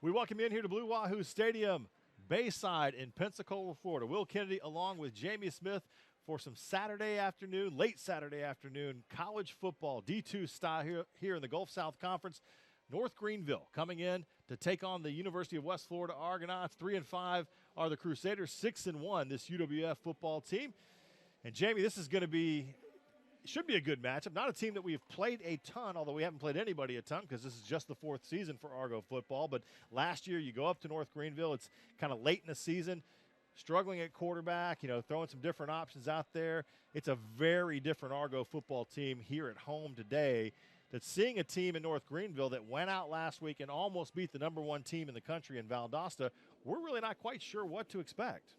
We welcome you in here to Blue Wahoo Stadium, Bayside in Pensacola, Florida. Will Kennedy along with Jamie Smith for some Saturday afternoon, late Saturday afternoon, college football, D2 style here in the Gulf South Conference. North Greenville coming in to take on the University of West Florida Argonauts. 3-5 are the Crusaders, 6-1 this UWF football team. And Jamie, this is going to be should be a good matchup. Not a team that we've played a ton, although we haven't played anybody a ton because this is just the fourth season for Argo football. But last year you go up to North Greenville. It's kind of late in the season, struggling at quarterback, throwing some different options out there. It's a very different Argo football team here at home today that's seeing a team in North Greenville that went out last week and almost beat the #1 team in the country in Valdosta. We're really not quite sure what to expect.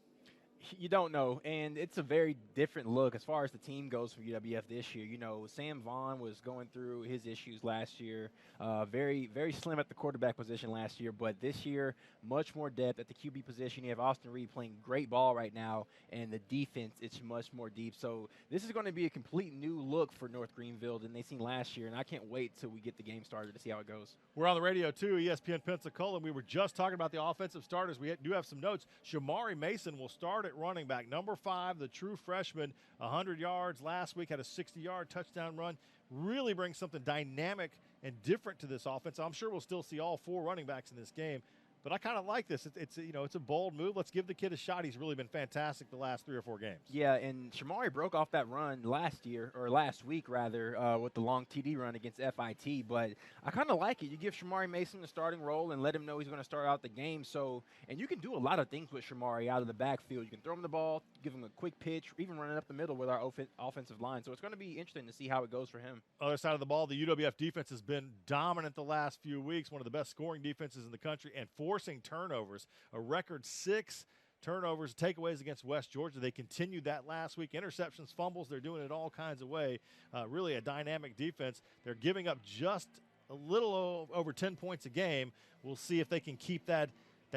You don't know, and it's a very different look as far as the team goes for UWF this year. Sam Vaughn was going through his issues last year, very, very slim at the quarterback position last year, but this year, much more depth at the QB position. You have Austin Reed playing great ball right now, and the defense, it's much more deep. So this is going to be a complete new look for North Greenville than they've seen last year, and I can't wait till we get the game started to see how it goes. We're on the radio, too, ESPN Pensacola. We were just talking about the offensive starters. We do have some notes. Shamari Mason will start at running back. Number 5, the true freshman, 100 yards last week, had a 60-yard touchdown run. Really brings something dynamic and different to this offense. I'm sure we'll still see all 4 running backs in this game. But I kind of like this. It's a bold move. Let's give the kid a shot. He's really been fantastic the last 3 or 4 games. Yeah, and Shamari broke off that run last week with the long TD run against FIT. But I kind of like it. You give Shamari Mason the starting role and let him know he's going to start out the game. And you can do a lot of things with Shamari out of the backfield. You can throw him the ball, give him a quick pitch, even running up the middle with our offensive line. So it's going to be interesting to see how it goes for him. Other side of the ball, the UWF defense has been dominant the last few weeks, one of the best scoring defenses in the country, and forcing turnovers, a record 6 turnovers, takeaways against West Georgia. They continued that last week. Interceptions, fumbles, they're doing it all kinds of way. Really a dynamic defense. They're giving up just a little over 10 points a game. We'll see if they can keep that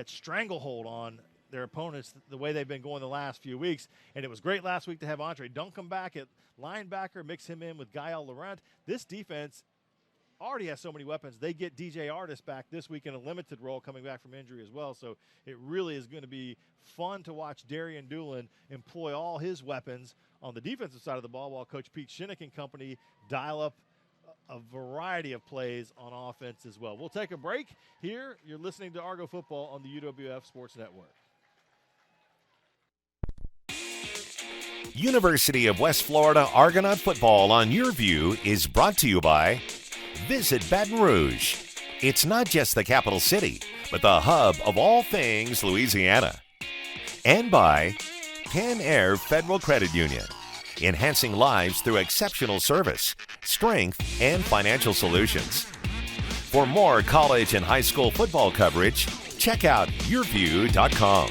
stranglehold on their opponents the way they've been going the last few weeks. And it was great last week to have Andre Duncan back at linebacker, mix him in with Gael Laurent. This defense already has so many weapons. They get DJ Artis back this week in a limited role, coming back from injury as well. So it really is going to be fun to watch Darian Doolin employ all his weapons on the defensive side of the ball while Coach Pete Shinnick and company dial up a variety of plays on offense as well. We'll take a break here. You're listening to Argo Football on the UWF Sports Network. University of West Florida Argonaut football on YurView is brought to you by Visit Baton Rouge. It's not just the capital city, but the hub of all things Louisiana. And by Pan Air Federal Credit Union, enhancing lives through exceptional service, strength, and financial solutions. For more college and high school football coverage, check out yourview.com.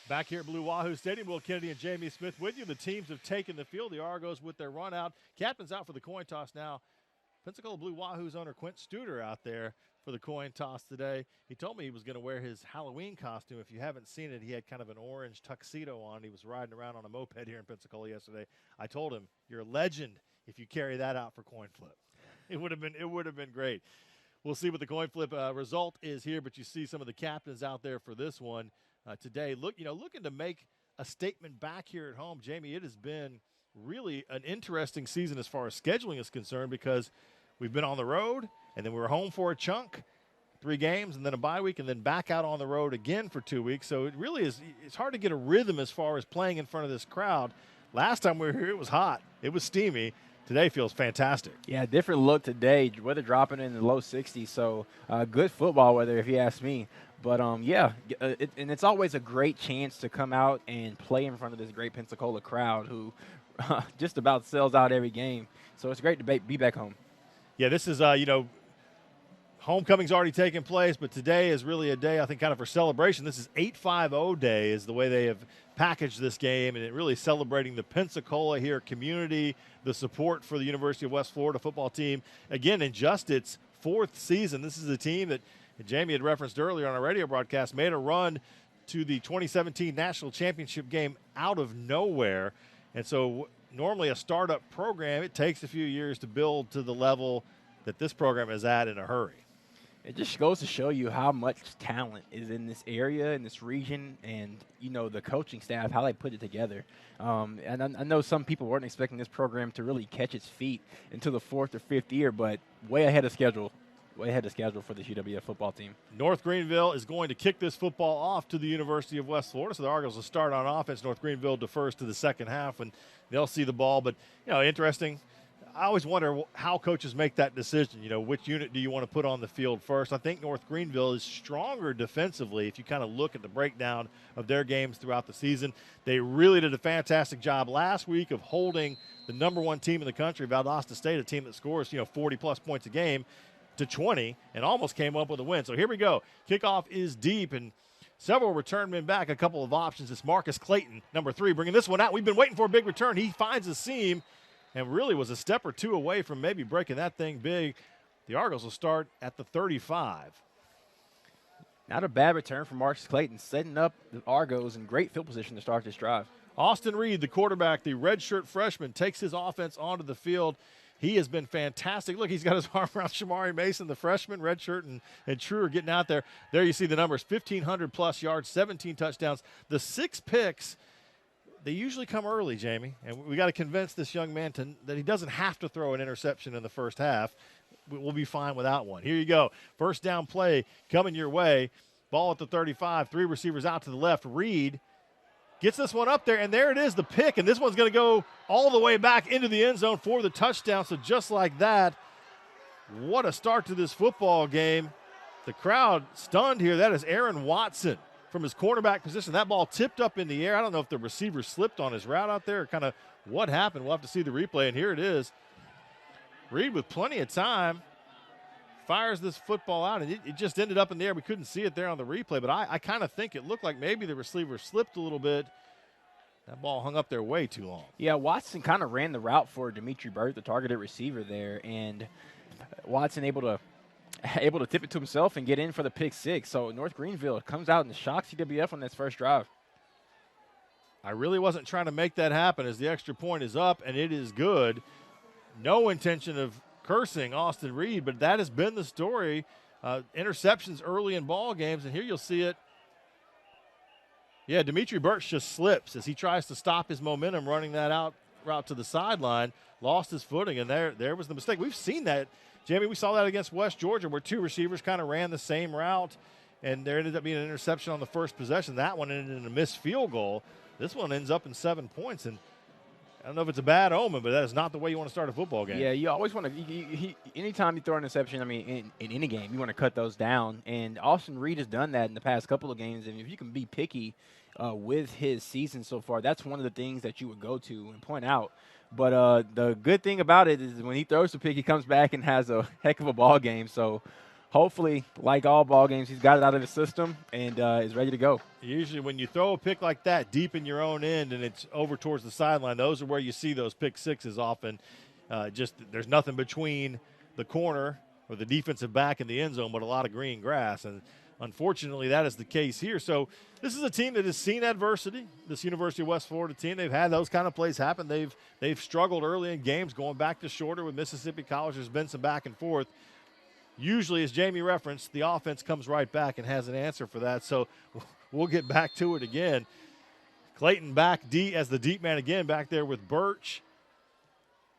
Back here at Blue Wahoo Stadium, Will Kennedy and Jamie Smith with you. The teams have taken the field. The Argos with their run out. Captain's out for the coin toss now. Pensacola Blue Wahoo's owner Quint Studer out there for the coin toss today. He told me he was going to wear his Halloween costume. If you haven't seen it, he had kind of an orange tuxedo on. He was riding around on a moped here in Pensacola yesterday. I told him, you're a legend if you carry that out for coin flip. It would have been great. We'll see what the coin flip result is here, but you see some of the captains out there for this one. Today, looking to make a statement back here at home. Jamie, it has been really an interesting season as far as scheduling is concerned because we've been on the road and then we were home for a chunk, 3 games, and then a bye week, and then back out on the road again for 2 weeks. So it really is, it's hard to get a rhythm as far as playing in front of this crowd. Last time we were here, it was hot. It was steamy. Today feels fantastic. Yeah, different look today. Weather dropping in the low 60s, so good football weather if you ask me. But, and it's always a great chance to come out and play in front of this great Pensacola crowd who just about sells out every game. So it's great to be back home. Yeah, this is, homecoming's already taken place, but today is really a day, I think, kind of for celebration. This is 850 Day is the way they have packaged this game, and it really celebrating the Pensacola here community, the support for the University of West Florida football team. Again, in just its 4th season, this is a team that Jamie had referenced earlier on our radio broadcast, made a run to the 2017 National Championship game out of nowhere. And so normally a startup program, it takes a few years to build to the level that this program is at in a hurry. It just goes to show you how much talent is in this area, in this region, and, the coaching staff, how they put it together. And I know some people weren't expecting this program to really catch its feet until the 4th or 5th year, but way ahead of schedule for this UWF football team. North Greenville is going to kick this football off to the University of West Florida, so the Argos will start on offense. North Greenville defers to the second half, and they'll see the ball. But, interesting. I always wonder how coaches make that decision. Which unit do you want to put on the field first? I think North Greenville is stronger defensively if you kind of look at the breakdown of their games throughout the season. They really did a fantastic job last week of holding the number 1 team in the country, Valdosta State, a team that scores 40-plus points a game, to 20 and almost came up with a win. So here we go. Kickoff is deep, and several return men back, a couple of options. It's Marcus Clayton, number 3, bringing this one out. We've been waiting for a big return. He finds a seam and really was a step or two away from maybe breaking that thing big. The Argos will start at the 35. Not a bad return from Marcus Clayton, setting up the Argos in great field position to start this drive. Austin Reed, the quarterback, the redshirt freshman, takes his offense onto the field. He has been fantastic. Look, he's got his arm around Shamari Mason, the freshman, redshirt, and True are getting out there. There you see the numbers, 1,500-plus yards, 17 touchdowns. The 6 picks, they usually come early, Jamie, and we got to convince this young man that he doesn't have to throw an interception in the first half. We'll be fine without one. Here you go. First down play coming your way. Ball at the 35, 3 receivers out to the left. Reed gets this one up there, and there it is, the pick, and this one's going to go all the way back into the end zone for the touchdown. So just like that, what a start to this football game. The crowd stunned here. That is Aaron Watson from his cornerback position. That ball tipped up in the air. I don't know if the receiver slipped on his route out there or kind of what happened. We'll have to see the replay, and here it is. Reed with plenty of time fires this football out, and it just ended up in the air. We couldn't see it there on the replay, but I kind of think it looked like maybe the receiver slipped a little bit. That ball hung up there way too long. Yeah, Watson kind of ran the route for Dimitri Burt, the targeted receiver there, and Watson able to tip it to himself and get in for the pick 6. So North Greenville comes out and shocks UWF on this first drive. I really wasn't trying to make that happen as the extra point is up, and it is good. No intention of cursing Austin Reed, but that has been the story. Interceptions early in ball games, and here you'll see it. Yeah, Dimitri Burt just slips as he tries to stop his momentum running that route to the sideline, lost his footing, and there was the mistake. We've seen that, Jamie. We saw that against West Georgia where 2 receivers kind of ran the same route, and there ended up being an interception on the first possession. That one ended in a missed field goal. This one ends up in 7 points, and I don't know if it's a bad omen, but that is not the way you want to start a football game. Yeah, you always want to anytime you throw an interception, I mean, in any game, you want to cut those down. And Austin Reed has done that in the past couple of games. And if you can be picky with his season so far, that's one of the things that you would go to and point out. But the good thing about it is when he throws the pick, he comes back and has a heck of a ball game. So hopefully, like all ball games, he's got it out of the system and is ready to go. Usually when you throw a pick like that deep in your own end and it's over towards the sideline, those are where you see those pick 6s often. Just there's nothing between the corner or the defensive back and the end zone but a lot of green grass. And unfortunately, that is the case here. So this is a team that has seen adversity, this University of West Florida team. They've had those kind of plays happen. They've struggled early in games going back to shorter with Mississippi College. There's been some back and forth. Usually, as Jamie referenced, the offense comes right back and has an answer for that. So we'll get back to it again. Clayton back as the deep man again back there with Birch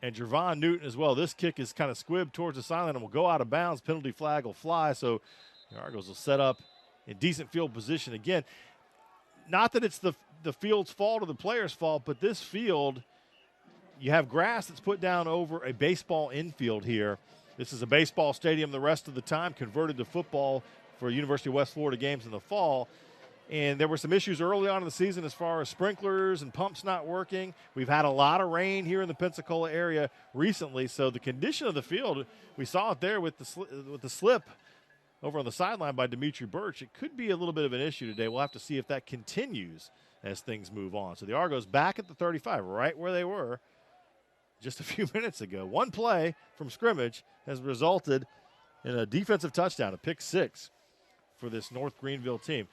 and Jervon Newton as well. This kick is kind of squibbed towards the sideline and will go out of bounds. Penalty flag will fly. So the Argos will set up in decent field position again. Not that it's the field's fault or the player's fault, but this field, you have grass that's put down over a baseball infield here. This is a baseball stadium the rest of the time, converted to football for University of West Florida games in the fall. And there were some issues early on in the season as far as sprinklers and pumps not working. We've had a lot of rain here in the Pensacola area recently, so the condition of the field, we saw it there with the slip over on the sideline by Dimitri Birch. It could be a little bit of an issue today. We'll have to see if that continues as things move on. So the Argos back at the 35, right where they were just a few minutes ago. One play from scrimmage has resulted in a defensive touchdown, a pick 6 for this North Greenville team.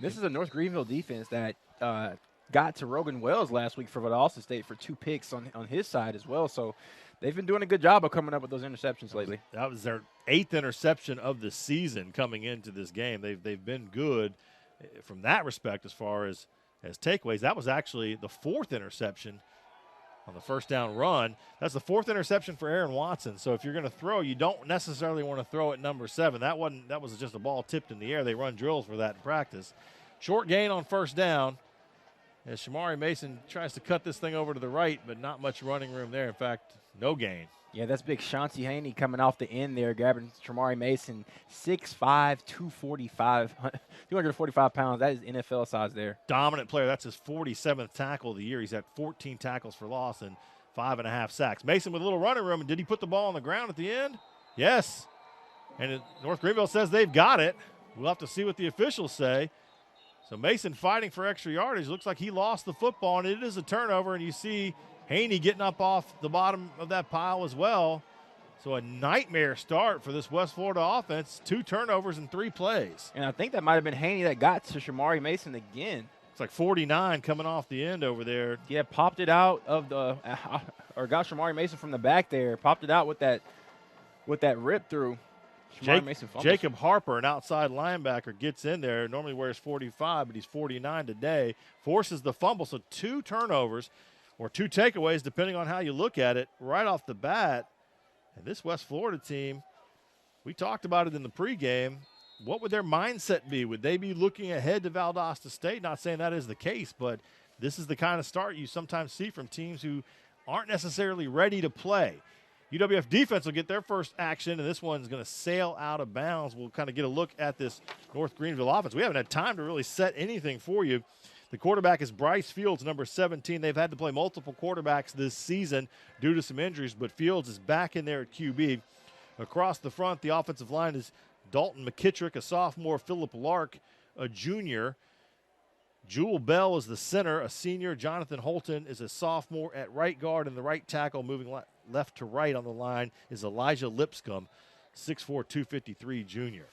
This is a North Greenville defense that got to Rogan Wells last week for Valdosta State for 2 picks on his side as well. So they've been doing a good job of coming up with those interceptions lately. That was their 8th interception of the season coming into this game. They've been good from that respect as far as takeaways. That was actually the 4th interception on the first down run. That's the 4th interception for Aaron Watson. So if you're going to throw, you don't necessarily want to throw at number 7. That was just a ball tipped in the air. They run drills for that in practice. Short gain on first down as Shamari Mason tries to cut this thing over to the right, but not much running room there. In fact, no gain. Yeah, that's big Chauncey Haney coming off the end there, grabbing Shamari Mason, 6'5", 245 pounds. That is NFL size there. Dominant player. That's his 47th tackle of the year. He's had 14 tackles for loss and 5.5 sacks. Mason with a little running room. And did he put the ball on the ground at the end? Yes. And North Greenville says they've got it. We'll have to see what the officials say. So Mason fighting for extra yardage. Looks like he lost the football, and it is a turnover, and you see Haney getting up off the bottom of that pile as well. So a nightmare start for this West Florida offense. 2 turnovers in 3 plays. And I think that might have been Haney that got to Shamari Mason again. It's like 49 coming off the end over there. Yeah, popped it out of the or got Shamari Mason from the back there. Popped it out with that rip through. Jacob Harper, an outside linebacker, gets in there. Normally wears 45, but he's 49 today. Forces the fumble. So 2 turnovers or 2 takeaways, depending on how you look at it, right off the bat. And this West Florida team, we talked about it in the pregame. What would their mindset be? Would they be looking ahead to Valdosta State? Not saying that is the case, but this is the kind of start you sometimes see from teams who aren't necessarily ready to play. UWF defense will get their first action, and this one's going to sail out of bounds. We'll kind of get a look at this North Greenville offense. We haven't had time to really set anything for you. The quarterback is Bryce Fields, number 17. They've had to play multiple quarterbacks this season due to some injuries, but Fields is back in there at QB. Across the front, the offensive line is Dalton McKittrick, a sophomore, Philip Lark, a junior. Jewel Bell is the center, a senior. Jonathan Holton is a sophomore at right guard, and the right tackle moving left to right on the line is Elijah Lipscomb, 6'4", 253 junior.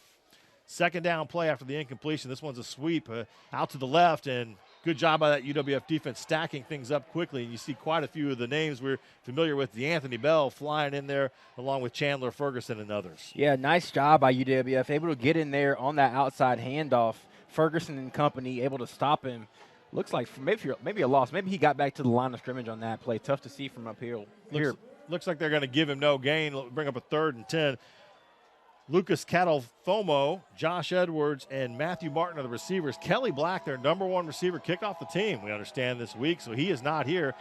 Second down play after the incompletion. This one's a sweep out to the left, and good job by that UWF defense stacking things up quickly. And you see quite a few of the names we're familiar with. DeAnthony Bell flying in there along with Chandler Ferguson and others. Yeah, nice job by UWF. Able to get in there on that outside handoff. Ferguson and company able to stop him. Looks like maybe a loss. Maybe he got back to the line of scrimmage on that play. Tough to see from up here. Looks like they're going to give him no gain. Bring up a 3rd and 10. Lucas Catalfomo, Josh Edwards, and Matthew Martin are the receivers. Kelly Black, their number 1 receiver, kicked off the team, we understand, this week, so he is not here.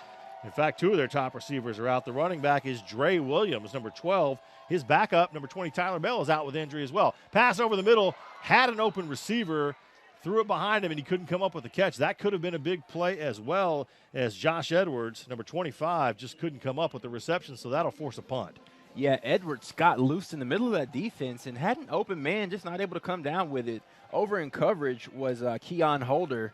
In fact, 2 of their top receivers are out. The running back is Dre Williams, number 12. His backup, number 20, Tyler Bell, is out with injury as well. Pass over the middle, had an open receiver, threw it behind him, and he couldn't come up with a catch. That could have been a big play as well, as Josh Edwards, number 25, just couldn't come up with the reception, so that'll force a punt. Yeah, Edwards got loose in the middle of that defense and had an open man, just not able to come down with it. Over in coverage was Keon Holder,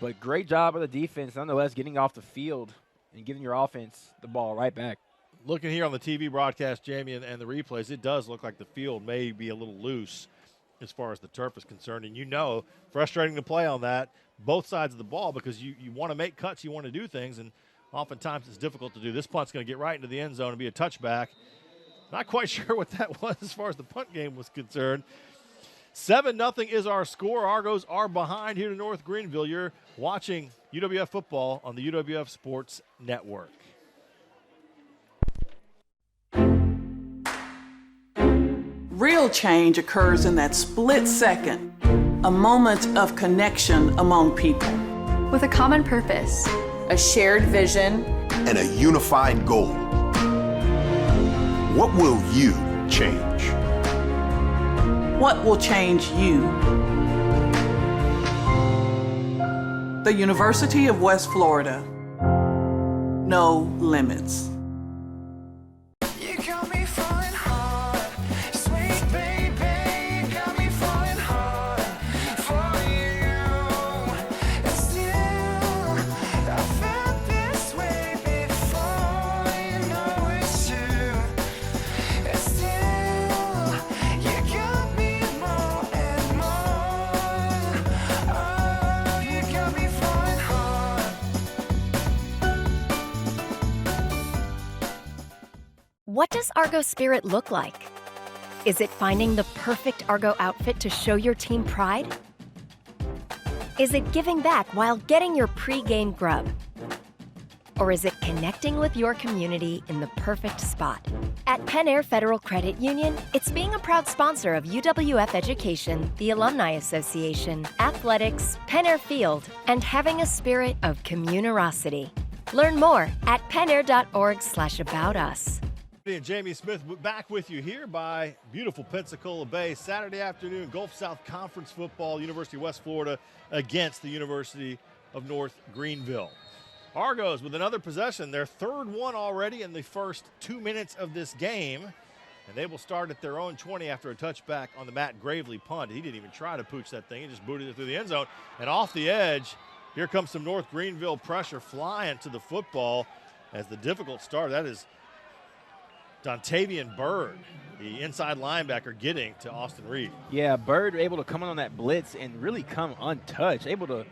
but great job of the defense, nonetheless, getting off the field and giving your offense the ball right back. Looking here on the TV broadcast, Jamie, and the replays, it does look like the field may be a little loose as far as the turf is concerned. And frustrating to play on that, both sides of the ball, because you want to make cuts, you want to do things, and oftentimes it's difficult to do. This punt's going to get right into the end zone and be a touchback. Not quite sure what that was as far as the punt game was concerned. 7-0 is our score. Argos are behind here to North Greenville. You're watching UWF football on the UWF Sports Network. Real change occurs in that split second, a moment of connection among people. With a common purpose, a shared vision, and a unified goal. What will you change? What will change you? The University of West Florida. No limits. You got me falling hard, sweet baby, you got me falling hard for you. And still, I felt this way before, you know it's true. And still, you got me more and more. Oh, you got me falling hard. What does Argo Spirit look like? Is it finding the perfect Argo outfit to show your team pride? Is it giving back while getting your pre-game grub? Or is it connecting with your community in the perfect spot? At Penn Air Federal Credit Union, it's being a proud sponsor of UWF Education, the Alumni Association, athletics, Penn Air Field, and having a spirit of communerosity. Learn more at pennair.org/aboutus. And Jamie Smith back with you here by beautiful Pensacola Bay. Saturday afternoon, Gulf South Conference football, University of West Florida against the University of North Greenville. Argos with another possession, their third one already in the first 2 minutes of this game. And they will start at their own 20 after a touchback on the Matt Gravely punt. He didn't even try to pooch that thing. He just booted it through the end zone. And off the edge, here comes some North Greenville pressure flying to the football as the difficult start. That is Dontavian Bird, the inside linebacker, getting to Austin Reed. Yeah, Bird able to come in on that blitz and really come untouched. Able to,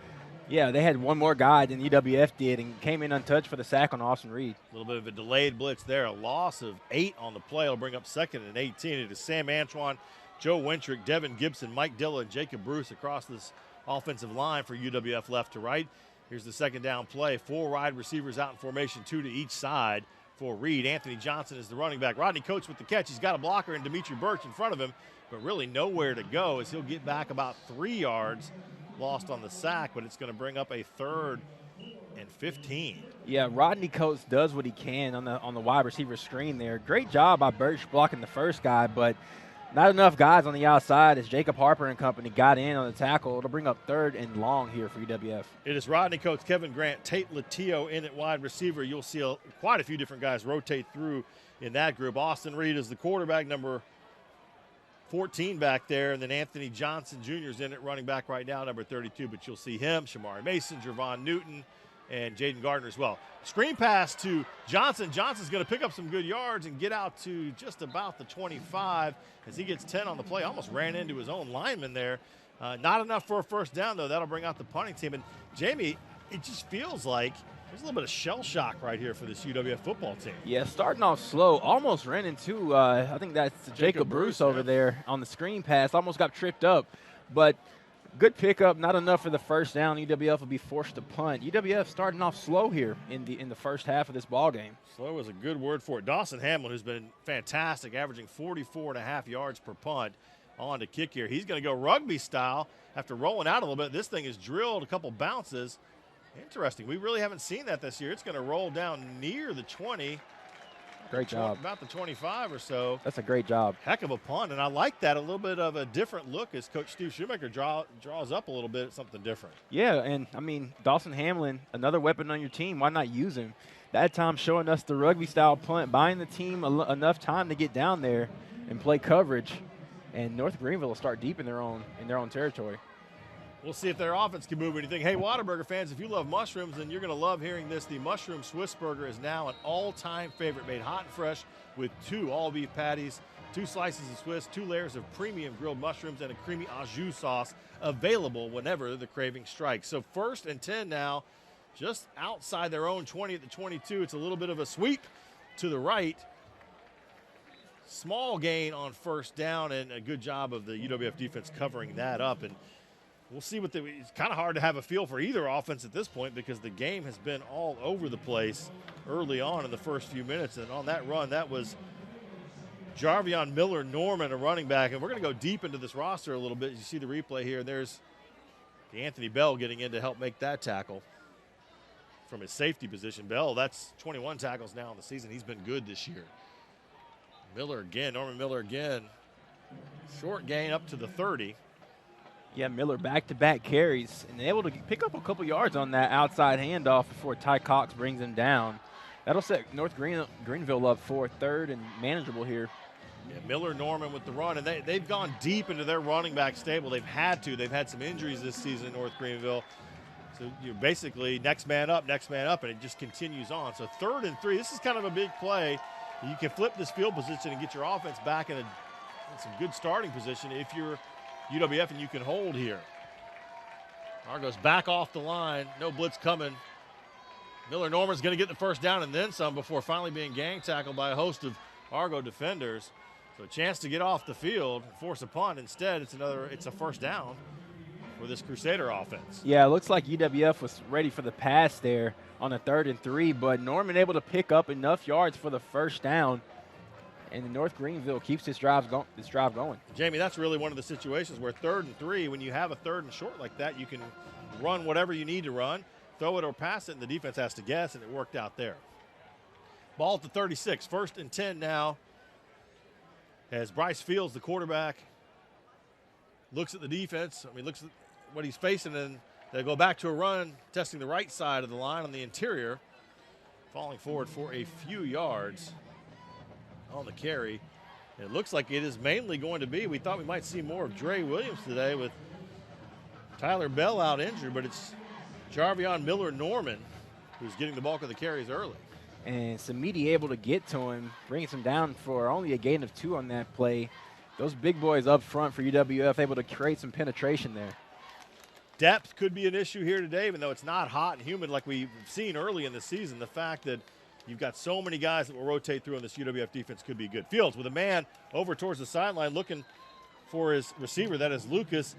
yeah, they had one more guy than UWF did and came in untouched for the sack on Austin Reed. A little bit of a delayed blitz there. A loss of 8 on the play. It'll bring up 2nd and 18. It is Sam Antoine, Joe Wintrick, Devin Gibson, Mike Dilla, and Jacob Bruce across this offensive line for UWF left to right. Here's the second down play. 4 wide receivers out in formation, 2 to each side for Reed. Anthony Johnson is the running back. Rodney Coates with the catch. He's got a blocker and Dimitri Birch in front of him, but really nowhere to go as he'll get back about 3 yards lost on the sack, but it's going to bring up a 3rd and 15. Yeah, Rodney Coates does what he can on the wide receiver screen there. Great job by Birch blocking the first guy, but not enough guys on the outside as Jacob Harper and company got in on the tackle. It'll bring up 3rd and long here for UWF. It is Rodney Coates, Kevin Grant, Tate Latillo in at wide receiver. You'll see quite a few different guys rotate through in that group. Austin Reed is the quarterback, number 14 back there, and then Anthony Johnson Jr. is in at running back right now, number 32, but you'll see him, Shamari Mason, Jervon Newton, and Jaden Gardner as well. Screen pass to Johnson. Johnson's going to pick up some good yards and get out to just about the 25 as he gets 10 on the play. Almost ran into his own lineman there. Not enough for a first down, though. That'll bring out the punting team. And, Jamie, it just feels like there's a little bit of shell shock right here for this UWF football team. Yeah, starting off slow. Almost ran into, I think that's Jacob Bruce over there on the screen pass. Almost got tripped up. But good pickup, not enough for the first down. UWF will be forced to punt. UWF starting off slow here in the first half of this ball game. Slow is a good word for it. Dawson Hamlin, who's been fantastic, averaging 44.5 yards per punt on to kick here. He's going to go rugby style after rolling out a little bit. This thing is drilled, a couple bounces. Interesting. We really haven't seen that this year. It's going to roll down near the 20. Great job. About the 25 or so. That's a great job. Heck of a punt, and I like that. A little bit of a different look as Coach Steve Shoemaker draws up a little bit at something different. Yeah, and, I mean, Dawson Hamlin, another weapon on your team. Why not use him? That time showing us the rugby-style punt, buying the team enough time to get down there and play coverage, and North Greenville will start deep in their own territory. We'll see if their offense can move anything. Hey, Whataburger fans, if you love mushrooms, then you're going to love hearing this. The Mushroom Swiss Burger is now an all-time favorite, made hot and fresh with 2 all-beef patties, 2 slices of Swiss, 2 layers of premium grilled mushrooms, and a creamy au jus sauce available whenever the craving strikes. So 1st and 10 now, just outside their own 20 at the 22. It's a little bit of a sweep to the right. Small gain on first down, and a good job of the UWF defense covering that up. And we'll see it's kind of hard to have a feel for either offense at this point because the game has been all over the place early on in the first few minutes. And on that run, that was Jarvion Miller Norman, a running back. And we're going to go deep into this roster a little bit. You see the replay here. There's Anthony Bell getting in to help make that tackle from his safety position. Bell, that's 21 tackles now in the season. He's been good this year. Miller again, Norman Miller again. Short gain up to the 30. Yeah, Miller back-to-back carries and able to pick up a couple yards on that outside handoff before Ty Cox brings him down. That'll set North Greenville up for 3rd and manageable here. Yeah, Miller, Norman with the run, and they've gone deep into their running back stable. They've had to. They've had some injuries this season in North Greenville. So you're basically next man up, and it just continues on. So 3rd and 3, this is kind of a big play. You can flip this field position and get your offense back in some good starting position if you're UWF and you can hold here. Argos back off the line, no blitz coming. Miller Norman's going to get the first down and then some before finally being gang tackled by a host of Argo defenders. So a chance to get off the field and force a punt. Instead, it's a first down for this Crusader offense. Yeah, it looks like UWF was ready for the pass there on a 3rd and 3, but Norman able to pick up enough yards for the first down, and North Greenville keeps this drive going. Jamie, that's really one of the situations where 3rd and 3, when you have a 3rd and short like that, you can run whatever you need to run, throw it or pass it, and the defense has to guess, and it worked out there. Ball at the 36, 1st and 10 now, as Bryce Fields, the quarterback, looks at the defense. Looks at what he's facing, and they go back to a run, testing the right side of the line on the interior, falling forward for a few yards on the carry. It looks like it is mainly going to be, we thought we might see more of Dre Williams today with Tyler Bell out injured, but it's Jarvion Miller Norman who's getting the bulk of the carries early. And Samiti able to get to him, brings him down for only a gain of 2 on that play. Those big boys up front for UWF able to create some penetration there. Depth could be an issue here today, even though it's not hot and humid like we've seen early in the season. The fact that you've got so many guys that will rotate through in this UWF defense could be good. Fields with a man over towards the sideline looking for his receiver. That is Lucas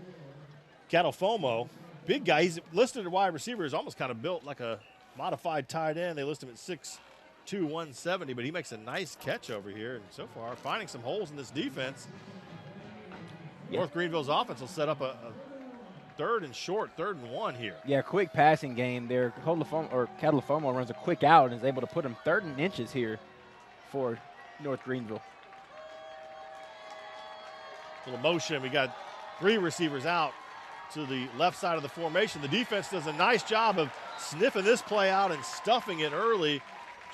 Catalfomo. Big guy. He's listed at wide receiver. He's almost kind of built like a modified tight end. They list him at 6'2", 170, but he makes a nice catch over here. And so far, finding some holes in this defense. Yeah. North Greenville's offense will set up a 3rd and short, 3rd and 1 here. Yeah, quick passing game there. Catalfomo runs a quick out and is able to put him 3rd and inches here for North Greenville. Little motion. We got 3 receivers out to the left side of the formation. The defense does a nice job of sniffing this play out and stuffing it early.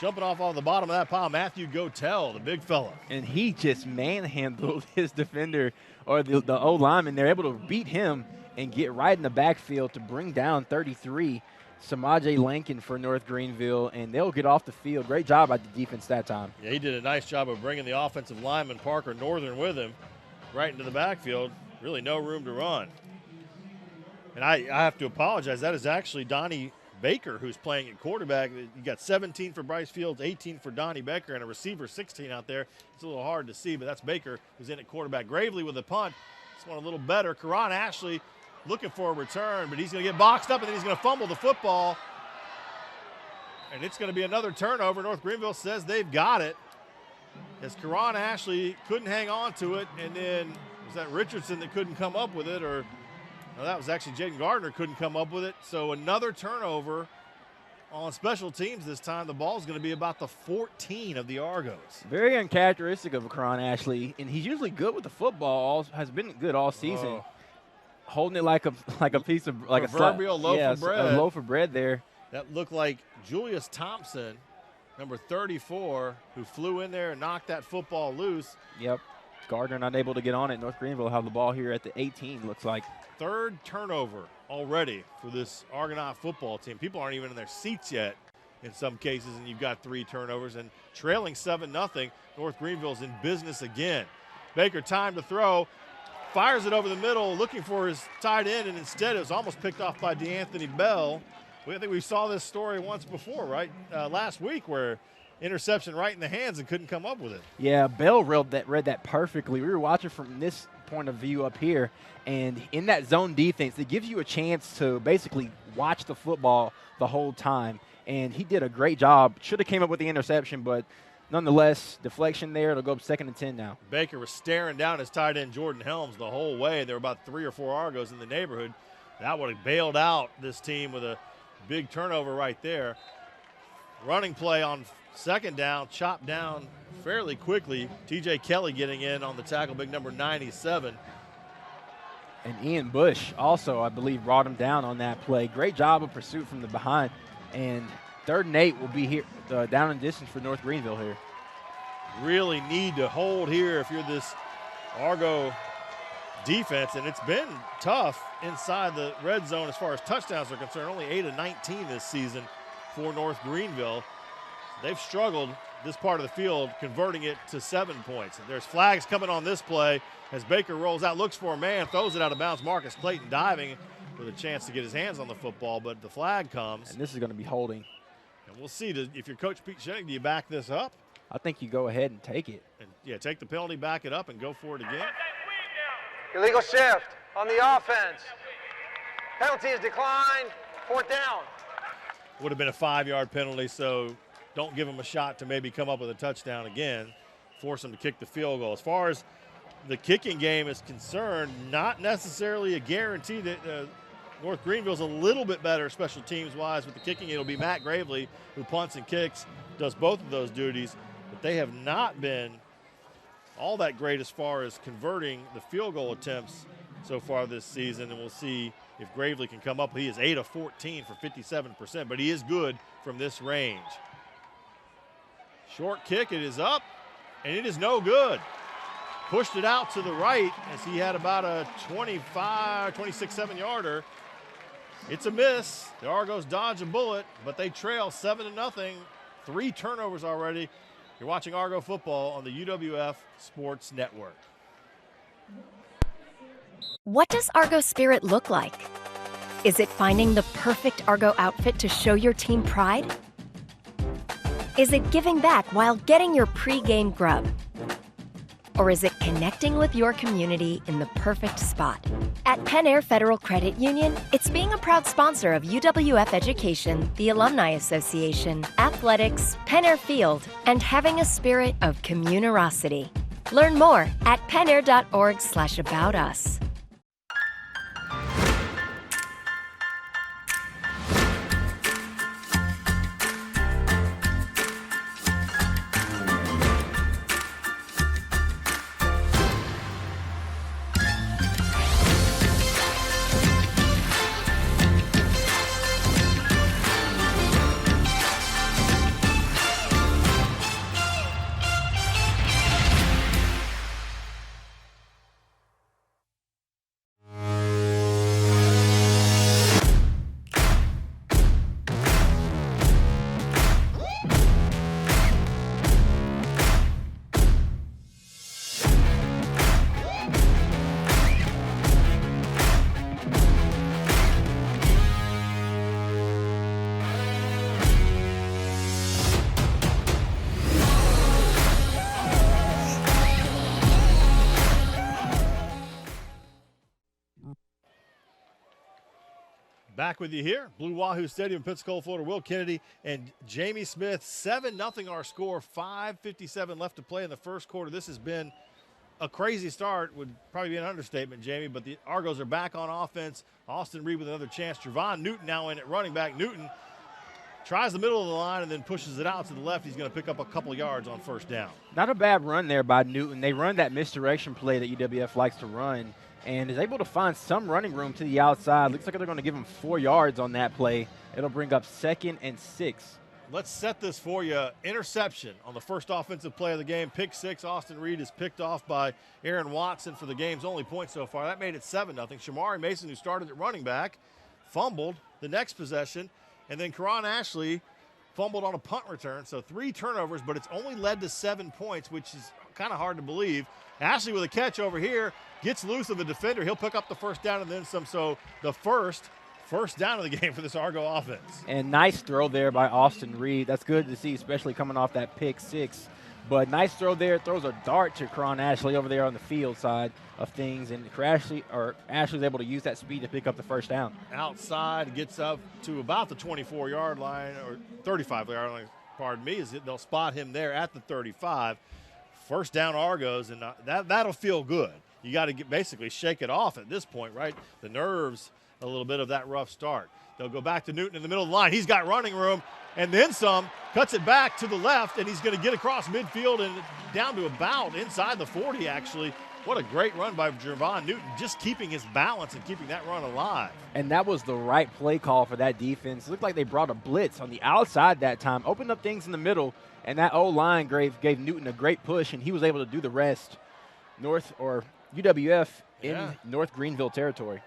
Jumping off on the bottom of that pile, Matthew Gotel, the big fella. And he just manhandled his defender, or the O-lineman. They're able to beat him and get right in the backfield to bring down 33, Samaje Lankin for North Greenville, and they'll get off the field. Great job by the defense that time. Yeah, he did a nice job of bringing the offensive lineman, Parker Northern, with him right into the backfield. Really no room to run. And I have to apologize. That is actually Donnie Baker who's playing at quarterback. You got 17 for Bryce Fields, 18 for Donnie Baker, and a receiver 16 out there. It's a little hard to see, but that's Baker who's in at quarterback. Gravely with a punt. This one a little better. Karan Ashley looking for a return, but he's going to get boxed up, and then he's going to fumble the football. And it's going to be another turnover. North Greenville says they've got it, as Karan Ashley couldn't hang on to it, and then was that Richardson that couldn't come up with it, or no, that was actually Jaden Gardner couldn't come up with it. So another turnover on special teams this time. The ball's going to be about the 14 of the Argos. Very uncharacteristic of Karan Ashley, and he's usually good with the football. Has been good all season. Holding it like a piece of like proverbial loaf of bread. A loaf of bread there. That looked like Julius Thompson, number 34, who flew in there and knocked that football loose. Yep. Gardner not able to get on it. North Greenville have the ball here at the 18, looks like. 3rd turnover already for this Argonaut football team. People aren't even in their seats yet in some cases, and you've got 3 turnovers. And trailing 7-0, North Greenville's in business again. Baker, time to throw. Fires it over the middle, looking for his tight end, and instead it was almost picked off by DeAnthony Bell. I think we saw this story once before, right? Last week, where interception right in the hands and couldn't come up with it. Yeah, Bell read that perfectly. We were watching from this point of view up here, and in that zone defense, it gives you a chance to basically watch the football the whole time. And he did a great job. Should have came up with the interception, but nonetheless, deflection there. It'll go up 2nd and 10 now. Baker was staring down his tight end, Jordan Helms, the whole way. There were about 3 or 4 Argos in the neighborhood. That would have bailed out this team with a big turnover right there. Running play on 2nd down, chopped down fairly quickly. TJ Kelly getting in on the tackle, big number 97. And Ian Bush also, I believe, brought him down on that play. Great job of pursuit from the behind. And 3rd and 8 will be here, down in distance for North Greenville here. Really need to hold here if you're this Argo defense, and it's been tough inside the red zone as far as touchdowns are concerned. Only 8 of 19 this season for North Greenville. They've struggled this part of the field, converting it to 7 points. And there's flags coming on this play as Baker rolls out, looks for a man, throws it out of bounds. Marcus Clayton diving with a chance to get his hands on the football, but the flag comes. And this is going to be holding. And we'll see, if you're Coach Pete Shennick, do you back this up? I think you go ahead and take it. And yeah, take the penalty, back it up, and go for it again. Illegal shift on the offense. Penalty is declined. 4th down. Would have been a 5-yard penalty, so don't give them a shot to maybe come up with a touchdown again. Force them to kick the field goal. As far as the kicking game is concerned, not necessarily a guarantee that North Greenville's a little bit better special teams-wise with the kicking. It'll be Matt Gravely, who punts and kicks, does both of those duties, but they have not been all that great as far as converting the field goal attempts so far this season, and we'll see if Gravely can come up. He is 8 of 14 for 57%, but he is good from this range. Short kick, it is up, and it is no good. Pushed it out to the right as he had about a 26-7-yarder. It's a miss. The Argos dodge a bullet, but they trail 7-0. 3 turnovers already. You're watching Argo football on the UWF Sports Network. What does Argo spirit look like? Is it finding the perfect Argo outfit to show your team pride? Is it giving back while getting your pre-game grub? Or is it connecting with your community in the perfect spot? At Penn Air Federal Credit Union, it's being a proud sponsor of UWF Education, the Alumni Association, athletics, Penn Air Field, and having a spirit of communerosity. Learn more at pennair.org/about us. Back with you here, Blue Wahoo Stadium, Pensacola, Florida. Will Kennedy and Jamie Smith, 7-0 our score, 5:57 left to play in the first quarter. This has been a crazy start, would probably be an understatement, Jamie, but the Argos are back on offense. Austin Reed with another chance. Javon Newton now in at running back. Newton tries the middle of the line and then pushes it out to the left. He's going to pick up a couple yards on first down. Not a bad run there by Newton. They run that misdirection play that UWF likes to run and is able to find some running room to the outside. Looks like they're going to give him 4 yards on that play. It'll bring up 2nd and 6. Let's set this for you. Interception on the first offensive play of the game. Pick 6. Austin Reed is picked off by Aaron Watson for the game's only point so far. That made it 7-0. Shamari Mason, who started at running back, fumbled the next possession. And then Karan Ashley fumbled on a punt return. So 3 turnovers, but it's only led to 7 points, which is kind of hard to believe. Ashley with a catch over here, gets loose of the defender. He'll pick up the first down and then some. So the first down of the game for this Argo offense. And nice throw there by Austin Reed. That's good to see, especially coming off that pick 6. But nice throw there. Throws a dart to Karan Ashley over there on the field side of things. And Ashley's able to use that speed to pick up the first down. Outside, gets up to about the 24-yard line, or 35-yard line, pardon me. They'll spot him there at the 35. First down Argos, and that'll feel good. You got to basically shake it off at this point, right? The nerves, a little bit of that rough start. They'll go back to Newton in the middle of the line. He's got running room, and then some. Cuts it back to the left, and he's going to get across midfield and down to about inside the 40, actually. What a great run by Jervon Newton, just keeping his balance and keeping that run alive. And that was the right play call for that defense. It looked like they brought a blitz on the outside that time, opened up things in the middle, and that O-line gave Newton a great push, and he was able to do the rest. UWF in North Greenville territory.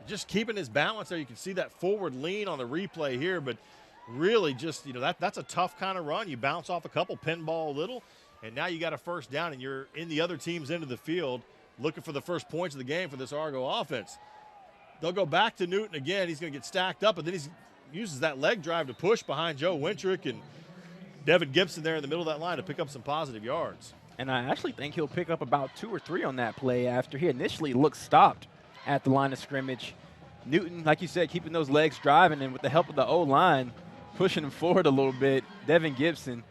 Just keeping his balance there. You can see that forward lean on the replay here, but really just, that's a tough kind of run. You bounce off a couple, pinball a little, and now you got a first down, and you're in the other team's end of the field looking for the first points of the game for this Argo offense. They'll go back to Newton again. He's going to get stacked up, and then he uses that leg drive to push behind Joe Wintrick and Devin Gibson there in the middle of that line to pick up some positive yards. And I actually think he'll pick up about 2 or 3 on that play after he initially looked stopped at the line of scrimmage. Newton, like you said, keeping those legs driving, and with the help of the O-line, pushing him forward a little bit. Devin Gibson,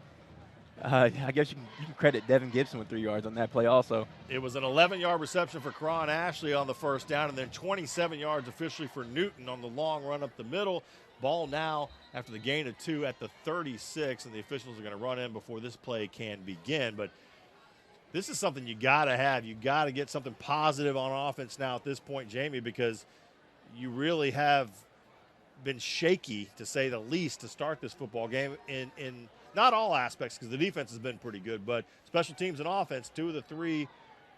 I guess you can credit Devin Gibson with 3 yards on that play also. It was an 11-yard reception for Cron Ashley on the first down, and then 27 yards officially for Newton on the long run up the middle. Ball now, after the gain of 2, at the 36, and the officials are going to run in before this play can begin. But this is something you got to have. You got to get something positive on offense now at this point, Jamie, because you really have been shaky, to say the least, to start this football game in not all aspects, because the defense has been pretty good, but special teams and offense, 2 of the 3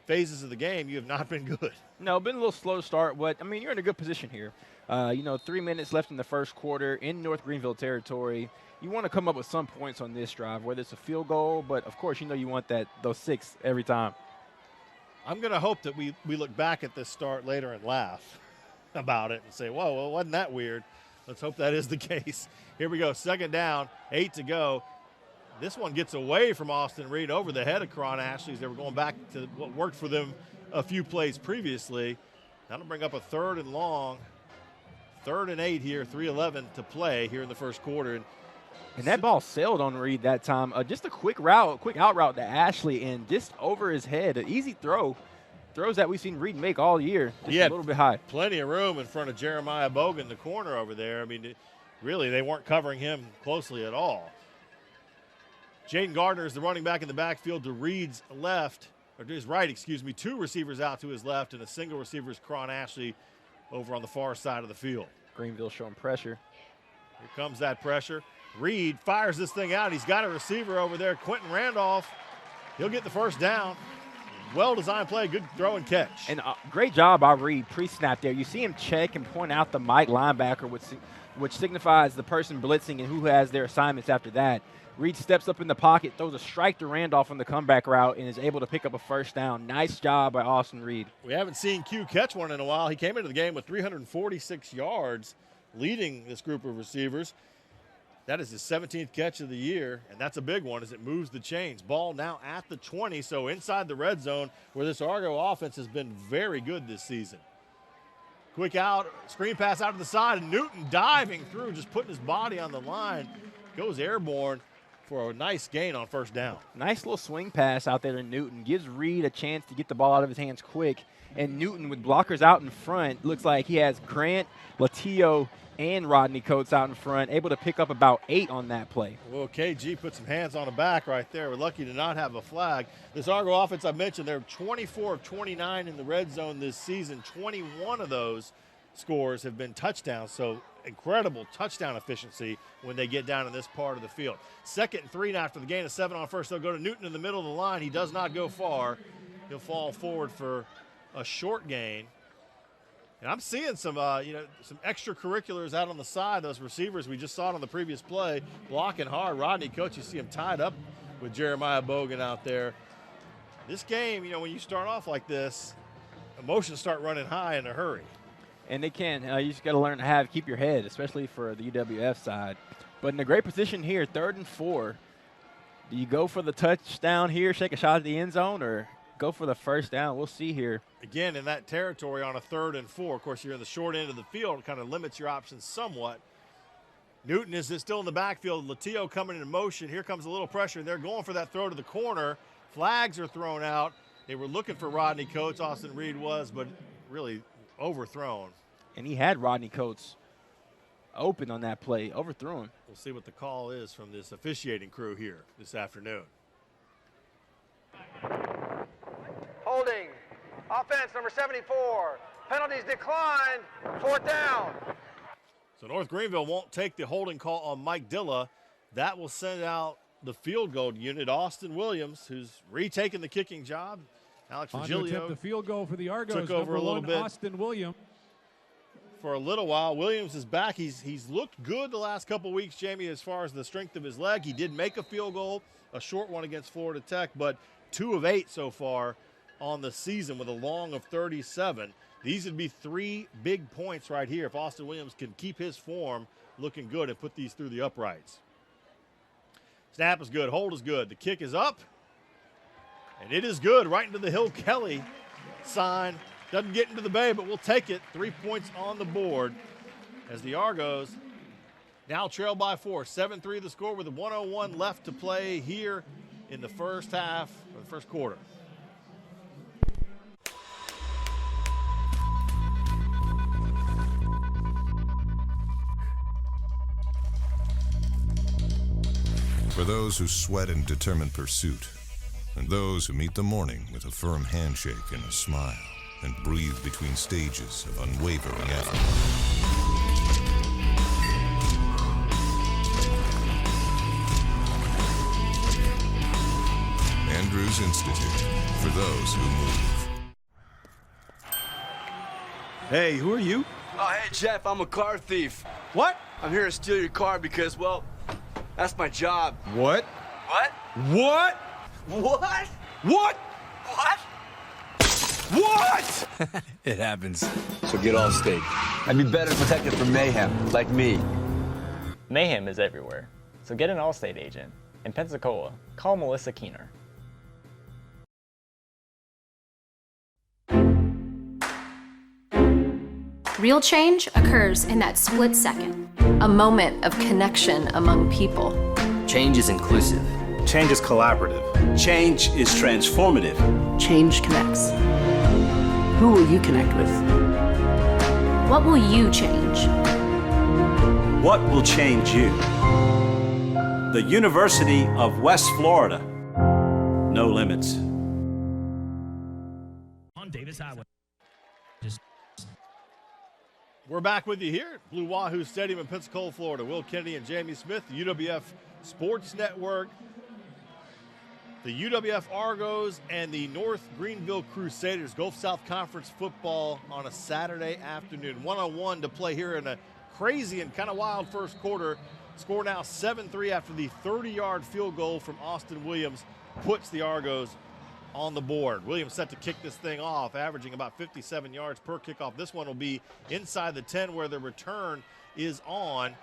phases of the game, you have not been good. No, been a little slow to start, but, I mean, you're in a good position here. 3 minutes left in the first quarter in North Greenville territory. You want to come up with some points on this drive, whether it's a field goal, but, of course, you want those 6 every time. I'm going to hope that we look back at this start later and laugh about it and say, whoa, well, wasn't that weird? Let's hope that is the case. Here we go, second down, 8 to go. This one gets away from Austin Reed over the head of Cron Ashley's. They were going back to what worked for them a few plays previously. That'll bring up a 3rd and long, 3rd and 8 here, 3:11 to play here in the first quarter. And that ball sailed on Reed that time. Just a quick out route to Ashley, and just over his head, an easy throw. Throws that we've seen Reed make all year, just a little bit high. Plenty of room in front of Jeremiah Bogan, the corner over there. I mean, really, they weren't covering him closely at all. Jaden Gardner is the running back in the backfield to Reed's left, or to his right, 2 receivers out to his left, and a single receiver is Cron Ashley over on the far side of the field. Greenville showing pressure. Here comes that pressure. Reed fires this thing out. He's got a receiver over there, Quentin Randolph. He'll get the first down. Well-designed play, good throw and catch. And great job by Reed pre-snap there. You see him check and point out the Mike linebacker, which signifies the person blitzing and who has their assignments after that. Reed steps up in the pocket, throws a strike to Randolph on the comeback route, and is able to pick up a first down. Nice job by Austin Reed. We haven't seen Q catch one in a while. He came into the game with 346 yards, leading this group of receivers. That is his 17th catch of the year, and that's a big one as it moves the chains. Ball now at the 20, so inside the red zone where this Argo offense has been very good this season. Quick out, screen pass out to the side, and Newton diving through, just putting his body on the line. Goes airborne for a nice gain on first down. Nice little swing pass out there to Newton. Gives Reed a chance to get the ball out of his hands quick. And Newton, with blockers out in front, looks like he has Grant, Latillo, and Rodney Coates out in front, able to pick up about 8 on that play. Well, KG put some hands on the back right there. We're lucky to not have a flag. This Argo offense, I mentioned, they're 24 of 29 in the red zone this season. 21 of those scores have been touchdowns, so incredible touchdown efficiency when they get down in this part of the field. 2nd and 3 now after the gain of 7 on first. They'll go to Newton in the middle of the line. He does not go far. He'll fall forward for a short gain. And I'm seeing some extracurriculars out on the side. Those receivers, we just saw it on the previous play, blocking hard. Rodney Coates, you see him tied up with Jeremiah Bogan out there. This game, when you start off like this, emotions start running high in a hurry. And they can. You just got to learn to keep your head, especially for the UWF side. But in a great position here, 3rd and 4. Do you go for the touchdown here, shake a shot at the end zone, or go for the first down? We'll see here. Again, in that territory on a 3rd and 4. Of course, you're in the short end of the field. It kind of limits your options somewhat. Newton is still in the backfield. Latillo coming in motion. Here comes a little pressure. They're going for that throw to the corner. Flags are thrown out. They were looking for Rodney Coates. Austin Reed was, but really overthrown. And he had Rodney Coates open on that play, overthrew him. We'll see what the call is from this officiating crew here this afternoon. Holding Offense number 74. Penalties declined. 4th down. So North Greenville won't take the holding call on Mike Dilla. That will send out the field goal unit. Austin Williams, who's retaken the kicking job. Alex Virgilio the field goal for the Argos. took over a little bit. Austin Williams. For a little while. Williams is back. He's looked good the last couple weeks, Jamie, as far as the strength of his leg. He did make a field goal, a short one against Florida Tech, but 2 of 8 so far on the season with a long of 37. These would be 3 big points right here if Austin Williams can keep his form looking good and put these through the uprights. Snap is good. Hold is good. The kick is up, and it is good right into the Hill Kelly sign. Doesn't get into the bay, but we'll take it. 3 points on the board as the Argos now trail by 4. 7-3 the score with a 1:01 left to play here in the first half, or the first quarter. For those who sweat in determined pursuit, and those who meet the morning with a firm handshake and a smile, and breathe between stages of unwavering effort. Andrews Institute, for those who move. Hey, who are you? Oh, hey, Jeff, I'm a car thief. What? I'm here to steal your car because, well, that's my job. What? What? What? What? What? What? What? It happens. So get all state. I'd be better protected from mayhem, like me. Mayhem is everywhere, so get an Allstate agent. In Pensacola, call Melissa Keener. Real change occurs in that split second, a moment of connection among people. Change is inclusive. Change is collaborative. Change is transformative. Change connects. Who will you connect with? What will you change? What will change you? The University of West Florida. No limits. On Davis Highway. We're back with you here at Blue Wahoo Stadium in Pensacola, Florida. Will Kennedy and Jamie Smith, the UWF Sports Network, the UWF Argos, and the North Greenville Crusaders. Gulf South Conference football on a Saturday afternoon. 1-on-1 to play here in a crazy and kind of wild first quarter. Score now 7-3 after the 30-yard field goal from Austin Williams puts the Argos on the board. Williams set to kick this thing off, averaging about 57 yards per kickoff. This one will be inside the 10 where the return is on.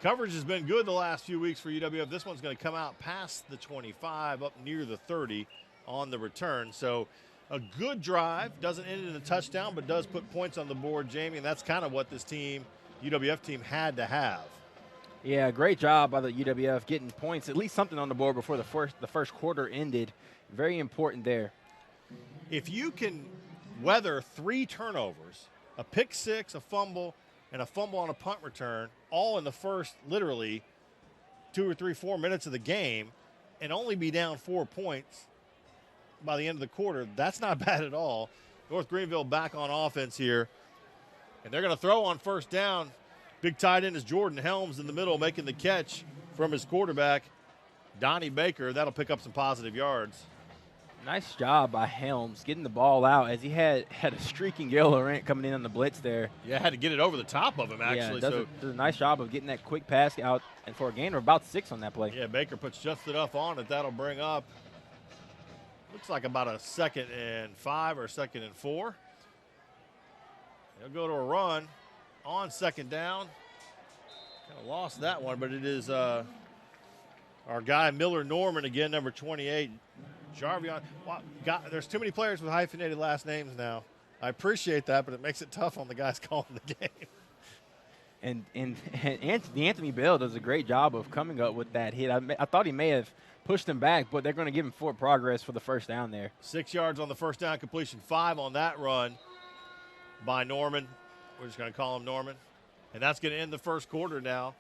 Coverage has been good the last few weeks for UWF. This one's going to come out past the 25, up near the 30 on the return. So a good drive. Doesn't end in a touchdown, but does put points on the board, Jamie, and that's kind of what this team, UWF team, had to have. Yeah, great job by the UWF getting points, at least something on the board before the first quarter ended. Very important there. If you can weather 3 turnovers, a pick six, a fumble, and a fumble on a punt return, all in the first, literally, 2 or 3, 4 minutes of the game, and only be down 4 points by the end of the quarter, that's not bad at all. North Greenville back on offense here, and they're going to throw on first down. Big tight end is Jordan Helms in the middle, making the catch from his quarterback, Donnie Baker. That'll pick up some positive yards. Nice job by Helms getting the ball out as he had a streaking yellow rant coming in on the blitz there. Yeah, had to get it over the top of him, actually. Yeah, does a nice job of getting that quick pass out, and for a gain of about 6 on that play. Yeah, Baker puts just enough on it. That'll bring up, looks like about a 2nd and 5 or 2nd and 4. He'll go to a run on 2nd down. Kind of lost that one, but it is our guy Miller Norman again, number 28. Jarvion, there's too many players with hyphenated last names now. I appreciate that, but it makes it tough on the guys calling the game. And Anthony Bell does a great job of coming up with that hit. I thought he may have pushed him back, but they're going to give him forward progress for the first down there. 6 yards on the first down completion, 5 on that run by Norman. We're just going to call him Norman. And that's going to end the first quarter now.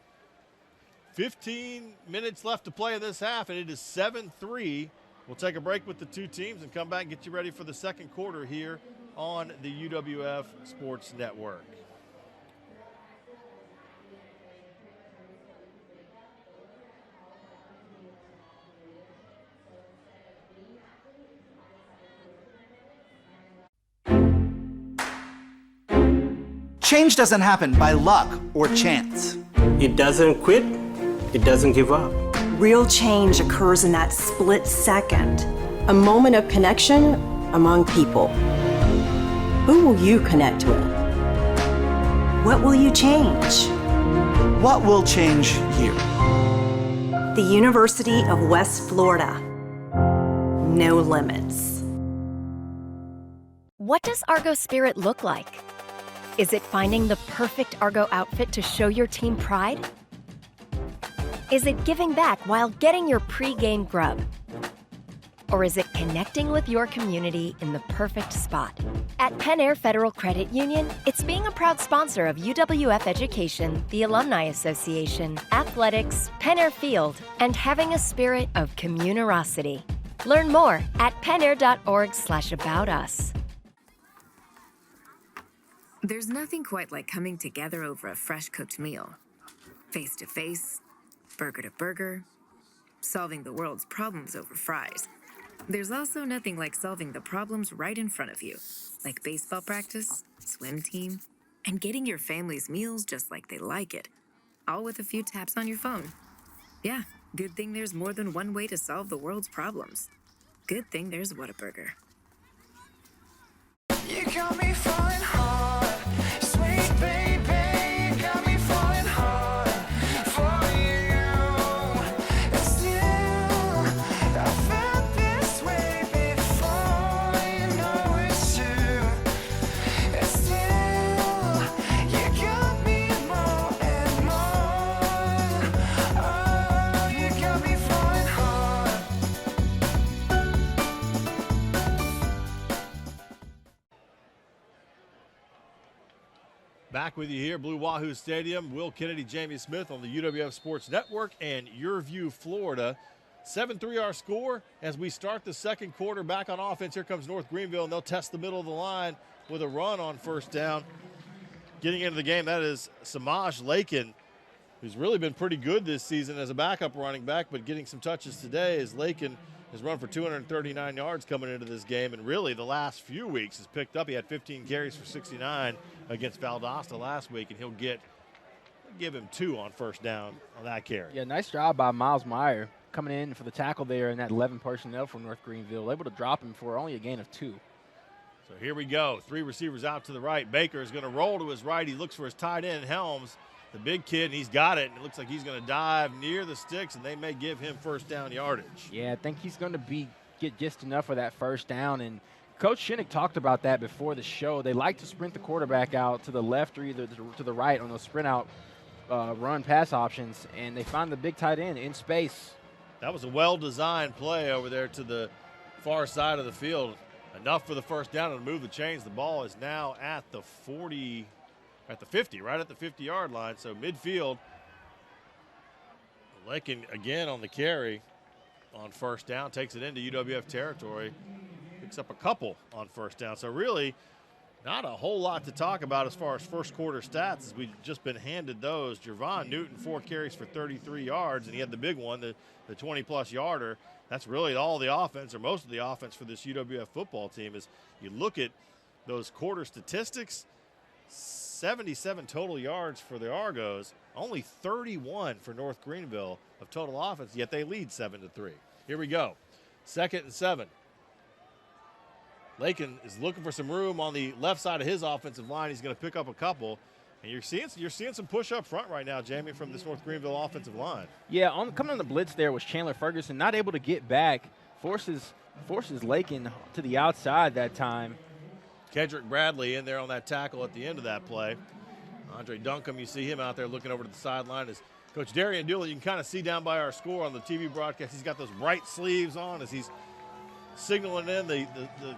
15 minutes left to play in this half, and it is 7-3 We'll take a break with the two teams and come back and get you ready for the second quarter here on the UWF Sports Network. Change doesn't happen by luck or chance. It doesn't quit, it doesn't give up. Real change occurs in that split second. A moment of connection among people. Who will you connect with? What will you change? What will change here? The University of West Florida. No limits. What does Argo spirit look like? Is it finding the perfect Argo outfit to show your team pride? Is it giving back while getting your pre-game grub? Or is it connecting with your community in the perfect spot? At Penn Air Federal Credit Union, it's being a proud sponsor of UWF Education, the Alumni Association, athletics, Penn Air Field, and having a spirit of communerosity. Learn more at pennair.org/aboutus. There's nothing quite like coming together over a fresh-cooked meal. Face to face, burger to burger, solving the world's problems over fries. There's also nothing like solving the problems right in front of you, like baseball practice, swim team, and getting your family's meals just like they like it, all with a few taps on your phone. Yeah, good thing there's more than one way to solve the world's problems. Good thing there's Whataburger. You got me falling hard, sweet baby, got me falling hard for you. And still, I felt this way before, you know it's true. And still, you got me more and more. Oh, you got me falling hard. Back with you here, Blue Wahoo Stadium. Will Kennedy, Jamie Smith on the UWF Sports Network and YurView Florida. 7-3 our score as we start the second quarter. Back on offense, here comes North Greenville, and they'll test the middle of the line with a run on first down. Getting into the game, that is Samaj Lakin, who's really been pretty good this season as a backup running back, but getting some touches today as Lakin has run for 239 yards coming into this game, and really the last few weeks has picked up. He had 15 carries for 69 against Valdosta last week, and he'll give him 2 on first down on that carry. Yeah, nice job by Miles Meyer coming in for the tackle there in that 11 personnel from North Greenville, able to drop him for only a gain of 2. So here we go. 3 receivers out to the right. Baker is going to roll to his right. He looks for his tight end, Helms, the big kid, and he's got it. And it looks like he's going to dive near the sticks, and they may give him first down yardage. Yeah, I think he's going to get just enough for that first down. And Coach Shinnick talked about that before the show. They like to sprint the quarterback out to the left or either to the right on those sprint out run pass options, and they find the big tight end in space. That was a well-designed play over there to the far side of the field. Enough for the first down and move the chains. The ball is now at the 50, right at the 50-yard line. So midfield, Lakin again on the carry on first down, takes it into UWF territory, picks up a couple on first down. So really not a whole lot to talk about as far as first quarter stats, as we've just been handed those. Jervon Newton, 4 carries for 33 yards, and he had the big one, the 20-plus yarder. That's really all the offense, or most of the offense for this UWF football team. Is you look at those quarter statistics, 77 total yards for the Argos, only 31 for North Greenville of total offense, yet they lead 7-3. Here we go. 2nd and 7. Lakin is looking for some room on the left side of his offensive line. He's going to pick up a couple. And you're seeing some push up front right now, Jamie, from this North Greenville offensive line. Yeah, coming on the blitz there was Chandler Ferguson, not able to get back, forces Lakin to the outside that time. Kedrick Bradley in there on that tackle at the end of that play. Andre Duncombe, you see him out there looking over to the sideline. As Coach Darian Dooley, you can kind of see down by our score on the TV broadcast, he's got those bright sleeves on as he's signaling in the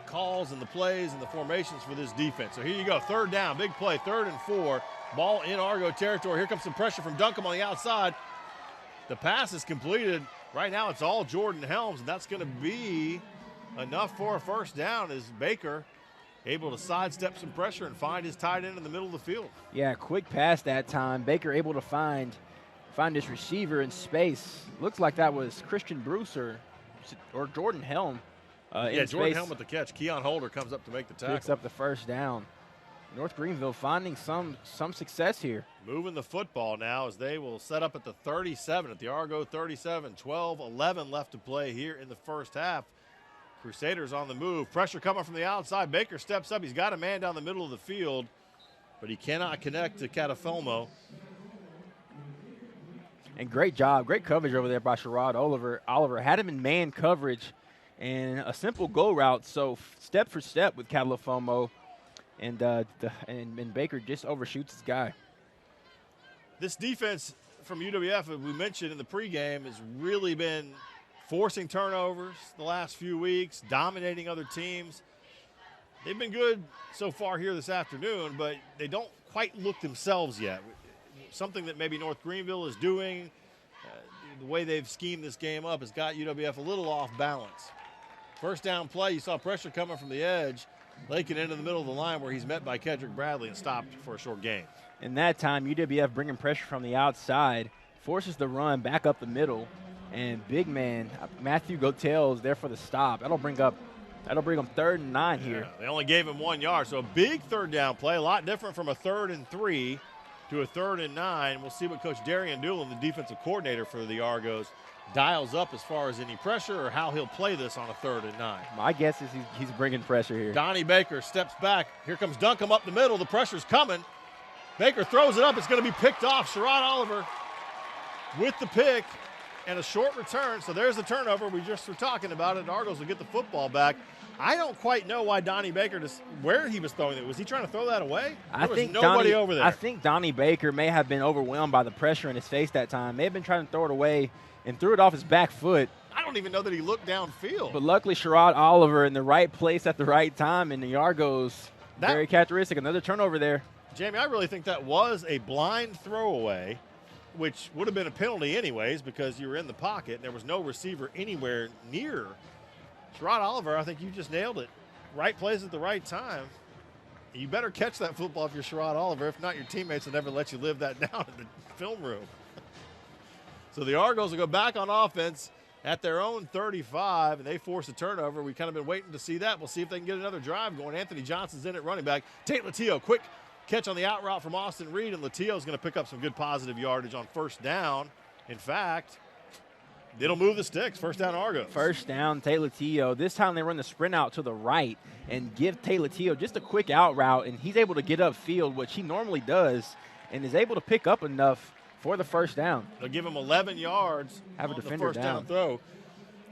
calls and the plays and the formations for this defense. So here you go, 3rd down, big play, 3rd and 4, ball in Argo territory. Here comes some pressure from Duncombe on the outside. The pass is completed Right now it's all Jordan Helms, and that's going to be enough for a first down as Baker able to sidestep some pressure and find his tight end in the middle of the field. Yeah, quick pass that time. Baker able to find his receiver in space. Looks like that was Christian Bruce or Jordan Helm. Yeah, Jordan Helm with the catch. Keon Holder comes up to make the tackle. Picks up the first down. North Greenville finding some success here. Moving the football now as they will set up at the 37, at the Argo 37. 12-11 left to play here in the first half. Crusaders on the move. Pressure coming from the outside. Baker steps up. He's got a man down the middle of the field, but he cannot connect to Catafilmo. And great job, great coverage over there by Sherrod Oliver. Had him in man coverage and a simple go route. So step for step with Catafilmo, and Baker just overshoots his guy. This defense from UWF, as we mentioned in the pregame, has really been forcing turnovers the last few weeks, dominating other teams. They've been good so far here this afternoon, but they don't quite look themselves yet. Something that maybe North Greenville is doing, the way they've schemed this game up has got UWF a little off balance. First down play, you saw pressure coming from the edge. Lakin into the middle of the line where he's met by Kedrick Bradley and stopped for a short gain. And that time, UWF bringing pressure from the outside, forces the run back up the middle, and big man Matthew Gotel is there for the stop. That'll bring them 3rd and 9 here. They only gave him 1 yard, so a big third down play, a lot different from a 3rd and 3 to a 3rd and 9. We'll see what Coach Darian Doolin, the defensive coordinator for the Argos, dials up as far as any pressure or how he'll play this on a 3rd and 9. My guess is he's bringing pressure here. Donnie Baker steps back. Here comes Duncombe up the middle. The pressure's coming. Baker throws it up. It's going to be picked off. Sherrod Oliver with the pick and a short return. So there's the turnover we just were talking about it. Argos will get the football back. I don't quite know why Donnie Baker, where he was throwing it. Was he trying to throw that away? There was nobody over there. I think Donnie Baker may have been overwhelmed by the pressure in his face that time. May have been trying to throw it away and threw it off his back foot. I don't even know that he looked downfield. But luckily, Sherrod Oliver in the right place at the right time, and the Argos, very characteristic. Another turnover there. Jamie, I really think that was a blind throwaway, which would have been a penalty anyways because you were in the pocket and there was no receiver anywhere near. Sherrod Oliver, I think you just nailed it. Right place at the right time. You better catch that football if you're Sherrod Oliver. If not, your teammates will never let you live that down in the film room. So the Argos will go back on offense at their own 35, and they force a turnover. We've kind of been waiting to see that. We'll see if they can get another drive going. Anthony Johnson's in at running back. Tate Latillo, quick catch on the out route from Austin Reed, and Latillo's going to pick up some good positive yardage on first down. In fact, it'll move the sticks. First down, Argos. First down, Tate Latillo. This time they run the sprint out to the right and give Tate Latillo just a quick out route, and he's able to get upfield, which he normally does, and is able to pick up enough for the first down. They'll give him 11 yards Have a on the defender first down throw.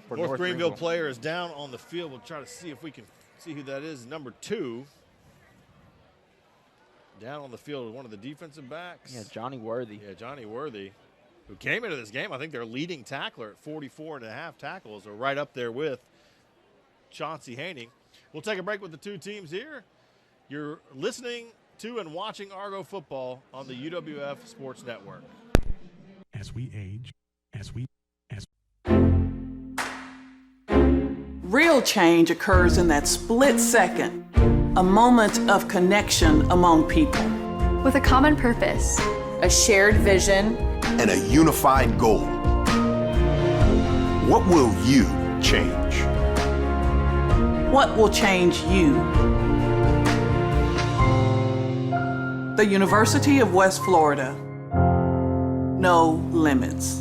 For North Greenville player is down on the field. We'll try to see if we can see who that is. Number 2. Down on the field is one of the defensive backs. Yeah, Johnny Worthy. Yeah, Johnny Worthy, who came into this game, I think their leading tackler at 44.5 tackles, are right up there with Chauncey Haining. We'll take a break with the two teams here. You're listening to and watching Argo football on the UWF Sports Network. As we age, Real change occurs in that split second, a moment of connection among people. With a common purpose, a shared vision, and a unified goal. What will you change? What will change you? The University of West Florida. No limits.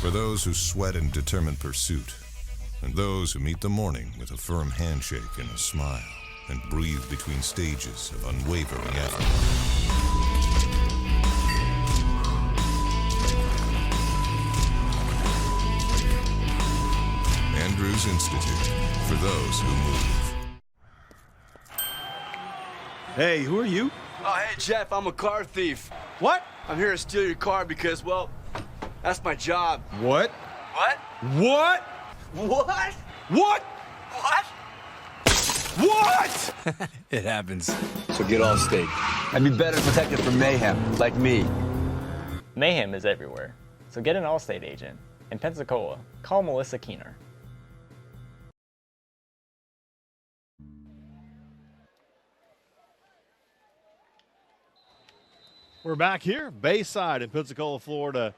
For those who sweat in determined pursuit, and those who meet the morning with a firm handshake and a smile, and breathe between stages of unwavering effort. Andrews Institute, for those who move. Hey, who are you? Oh, hey, Jeff, I'm a car thief. What? I'm here to steal your car because, well, that's my job. What? What? What? What? What? What? What? It happens. So get all state. I'd be better protected from mayhem, like me. Mayhem is everywhere, so get an Allstate agent. In Pensacola, call Melissa Keener. We're back here, Bayside in Pensacola, Florida.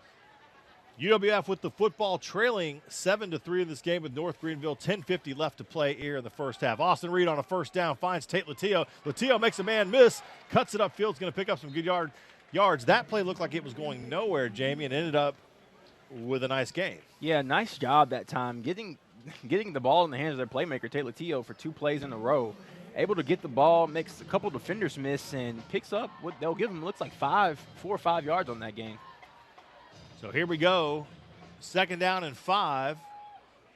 UWF with the football trailing 7-3 in this game with North Greenville. 10:50 left to play here in the first half. Austin Reed on a first down finds Tate Latillo. Latillo makes a man miss, cuts it upfield. Is going to pick up some good yards. That play looked like it was going nowhere, Jamie, and ended up with a nice gain. Yeah, nice job that time getting the ball in the hands of their playmaker, Tate Latillo, for 2 plays in a row. Able to get the ball, makes a couple defenders miss, and picks up what they'll give him. Looks like 4 or 5 yards on that gain. So here we go. 2nd down and 5.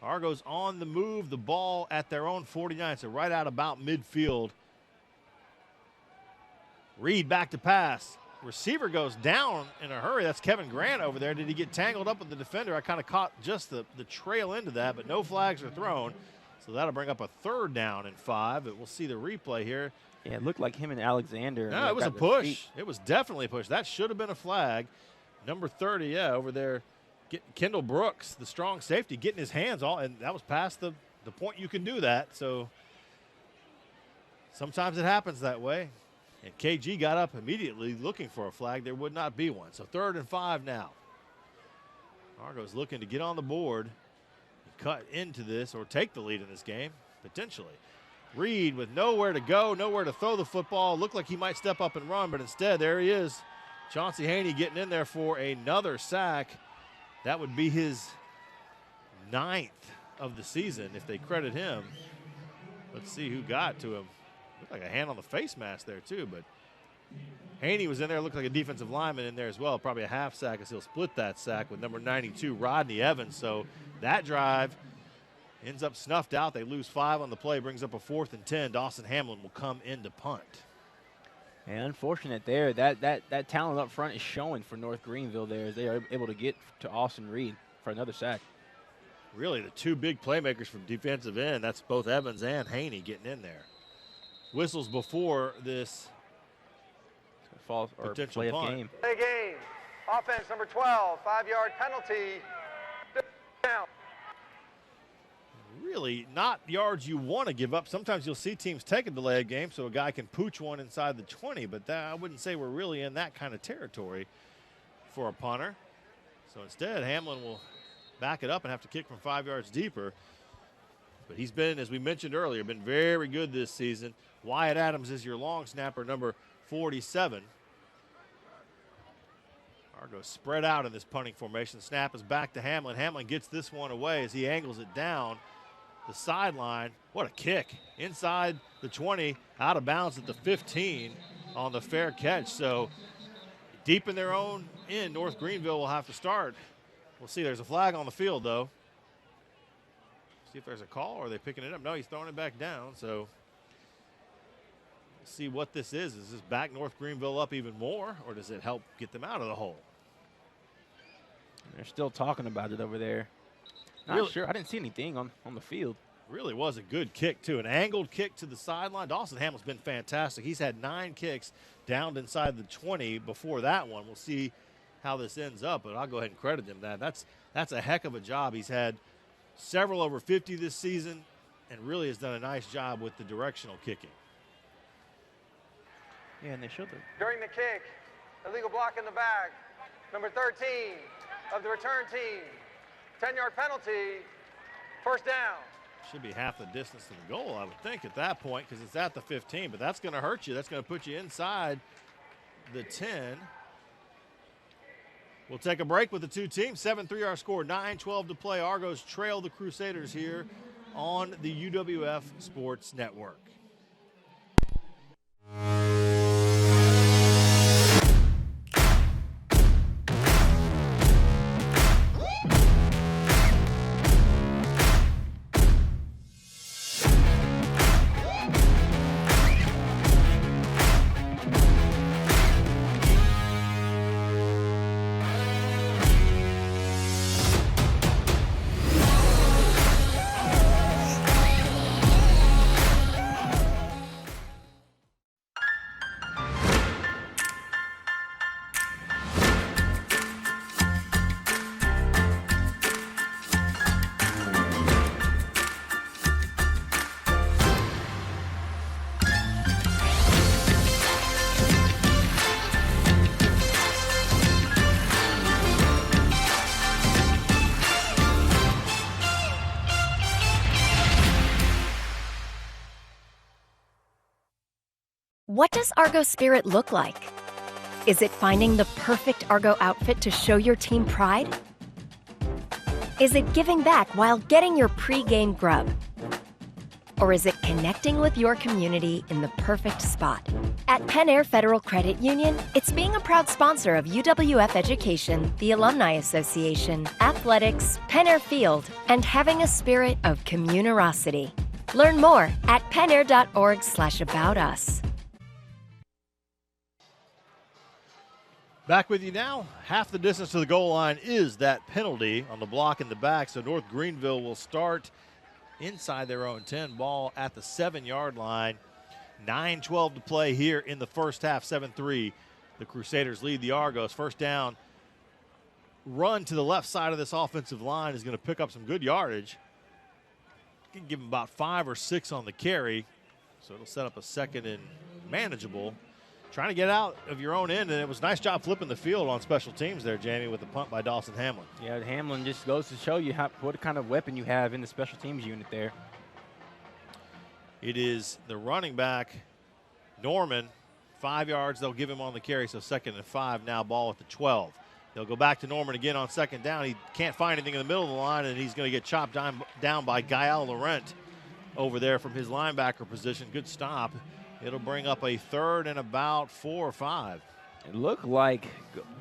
Argos on the move. The ball at their own 49, so right out about midfield. Reed back to pass. Receiver goes down in a hurry. That's Kevin Grant over there. Did he get tangled up with the defender? I kind of caught just the trail into that, but no flags are thrown. So that'll bring up a 3rd down and 5. But we'll see the replay here. Yeah, it looked like him and Alexander. No, it was a push. It was definitely a push. That should have been a flag. Number 30, yeah, over there. Kendall Brooks, the strong safety, getting his hands all, and that was past the point you can do that. So sometimes it happens that way. And KG got up immediately looking for a flag. There would not be one. So 3rd and 5 now. Argo's looking to get on the board and cut into this or take the lead in this game, potentially. Reed with nowhere to go, nowhere to throw the football. Looked like he might step up and run, but instead there he is. Chauncey Haney getting in there for another sack. That would be his 9th of the season if they credit him. Let's see who got to him. Looked like a hand on the face mask there too, but Haney was in there. Looked like a defensive lineman in there as well. Probably a half sack as he'll split that sack with number 92, Rodney Evans. So that drive ends up snuffed out. They lose 5 on the play, brings up a 4th and 10. Dawson Hamlin will come in to punt. And unfortunate there, that talent up front is showing for North Greenville there as they are able to get to Austin Reed for another sack. Really the 2 big playmakers from defensive end. That's both Evans and Haney getting in there. Whistles before this false or potential play of punt. game. Play game. Offense number 12, 5-yard penalty. Down. Really not yards you want to give up. Sometimes you'll see teams take a delay of game so a guy can pooch one inside the 20, but I wouldn't say we're really in that kind of territory for a punter. So instead, Hamlin will back it up and have to kick from 5 yards deeper. But he's been, as we mentioned earlier, been very good this season. Wyatt Adams is your long snapper, number 47. Argo spread out in this punting formation. Snap is back to Hamlin. Hamlin gets this one away as he angles it down the sideline. What a kick. Inside the 20, out of bounds at the 15 on the fair catch. So deep in their own end, North Greenville will have to start. We'll see. There's a flag on the field, though. See if there's a call, or are they picking it up? No, he's throwing it back down. So we'll see what this is. Is this back North Greenville up even more, or does it help get them out of the hole? They're still talking about it over there. Not Really? sure. I didn't see anything on the field. Really was a good kick, too. An angled kick to the sideline. Dawson Hamlin's been fantastic. He's had 9 kicks down inside the 20 before that one. We'll see how this ends up, but I'll go ahead and credit him that. That's a heck of a job. He's had several over 50 this season and really has done a nice job with the directional kicking. Yeah, and they showed them. During the kick, illegal block in the back. Number 13 of the return team. 10-yard penalty. First down. Should be half the distance to the goal, I would think, at that point, because it's at the 15. But that's going to hurt you. That's going to put you inside the 10. We'll take a break with the two teams. 7-3 our score, 9-12 to play. Argos trail the Crusaders here on the UWF Sports Network. What does Argo Spirit look like? Is it finding the perfect Argo outfit to show your team pride? Is it giving back while getting your pre-game grub? Or is it connecting with your community in the perfect spot? At Penn Air Federal Credit Union, it's being a proud sponsor of UWF Education, the Alumni Association, athletics, Penn Air Field, and having a spirit of communerosity. Learn more at pennair.org/about us. Back with you now. Half the distance to the goal line is that penalty on the block in the back, so North Greenville will start inside their own 10, ball at the 7-yard line. 9:12 to play here in the first half, 7-3. The Crusaders lead the Argos. First down, run to the left side of this offensive line is going to pick up some good yardage. Can give them about 5 or 6 on the carry, so it'll set up a second and manageable. Trying to get out of your own end, and it was a nice job flipping the field on special teams there, Jamie, with the punt by Dawson Hamlin. Yeah, Hamlin just goes to show you what kind of weapon you have in the special teams unit there. It is the running back, Norman, 5 yards. They'll give him on the carry, so 2nd and 5 now, ball at the 12. They'll go back to Norman again on 2nd down. He can't find anything in the middle of the line, and he's going to get chopped down by Gael Laurent over there from his linebacker position. Good stop. It'll bring up a 3rd and about 4 or 5. It looked like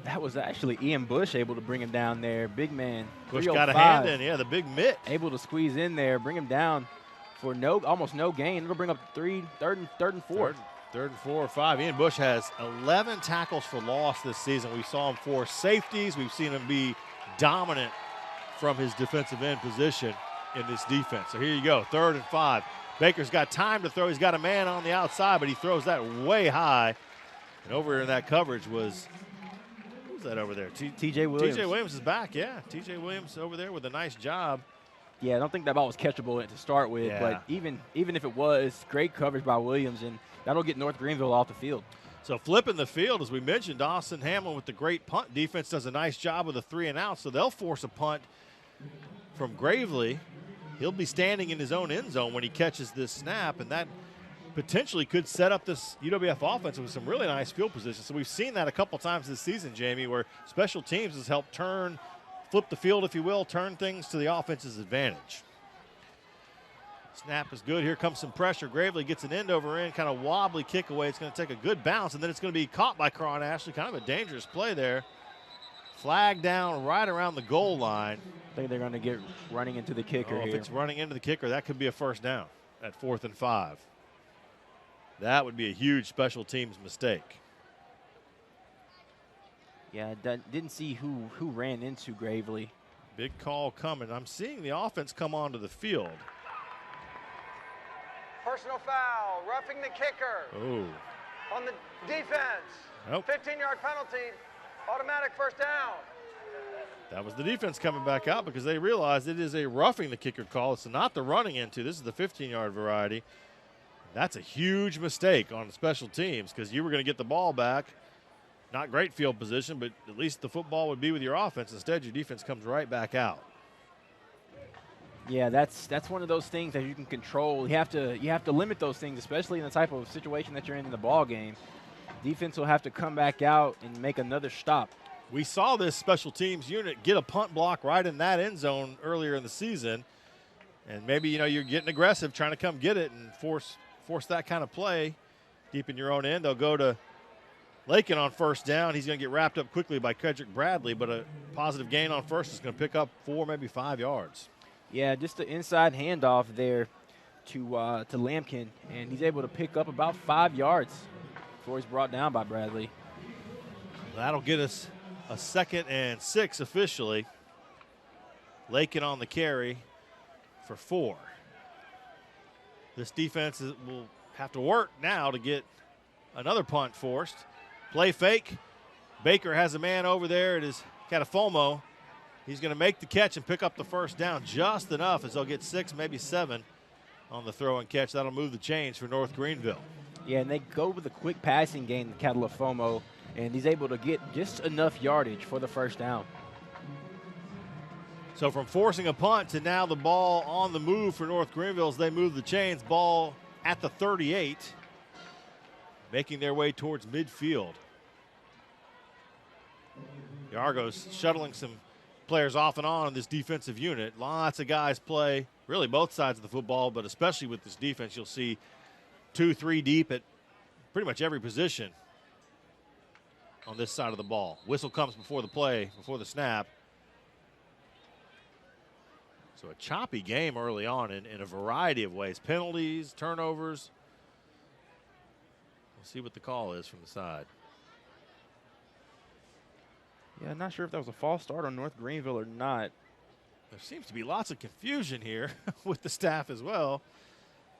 that was actually Ian Bush able to bring him down there. Big man. Bush got a hand in, yeah, the big mitt. Able to squeeze in there, bring him down for almost no gain. It'll bring up 3rd and 4. 3rd and 4 or 5. Ian Bush has 11 tackles for loss this season. We saw him force safeties. We've seen him be dominant from his defensive end position in this defense. So here you go, 3rd and 5. Baker's got time to throw. He's got a man on the outside, but he throws that way high. And over in that coverage was, who's that over there? T.J. Williams. T.J. Williams is back, yeah. T.J. Williams over there with a nice job. Yeah, I don't think that ball was catchable to start with, but even if it was, great coverage by Williams, and that'll get North Greenville off the field. So flipping the field, as we mentioned, Dawson Hamlin with the great punt defense does a nice job with a 3 and out, so they'll force a punt from Gravely. He'll be standing in his own end zone when he catches this snap, and that potentially could set up this UWF offense with some really nice field position. So we've seen that a couple times this season, Jamie, where special teams has helped flip the field, if you will, turn things to the offense's advantage. Snap is good. Here comes some pressure. Gravely gets an end over end, kind of wobbly kick away. It's going to take a good bounce, and then it's going to be caught by Cron Ashley. Kind of a dangerous play there. Flag down right around the goal line. I think they're going to get running into the kicker here. If it's running into the kicker, that could be a 1st down at 4th and 5. That would be a huge special teams mistake. Yeah, didn't see who ran into Gravely. Big call coming. I'm seeing the offense come onto the field. Personal foul, roughing the kicker. Oh. On the defense. Nope. 15-yard penalty, automatic 1st down. That was the defense coming back out because they realized it is a roughing the kicker call. It's not the running into. This is the 15-yard variety. That's a huge mistake on the special teams because you were going to get the ball back. Not great field position, but at least the football would be with your offense. Instead, your defense comes right back out. Yeah, that's one of those things that you can control. You have to limit those things, especially in the type of situation that you're in the ball game. Defense will have to come back out and make another stop. We saw this special teams unit get a punt block right in that end zone earlier in the season. And maybe, you're getting aggressive trying to come get it and force that kind of play deep in your own end. They'll go to Lakin on 1st down. He's going to get wrapped up quickly by Kedrick Bradley, but a positive gain on 1st is going to pick up 4, maybe 5 yards. Yeah, just the inside handoff there to Lampkin, and he's able to pick up about 5 yards before he's brought down by Bradley. That'll get us a 2nd and 6 officially. Lakin on the carry for 4. This defense will have to work now to get another punt forced. Play fake. Baker has a man over there. It is Catafomo. He's going to make the catch and pick up the 1st down just enough as they'll get 6, maybe 7 on the throw and catch. That'll move the chains for North Greenville. Yeah, and they go with a quick passing game to Catafomo, and he's able to get just enough yardage for the 1st down. So from forcing a punt to now the ball on the move for North Greenville as they move the chains. Ball at the 38. making their way towards midfield. The Argos shuttling some players off and on in this defensive unit. Lots of guys play, really both sides of the football, but especially with this defense, you'll see 2, 3 deep at pretty much every position on this side of the ball. Whistle comes before the play, before the snap. So a choppy game early on in a variety of ways. Penalties, turnovers. We'll see what the call is from the side. Yeah, I'm not sure if that was a false start on North Greenville or not. There seems to be lots of confusion here with the staff as well,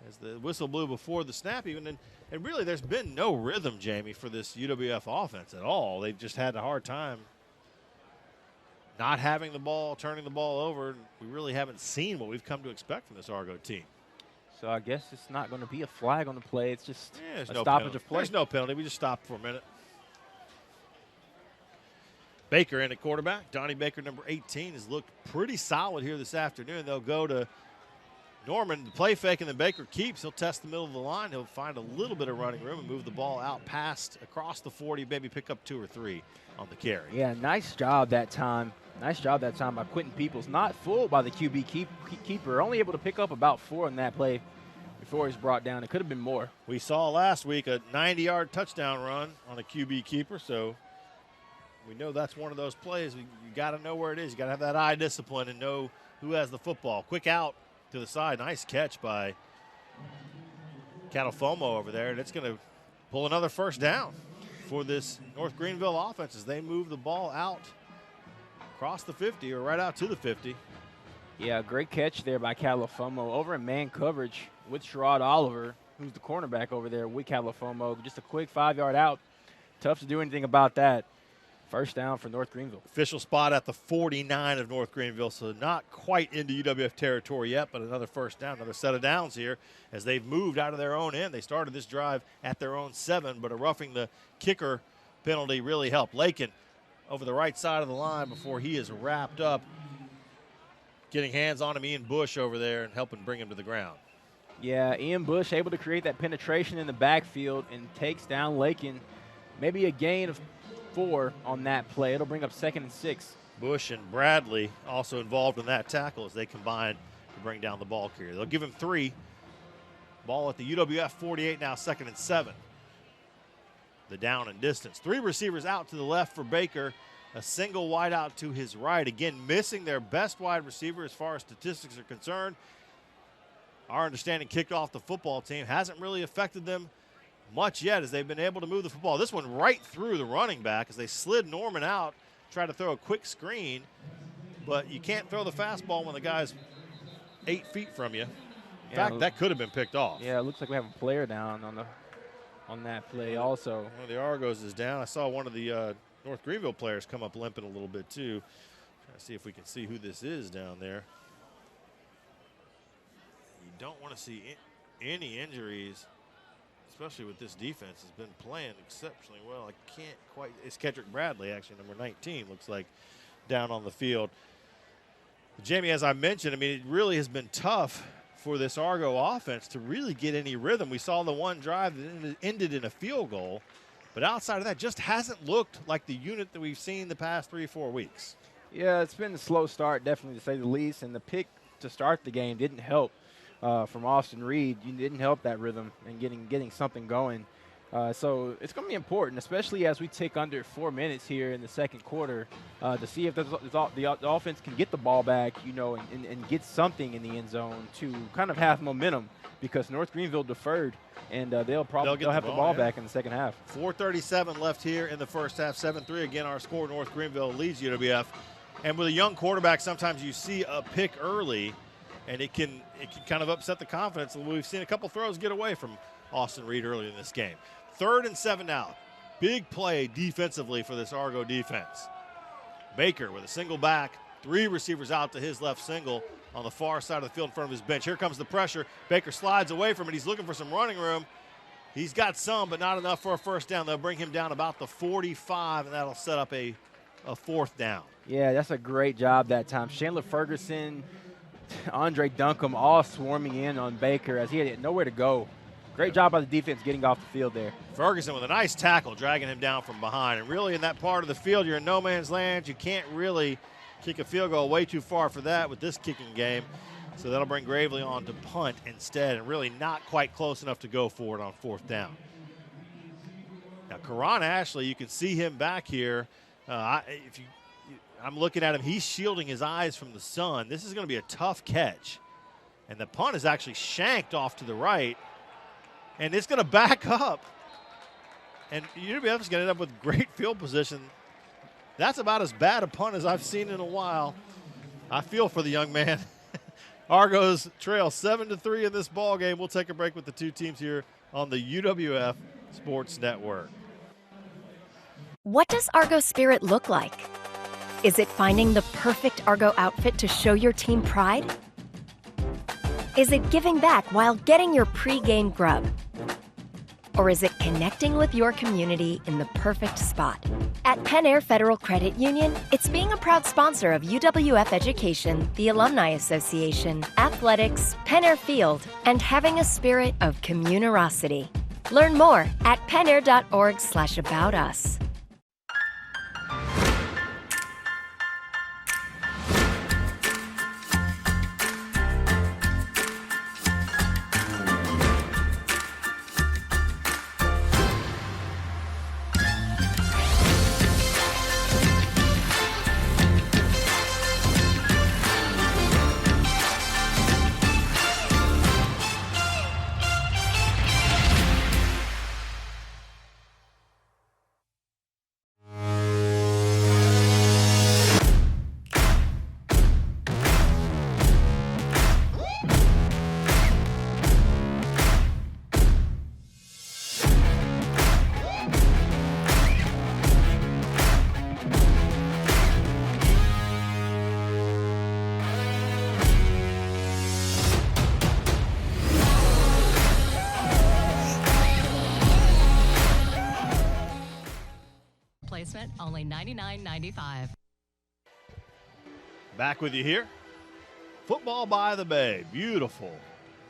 as the whistle blew before the snap even. And really, there's been no rhythm, Jamie, for this UWF offense at all. They've just had a hard time not having the ball, turning the ball over. We really haven't seen what we've come to expect from this Argo team. So I guess it's not going to be a flag on the play. It's just a no stoppage penalty. of play. There's no penalty. We just stopped for a minute. Baker in at quarterback. Donnie Baker, number 18, has looked pretty solid here this afternoon. They'll go to Norman, the play fake, and then Baker keeps. He'll test the middle of the line. He'll find a little bit of running room and move the ball out past, across the 40, maybe pick up 2 or 3 on the carry. Yeah, nice job that time. Nice job that time by Quentin Peoples. Not fooled by the QB keeper. Only able to pick up about 4 on that play before he's brought down. It could have been more. We saw last week a 90-yard touchdown run on a QB keeper, so we know that's one of those plays. You got to know where it is. You got to have that eye discipline and know who has the football. Quick out to the side. Nice catch by Catalfomo over there, and it's going to pull another first down for this North Greenville offense as they move the ball out across the 50 or right out to the 50. Yeah, great catch there by Catalfomo over in man coverage with Sherrod Oliver, who's the cornerback over there with Catalfomo. Just a quick 5-yard out. Tough to do anything about that. First down for North Greenville. Official spot at the 49 of North Greenville, so not quite into UWF territory yet, but another first down, another set of downs here as they've moved out of their own end. They started this drive at their own 7, but a roughing the kicker penalty really helped. Lakin over the right side of the line before he is wrapped up, getting hands on him. Ian Bush over there and helping bring him to the ground. Yeah, Ian Bush able to create that penetration in the backfield and takes down Lakin. Maybe a gain of 4 on that play. It'll bring up 2nd and 6. Bush and Bradley also involved in that tackle as they combine to bring down the ball carrier. They'll give him 3. Ball at the UWF 48, now 2nd and 7. The down and distance. 3 receivers out to the left for Baker. A single wide out to his right. Again, missing their best wide receiver as far as statistics are concerned. Our understanding kicked off the football team hasn't really affected them much yet as they've been able to move the football. This one right through the running back as they slid Norman out, tried to throw a quick screen, but you can't throw the fastball when the guy's 8 feet from you. In fact, that could have been picked off. Yeah, it looks like we have a player down on that play also. One of the Argos is down. I saw one of the North Greenville players come up limping a little bit too. Trying to see if we can see who this is down there. You don't want to see any injuries, especially with this defense has been playing exceptionally well. I can't quite. It's Kedrick Bradley, actually, number 19, looks like, down on the field. Jamie, as I mentioned, I mean, it really has been tough for this Argo offense to really get any rhythm. We saw the one drive that ended in a field goal, but outside of that, just hasn't looked like the unit that we've seen the past 3 or 4 weeks. Yeah, it's been a slow start, definitely, to say the least, and the pick to start the game didn't help. From Austin Reed, you didn't help that rhythm and getting something going. So it's going to be important, especially as we tick under 4 minutes here in the second quarter, to see if the offense can get the ball back, and get something in the end zone to kind of have momentum, because North Greenville deferred, and they'll have the ball back in the second half. 4:37 left here in the first half. 7-3 again. Our score. North Greenville leads UWF, and with a young quarterback, sometimes you see a pick early, and it can kind of upset the confidence. We've seen a couple throws get away from Austin Reed early in this game. 3rd and 7 now. Big play defensively for this Argo defense. Baker with a single back, 3 receivers out to his left single on the far side of the field in front of his bench. Here comes the pressure. Baker slides away from it. He's looking for some running room. He's got some, but not enough for a first down. They'll bring him down about the 45, and that'll set up a 4th down. Yeah, that's a great job that time. Chandler Ferguson, Andre Duncombe all swarming in on Baker as he had nowhere to go. Great job by the defense getting off the field there. Ferguson with a nice tackle, dragging him down from behind. And really in that part of the field, you're in no man's land. You can't really kick a field goal way too far for that with this kicking game. So that'll bring Gravely on to punt instead, and really not quite close enough to go for it on 4th down. Now, Karan Ashley, you can see him back here. I'm looking at him. He's shielding his eyes from the sun. This is going to be a tough catch. And the punt is actually shanked off to the right. And it's going to back up. And UWF is going to end up with great field position. That's about as bad a punt as I've seen in a while. I feel for the young man. Argos trail 7-3 in this ball game. We'll take a break with the two teams here on the UWF Sports Network. What does Argo spirit look like? Is it finding the perfect Argo outfit to show your team pride? Is it giving back while getting your pre-game grub? Or is it connecting with your community in the perfect spot? At Penn Air Federal Credit Union, it's being a proud sponsor of UWF Education, the Alumni Association, athletics, Penn Air Field, and having a spirit of communerosity. Learn more at pennair.org/about us. Only $99.95. Back with you here. Football by the Bay. Beautiful.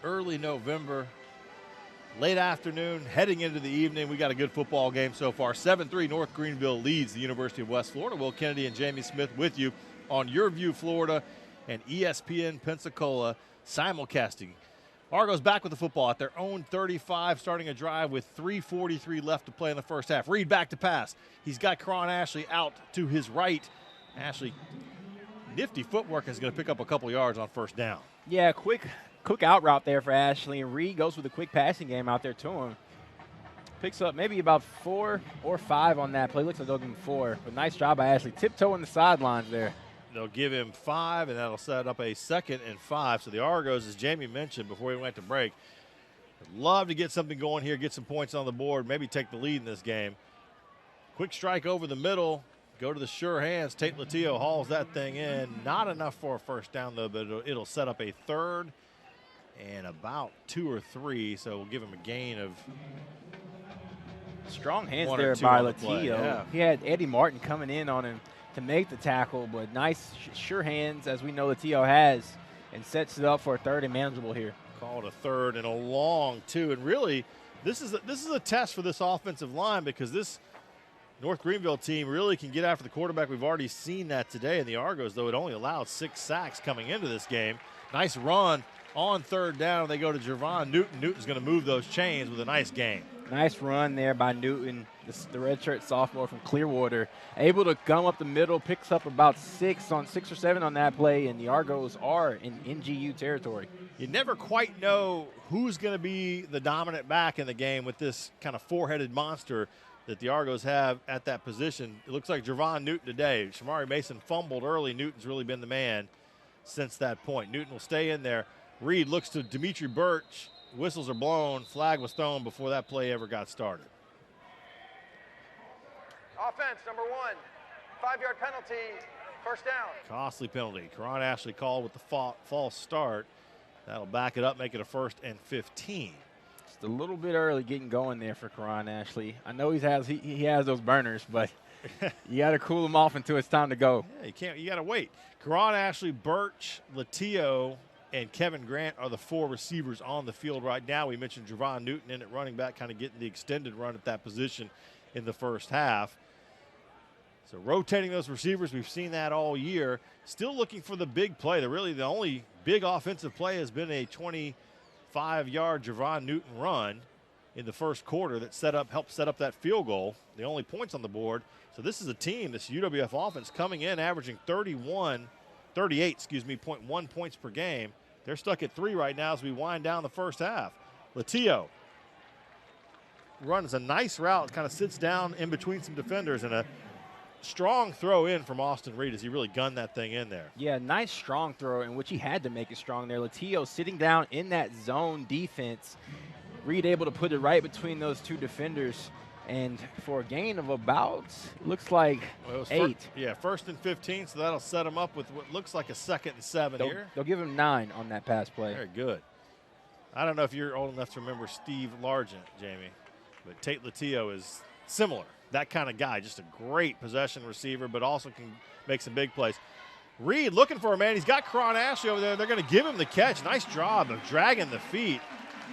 Early November, late afternoon, heading into the evening. We got a good football game so far. 7-3, North Greenville leads the University of West Florida. Will Kennedy and Jamie Smith with you on YurView Florida and ESPN Pensacola simulcasting. Argos back with the football at their own 35, starting a drive with 3:43 left to play in the first half. Reed back to pass. He's got Karan Ashley out to his right. Ashley, nifty footwork, is going to pick up a couple yards on 1st down. Yeah, quick out route there for Ashley, and Reed goes with a quick passing game out there to him. Picks up maybe about 4 or 5 on that play. Looks like they'll give him 4, but nice job by Ashley. Tiptoeing the sidelines there. They'll give him 5, and that'll set up a 2nd and 5. So the Argos, as Jamie mentioned before we went to break, would love to get something going here, get some points on the board, maybe take the lead in this game. Quick strike over the middle, go to the sure hands. Tate Latillo hauls that thing in. Not enough for a 1st down, though, but it'll set up a 3rd and about 2 or 3. So we'll give him a gain of strong hands there by Latillo. Yeah. He had Eddie Martin coming in on him to make the tackle, but nice sure hands, as we know Latillo has, and sets it up for a 3rd and manageable here. Called a 3rd and a long 2, and really this is a test for this offensive line, because this North Greenville team really can get after the quarterback. We've already seen that today in the Argos, though it only allowed 6 sacks coming into this game. Nice run on 3rd down. They go to Jervon Newton. Newton's going to move those chains with a nice gain. Nice run there by Newton, the redshirt sophomore from Clearwater. Able to gum up the middle, picks up about 6 or 7 on that play, and the Argos are in NGU territory. You never quite know who's going to be the dominant back in the game with this kind of 4-headed monster that the Argos have at that position. It looks like Jervon Newton today. Shamari Mason fumbled early. Newton's really been the man since that point. Newton will stay in there. Reed looks to Dimitri Birch. Whistles are blown. Flag was thrown before that play ever got started. Offense, number 1, 5-yard penalty, 1st down. Costly penalty. Karan Ashley called with the false start. That'll back it up, make it a 1st and 15. Just a little bit early getting going there for Karan Ashley. I know he has those burners, but you got to cool them off until it's time to go. Yeah, you got to wait. Karan Ashley, Birch, Latillo, and Kevin Grant are the 4 receivers on the field right now. We mentioned Javon Newton in at running back, kind of getting the extended run at that position in the first half. So rotating those receivers, we've seen that all year. Still looking for the big play. The only big offensive play has been a 25-yard Javon Newton run in the first quarter that helped set up that field goal. The only points on the board. So this is a team, this UWF offense, coming in averaging 38.1 points per game. They're stuck at 3 right now as we wind down the first half. Latillo runs a nice route, kind of sits down in between some defenders, and a strong throw in from Austin Reed as he really gunned that thing in there. Yeah, nice strong throw in which he had to make it strong there. Latillo sitting down in that zone defense. Reed able to put it right between those 2 defenders. And for a gain of about, looks like 8. First and 15, so that'll set him up with what looks like a 2nd and 7 here. They'll give him 9 on that pass play. Very good. I don't know if you're old enough to remember Steve Largent, Jamie, but Tate Latillo is similar. That kind of guy, just a great possession receiver, but also can make some big plays. Reed looking for a man. He's got Karan Ashley over there. They're going to give him the catch. Nice job of dragging the feet.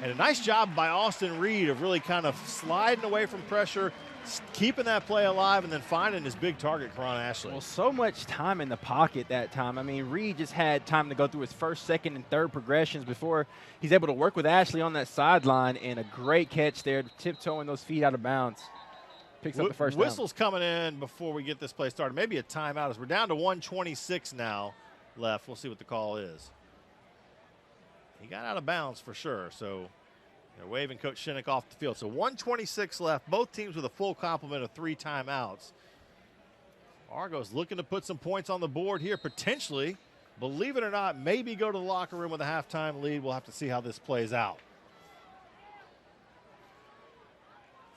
And a nice job by Austin Reed of really kind of sliding away from pressure, keeping that play alive, and then finding his big target, Karan Ashley. Well, so much time in the pocket that time. I mean, Reed just had time to go through his first, second, and third progressions before he's able to work with Ashley on that sideline, and a great catch there, tiptoeing those feet out of bounds. Picks up the first down. Whistle's coming in before we get this play started. Maybe a timeout as we're down to 1:26 now left. We'll see what the call is. He got out of bounds for sure, so they're waving Coach Shinnick off the field. So 1:26 left, both teams with a full complement of 3 timeouts. Argos looking to put some points on the board here, potentially, believe it or not, maybe go to the locker room with a halftime lead. We'll have to see how this plays out.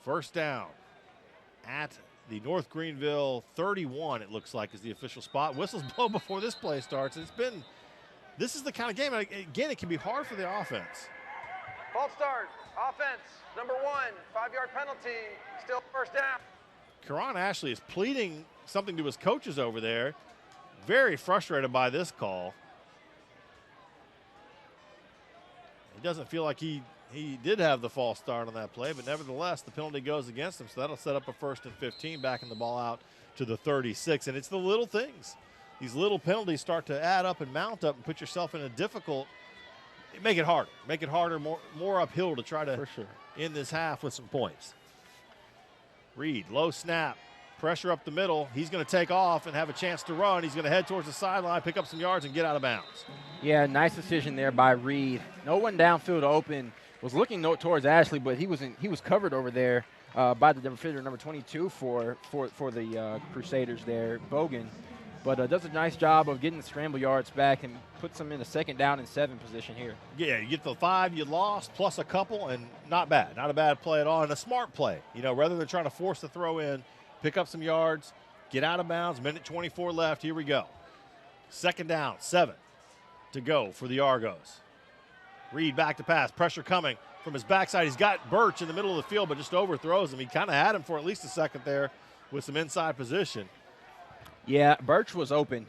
First down at the North Greenville 31, it looks like, is the official spot. Whistles blow before this play starts. This is the kind of game, again, it can be hard for the offense. False start, offense, number 1, 5-yard penalty, still first down. Karan Ashley is pleading something to his coaches over there. Very frustrated by this call. He doesn't feel like he did have the false start on that play, but nevertheless, the penalty goes against him, so that'll set up a 1st and 15, backing the ball out to the 36. And it's the little things. These little penalties start to add up and mount up and put yourself in a difficult – make it harder. Make it harder, more uphill to try to end this half with some points. Reed, low snap, pressure up the middle. He's going to take off and have a chance to run. He's going to head towards the sideline, pick up some yards, and get out of bounds. Yeah, nice decision there by Reed. No one downfield open. Was looking towards Ashley, but he was covered over there by the defender number 22 for the Crusaders there, Bogan. But does a nice job of getting the scramble yards back and puts them in a 2nd down and 7 position here. Yeah, you get the 5 you lost plus a couple, and not bad. Not a bad play at all, and a smart play. You know, rather than trying to force the throw in, pick up some yards, get out of bounds, minute 24 left. Here we go. 2nd down, 7 to go for the Argos. Reed back to pass, pressure coming from his backside. He's got Birch in the middle of the field, but just overthrows him. He kind of had him for at least a second there with some inside position. Yeah, Birch was open,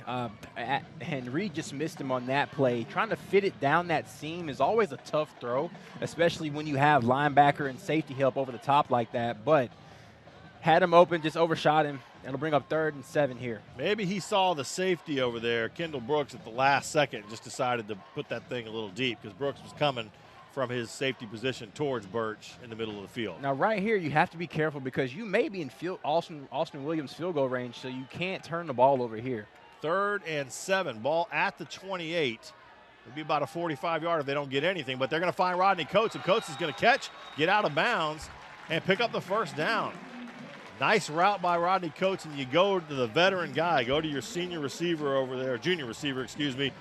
and Reed just missed him on that play. Trying to fit it down that seam is always a tough throw, especially when you have linebacker and safety help over the top like that. But had him open, just overshot him. It'll bring up 3rd and 7 here. Maybe he saw the safety over there, Kendall Brooks, at the last second, just decided to put that thing a little deep because Brooks was coming from his safety position towards Birch in the middle of the field. Now, right here, you have to be careful because you may be in Austin Williams field goal range, so you can't turn the ball over here. 3rd and 7, ball at the 28. It'll be about a 45-yard if they don't get anything, but they're going to find Rodney Coates, and Coates is going to catch, get out of bounds, and pick up the 1st down. Nice route by Rodney Coates, and you go to the veteran guy. Go to your senior receiver over there, junior receiver, excuse me.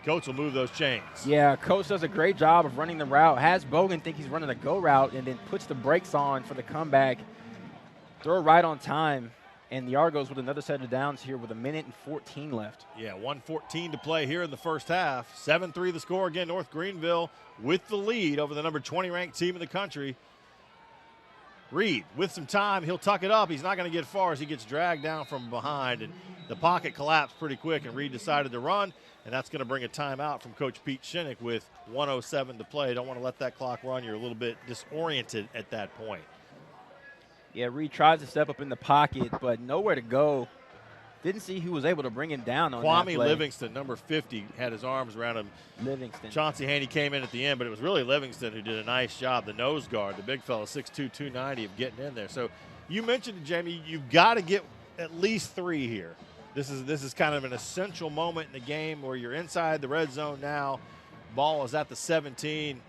Coates will move those chains. Yeah, Coates does a great job of running the route. Has Bogan think he's running a go route and then puts the brakes on for the comeback. Throw right on time, and the Argos with another set of downs here with 1:14 left. Yeah, 1:14 to play here in the first half. 7-3 the score again. North Greenville with the lead over the number 20 ranked team in the country. Reed with some time, he'll tuck it up. He's not going to get far as he gets dragged down from behind, and the pocket collapsed pretty quick, and Reed decided to run, and that's going to bring a timeout from Coach Pete Shinnick with 1:07 to play. Don't want to let that clock run. You're a little bit disoriented at that point. Yeah, Reed tries to step up in the pocket, but nowhere to go. Didn't see who was able to bring him down on that Kwame play. Livingston, number 50, had his arms around him. Livingston. Chauncey Haney came in at the end, but it was really Livingston who did a nice job, the nose guard, the big fella, 6'2", 290, of getting in there. So you mentioned it, Jamie, you've got to get at least 3 here. This is kind of an essential moment in the game where you're inside the red zone now. Ball is at the 17,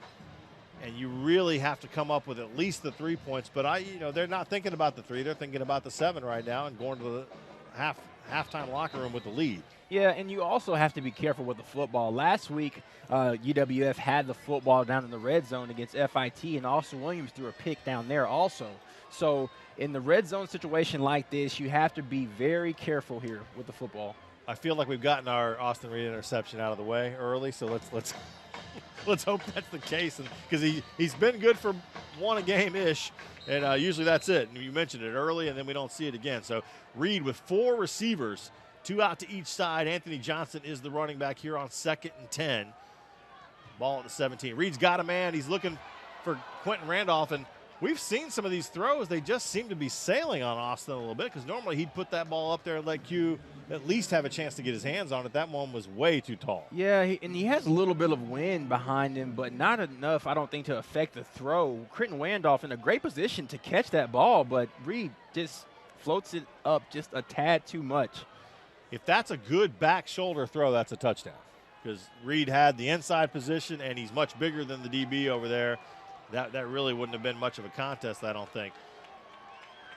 and you really have to come up with at least the 3 points. But they're not thinking about the 3; they're thinking about the 7 right now and going to the halftime locker room with the lead. Yeah, and you also have to be careful with the football. Last week, UWF had the football down in the red zone against FIT, and Austin Williams threw a pick down there also. So in the red zone situation like this, you have to be very careful here with the football. I feel like we've gotten our Austin Reed interception out of the way early, so let's let's hope that's the case, because he's been good for 1 a game-ish, and usually that's it. And you mentioned it early, and then we don't see it again. So Reed with 4 receivers, 2 out to each side. Anthony Johnson is the running back here on 2nd and 10. Ball at the 17. Reed's got a man. He's looking for Quentin Randolph, and we've seen some of these throws. They just seem to be sailing on Austin a little bit, because normally he'd put that ball up there and let Q at least have a chance to get his hands on it. That one was way too tall. Yeah, and he has a little bit of wind behind him, but not enough, I don't think, to affect the throw. Quentin Randolph in a great position to catch that ball, but Reed just floats it up just a tad too much. If that's a good back shoulder throw, that's a touchdown, because Reed had the inside position, and he's much bigger than the DB over there. That really wouldn't have been much of a contest, I don't think.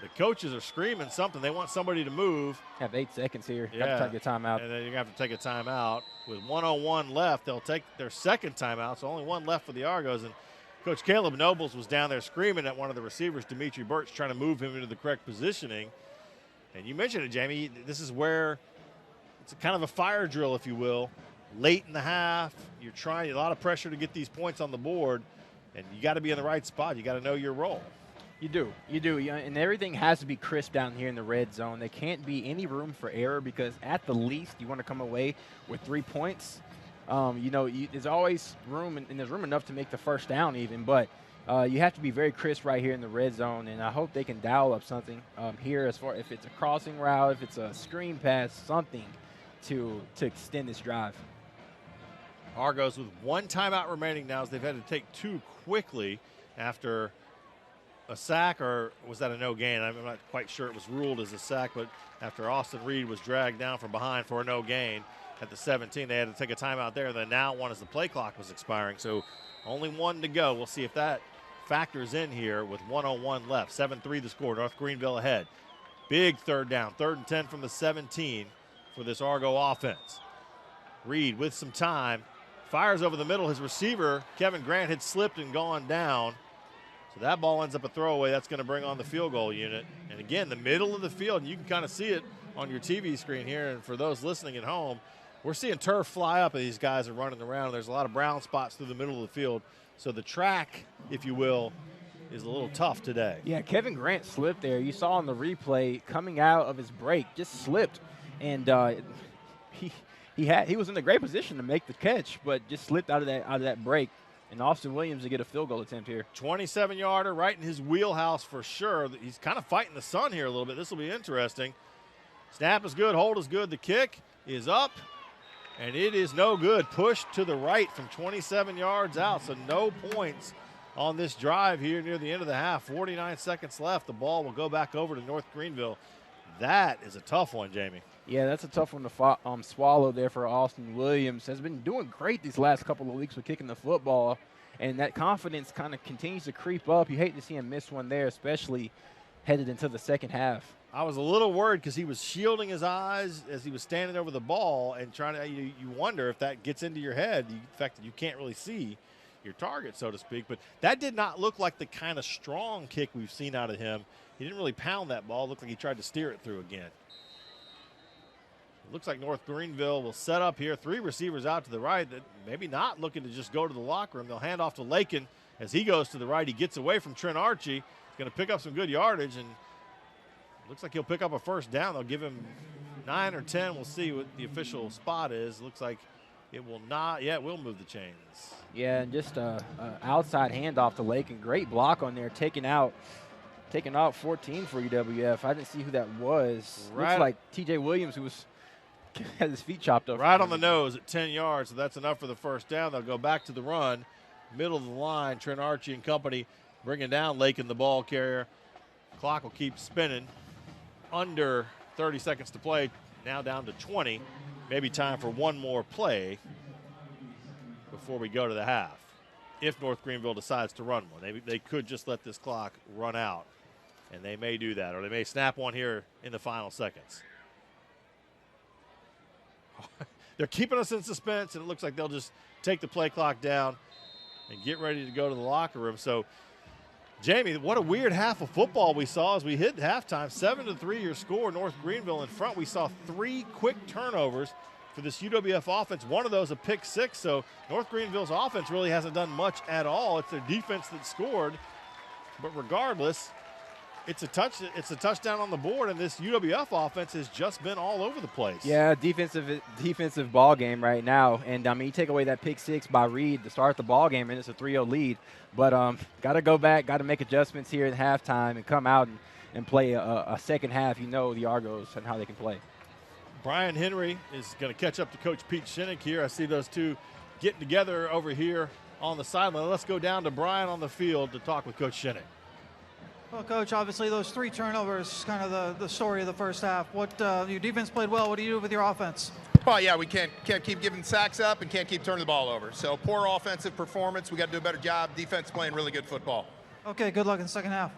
The coaches are screaming something. They want somebody to move. Have 8 seconds here. Yeah. Have to take a timeout. And then you're going to have to take a timeout. With 1:01 left, they'll take their 2nd timeout, so only 1 left for the Argos. And Coach Caleb Nobles was down there screaming at one of the receivers, Dimitri Birch, trying to move him into the correct positioning. And you mentioned it, Jamie. This is where it's kind of a fire drill, if you will. Late in the half, you're trying a lot of pressure to get these points on the board, and you got to be in the right spot. You got to know your role. You do. Yeah, and everything has to be crisp down here in the red zone. There can't be any room for error, because at the least you want to come away with 3 points. There's always room, and there's room enough to make the first down even, but you have to be very crisp right here in the red zone, and I hope they can dial up something here, as far if it's a crossing route, if it's a screen pass, something to extend this drive. Argos with 1 timeout remaining now, as they've had to take 2 quickly after a sack, or was that a no gain? I'm not quite sure. It was ruled as a sack, but after Austin Reed was dragged down from behind for a no gain at the 17, they had to take a timeout there. Then now 1 as the play clock was expiring. So only 1 to go. We'll see if that factors in here with 1:01 left. 7-3 the score. North Greenville ahead. Big 3rd down. 3rd and 10 from the 17 for this Argo offense. Reed with some time. Fires over the middle. His receiver, Kevin Grant, had slipped and gone down. So that ball ends up a throwaway. That's going to bring on the field goal unit. And again, the middle of the field, and you can kind of see it on your TV screen here. And for those listening at home, we're seeing turf fly up, and these guys are running around. There's a lot of brown spots through the middle of the field. So the track, if you will, is a little tough today. Yeah, Kevin Grant slipped there. You saw on the replay coming out of his break, just slipped. And he was in a great position to make the catch, but just slipped out of that break. And Austin Williams to get a field goal attempt here. 27-yarder, right in his wheelhouse for sure. He's kind of fighting the sun here a little bit. This will be interesting. Snap is good, hold is good. The kick is up, and it is no good. Pushed to the right from 27 yards out, so no points on this drive here near the end of the half. 49 seconds left. The ball will go back over to North Greenville. That is a tough one, Jamie. Yeah, that's a tough one to swallow there for Austin Williams. Has been doing great these last couple of weeks with kicking the football, and that confidence kind of continues to creep up. You hate to see him miss one there, especially headed into the second half. I was a little worried because he was shielding his eyes as he was standing over the ball and trying to, you wonder if that gets into your head, the fact that you can't really see your target, so to speak. But that did not look like the kind of strong kick we've seen out of him. He didn't really pound that ball. It looked like he tried to steer it through again. It looks like North Greenville will set up here. 3 receivers out to the right that maybe not looking to just go to the locker room. They'll hand off to Lakin, As he goes to the right, he gets away from Trent Archie. He's going to pick up some good yardage, and looks like he'll pick up a first down. They'll give him 9 or 10. We'll see what the official spot is. Looks like it will not. Yeah, it will move the chains. Yeah, and just a outside handoff to Lake, and great block on there, taking out 14 for UWF. I didn't see who that was. Right. Looks like T.J. Williams, who had his feet chopped off. Right on the nose at 10 yards, so that's enough for the first down. They'll go back to the run, middle of the line. Trent Archie and company bringing down Lake in the ball carrier. Clock will keep spinning. Under 30 seconds to play, now down to 20. Maybe time for one more play before we go to the half. If North Greenville decides to run one, they could just let this clock run out, and they may do that, or they may snap one here in the final seconds. They're keeping us in suspense, and it looks like they'll just take the play clock down and get ready to go to the locker room. So, Jamie, what a weird half of football we saw as we hit halftime. 7-3 your score, North Greenville in front. We saw 3 quick turnovers for this UWF offense. One of those a pick 6, so North Greenville's offense really hasn't done much at all. It's their defense that scored. But regardless, it's a touchdown on the board, and this UWF offense has just been all over the place. Yeah, defensive ball game right now. And, I mean, you take away that pick 6 by Reed to start the ball game, and it's a 3-0 lead. But got to go back, got to make adjustments here at halftime and come out and play a second half. You know the Argos and how they can play. Brian Henry is going to catch up to Coach Pete Shinnick here. I see those two getting together over here on the sideline. Let's go down to Brian on the field to talk with Coach Shinnick. Well, Coach, obviously those 3 turnovers, kind of the story of the first half. Your defense played well. What do you do with your offense? Well, yeah, we can't keep giving sacks up and can't keep turning the ball over. So poor offensive performance. We got to do a better job. Defense playing really good football. Okay, good luck in the second half.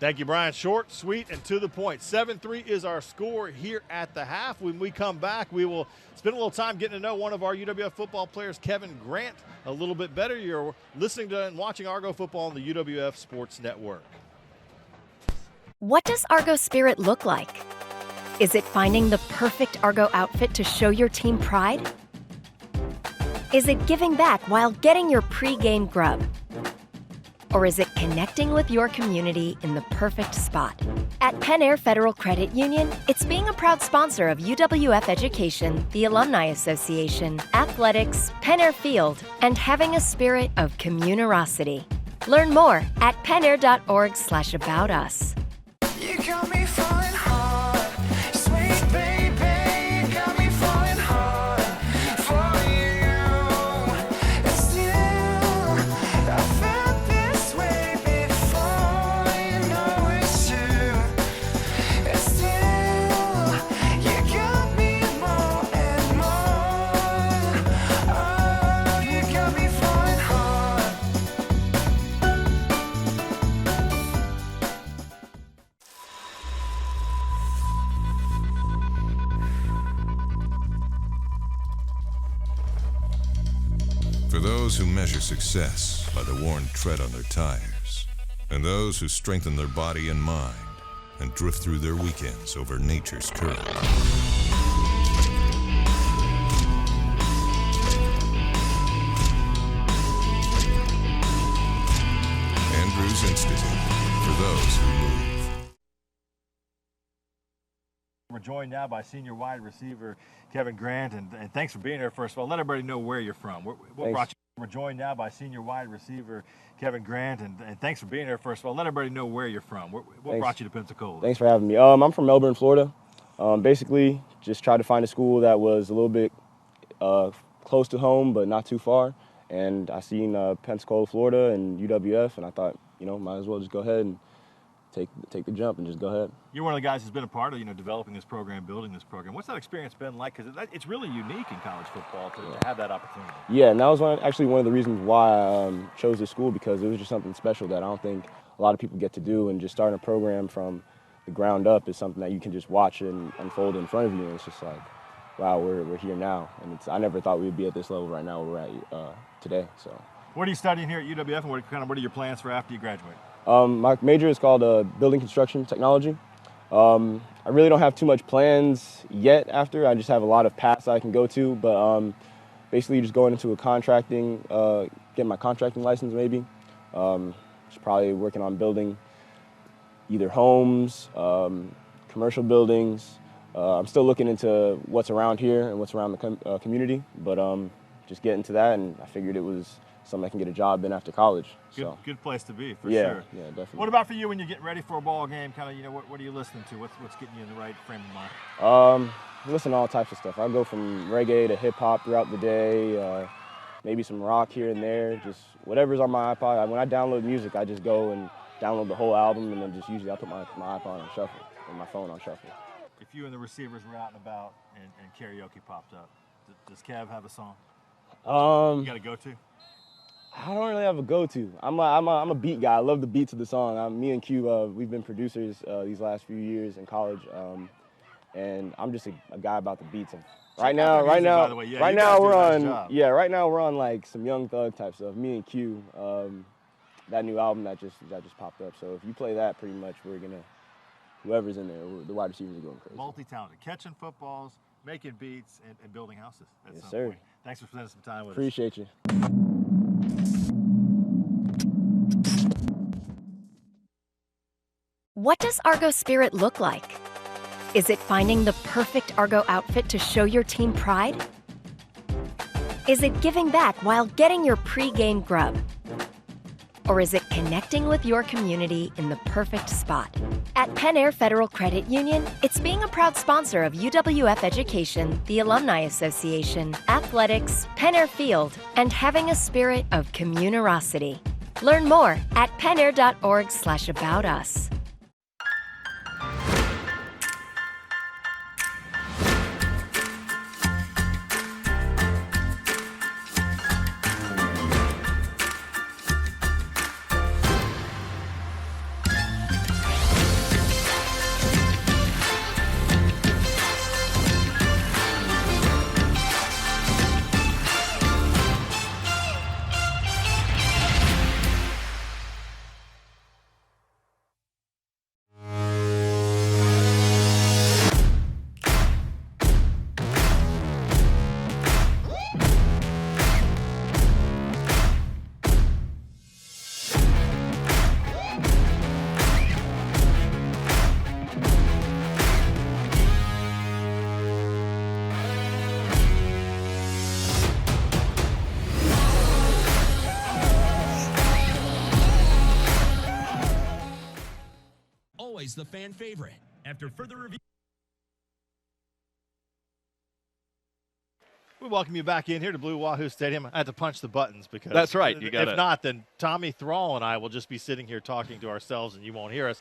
Thank you, Brian. Short, sweet, and to the point. 7-3 is our score here at the half. When we come back, we will spend a little time getting to know one of our UWF football players, Kevin Grant, a little bit better. You're listening to and watching Argo football on the UWF Sports Network. What does Argo spirit look like? Is it finding the perfect Argo outfit to show your team pride? Is it giving back while getting your pre-game grub? Or is it connecting with your community in the perfect spot? At Penn Air Federal Credit Union, it's being a proud sponsor of UWF Education, the Alumni Association, athletics, Penn Air Field, and having a spirit of communerosity. Learn more at pennair.org/about us. You got me falling hard, sweet baby, got me falling hard for you. And still, I felt this way before, you know it's true. And still, you got me more and more. Oh, you got me falling hard. For those who measure success by the worn tread on their tires, and those who strengthen their body and mind and drift through their weekends over nature's current. Andrews Institute, for those who move. We're joined now by senior wide receiver Kevin Grant, and thanks for being here. First of all, let everybody know where you're from. What brought you? We're joined now by senior wide receiver Kevin Grant, and thanks for being here. First of all, let everybody know where you're from. What brought you to Pensacola? Thanks for having me. I'm from Melbourne, Florida. Basically, just tried to find a school that was a little bit close to home, but not too far. And I seen Pensacola, Florida, and UWF, and I thought, might as well just go ahead and take the jump and just go ahead. You're one of the guys who's been a part of, developing this program, building this program. What's that experience been like? Because it's really unique in college football to have that opportunity. Yeah, and that was actually one of the reasons why I chose this school, because it was just something special that I don't think a lot of people get to do. And just starting a program from the ground up is something that you can just watch and unfold in front of you. And it's just like, wow, we're here now. And I never thought we'd be at this level right now where we're at today. So. What are you studying here at UWF, and what are your plans for after you graduate? My major is called Building Construction Technology. I really don't have too much plans yet after. I just have a lot of paths I can go to, but basically just going into a contracting getting my contracting license maybe. Just probably working on building either homes, commercial buildings. I'm still looking into what's around here and what's around the community, but just getting to that, and I figured it was something I can get a job in after college. Good place to be, for yeah, sure. Yeah, definitely. What about for you when you're getting ready for a ball game? Kind of, what are you listening to? What's getting you in the right frame of mind? I listen to all types of stuff. I go from reggae to hip hop throughout the day, maybe some rock here and there, just whatever's on my iPod. When I download music, I just go and download the whole album, and then just usually I put my iPod on shuffle and my phone on shuffle. If you and the receivers were out and about and karaoke popped up, does Kev have a song? You got a go-to? I don't really have a go-to. I'm a beat guy. I love the beats of the song. Me and Q, we've been producers these last few years in college, and I'm just a guy about the beats. Right now we're on like some Young Thug type stuff. Me and Q, that new album that just popped up. So if you play that, pretty much whoever's in there, the wide receivers are going crazy. Multi-talented, catching footballs, making beats, and building houses. Yes, sir. Point. Thanks for spending some time with Appreciate us. Appreciate you. What does Argo Spirit look like? Is it finding the perfect Argo outfit to show your team pride? Is it giving back while getting your pre-game grub? Or is it connecting with your community in the perfect spot? At Penn Air Federal Credit Union, it's being a proud sponsor of UWF Education, the Alumni Association, athletics, Penn Air Field, and having a spirit of communerosity. Learn more at pennair.org/aboutus. The fan favorite. After further review. We welcome you back in here to Blue Wahoo Stadium. I had to punch the buttons because that's right. You got If not, then Tommy Thrall and I will just be sitting here talking to ourselves, and you won't hear us.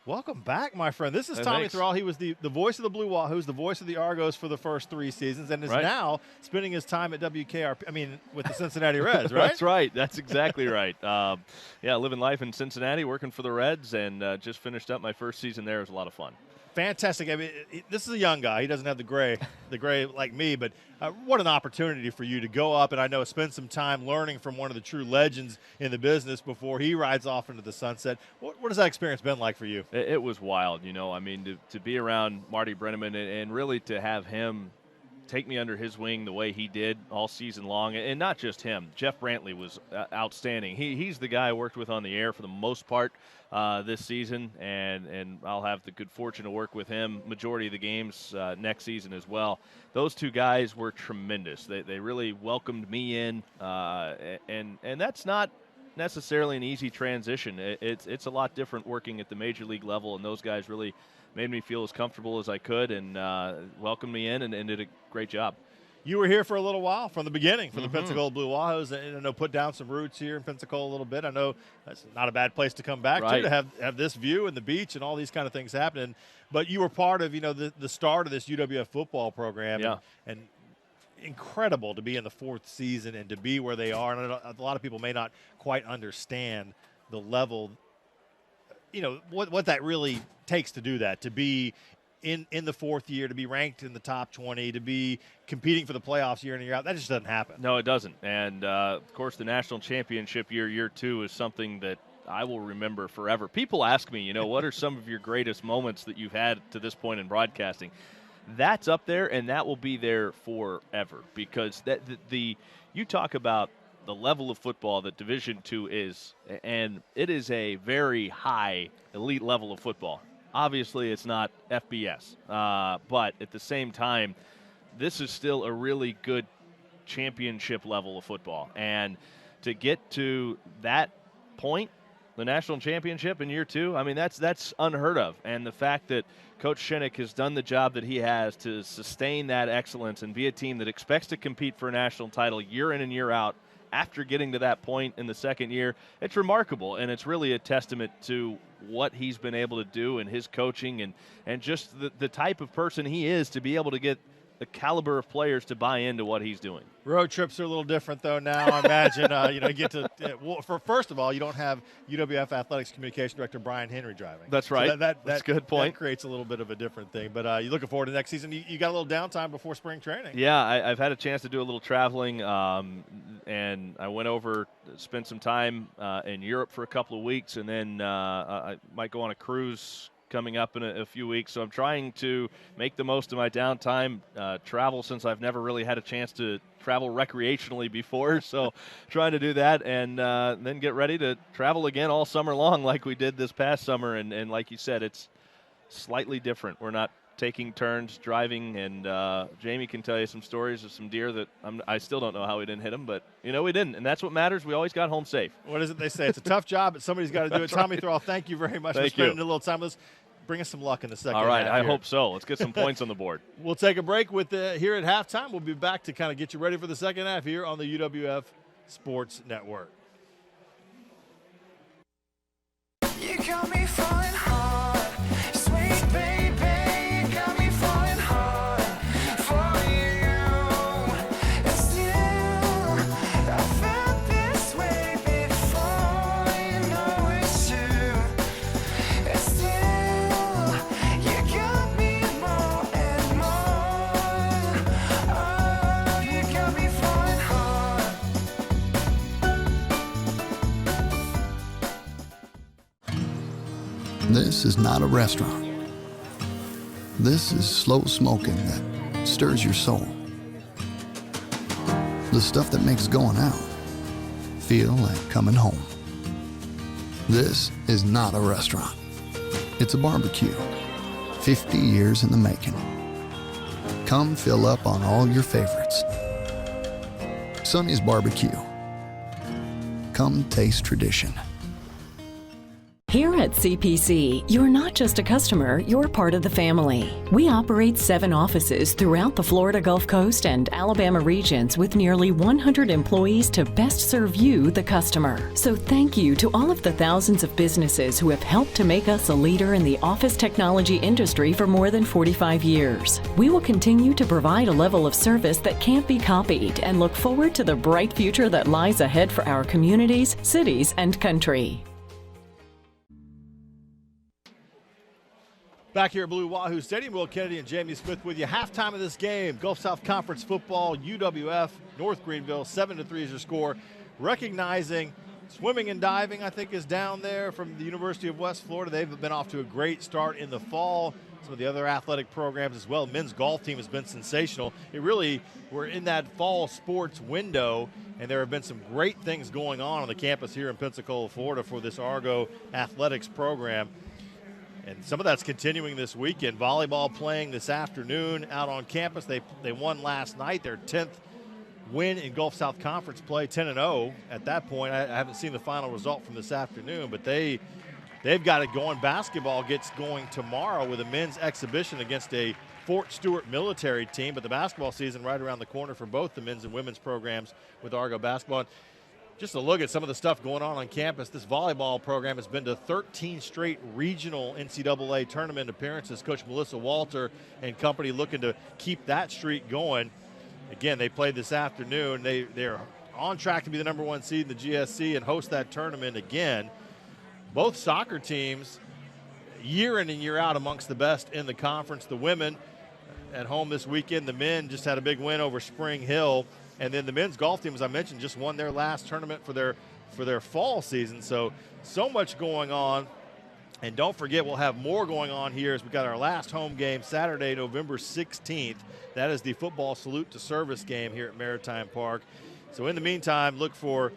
Welcome back, my friend. This is Tommy Thrall. He was the voice of the Blue Wahoos, the voice of the Argos for the first 3 seasons, and is now spending his time at WKRP. I mean, with the Cincinnati Reds, right? That's right. That's exactly right. Living life in Cincinnati, working for the Reds, and just finished up my first season there. It was a lot of fun. Fantastic. I mean, this is a young guy. He doesn't have the gray like me, but what an opportunity for you to go up and I know spend some time learning from one of the true legends in the business before he rides off into the sunset. What has that experience been like for you? It was wild. I mean, to be around Marty Brenneman and really to have him take me under his wing the way he did all season long, and not just him. Jeff Brantley was outstanding. He's the guy I worked with on the air for the most part this season, and I'll have the good fortune to work with him majority of the games next season as well. Those two guys were tremendous. They really welcomed me in, and that's not necessarily an easy transition. It's a lot different working at the major league level, and those guys really made me feel as comfortable as I could and welcomed me in and did a great job. You were here for a little while from the beginning for the Pensacola Blue Wahoos, and I know put down some roots here in Pensacola a little bit. I know that's not a bad place to come back to have this view and the beach and all these kind of things happening. But you were part of the start of this UWF football program, and incredible to be in the 4th season and to be where they are. And a lot of people may not quite understand the level, what that really takes to do that, to be in the 4th year, to be ranked in the top 20, to be competing for the playoffs year in and year out. That just doesn't happen. No, it doesn't. And, of course, the national championship year 2 is something that I will remember forever. People ask me, what are some of your greatest moments that you've had to this point in broadcasting? That's up there, and that will be there forever because you talk about the level of football that Division II is, and it is a very high elite level of football. Obviously, it's not FBS, but at the same time, this is still a really good championship level of football. And to get to that point, the national championship in year 2, I mean, that's unheard of. And the fact that Coach Shinnick has done the job that he has to sustain that excellence and be a team that expects to compete for a national title year in and year out after getting to that point in the second year, it's remarkable. And it's really a testament to what he's been able to do in his coaching and just the type of person he is to be able to get the caliber of players to buy into what he's doing. Road trips are a little different, though, now. I imagine, you get to first of all, you don't have UWF Athletics Communication Director Brian Henry driving. That's right. So that's a good point. That creates a little bit of a different thing. But you're looking forward to next season. You got a little downtime before spring training. Yeah, I've had a chance to do a little traveling, and I went over, spent some time in Europe for a couple of weeks, and then I might go on a cruise coming up in a few weeks. So I'm trying to make the most of my downtime, travel, since I've never really had a chance to travel recreationally before. So trying to do that and then get ready to travel again all summer long like we did this past summer. And like you said, it's slightly different. We're not taking turns driving, and Jamie can tell you some stories of some deer that I still don't know how we didn't hit them, but we didn't, and that's what matters. We always got home safe. What is it they say? It's a tough job, but somebody's got to do it. Tommy Thrall, thank you very much for spending a little time with us. Bring us some luck in the second half. All right, I here. hope so. Let's get some points on the board. We'll take a break with here at halftime. We'll be back to kind of get you ready for the second half here on the UWF Sports Network. You got me falling hard, sweet baby, got me falling hard for you. And still, I felt this way before, you know it's true. And still, you got me more and more. Oh, you got me falling hard. This is not a restaurant. This is slow smoking that stirs your soul. The stuff that makes going out feel like coming home. This is not a restaurant. It's a barbecue. 50 years in the making. Come fill up on all your favorites. Sonny's Barbecue. Come taste tradition. Here at CPC, you're not just a customer, you're part of the family. We operate 7 offices throughout the Florida Gulf Coast and Alabama regions with nearly 100 employees to best serve you, the customer. So thank you to all of the thousands of businesses who have helped to make us a leader in the office technology industry for more than 45 years. We will continue to provide a level of service that can't be copied and look forward to the bright future that lies ahead for our communities, cities, and country. Back here at Blue Wahoo Stadium, Will Kennedy and Jamie Smith with you. Halftime of this game, Gulf South Conference football, UWF, North Greenville, 7-3 is your score. Recognizing swimming and diving, I think, is down there from the University of West Florida. They've been off to a great start in the fall. Some of the other athletic programs as well. Men's golf team has been sensational. We're in that fall sports window, and there have been some great things going on the campus here in Pensacola, Florida for this Argo athletics program. And some of that's continuing this weekend. Volleyball playing this afternoon out on campus. They won last night, their 10th win in Gulf South Conference play, 10-0 at that point. I haven't seen the final result from this afternoon, but they've got it going. Basketball gets going tomorrow with a men's exhibition against a Fort Stewart military team, but the basketball season right around the corner for both the men's and women's programs with Argo basketball. Just a look at some of the stuff going on campus. This volleyball program has been to 13 straight regional NCAA tournament appearances. Coach Melissa Walter and company looking to keep that streak going. Again, they played this afternoon. They're on track to be the #1 seed in the GSC and host that tournament again. Both soccer teams, year in and year out, amongst the best in the conference. The women at home this weekend. The men just had a big win over Spring Hill. And then the men's golf team, as I mentioned, just won their last tournament for their fall season. So much going on. And don't forget, we'll have more going on here as we got our last home game Saturday, November 16th. That is the football salute to service game here at Maritime Park. So in the meantime, look for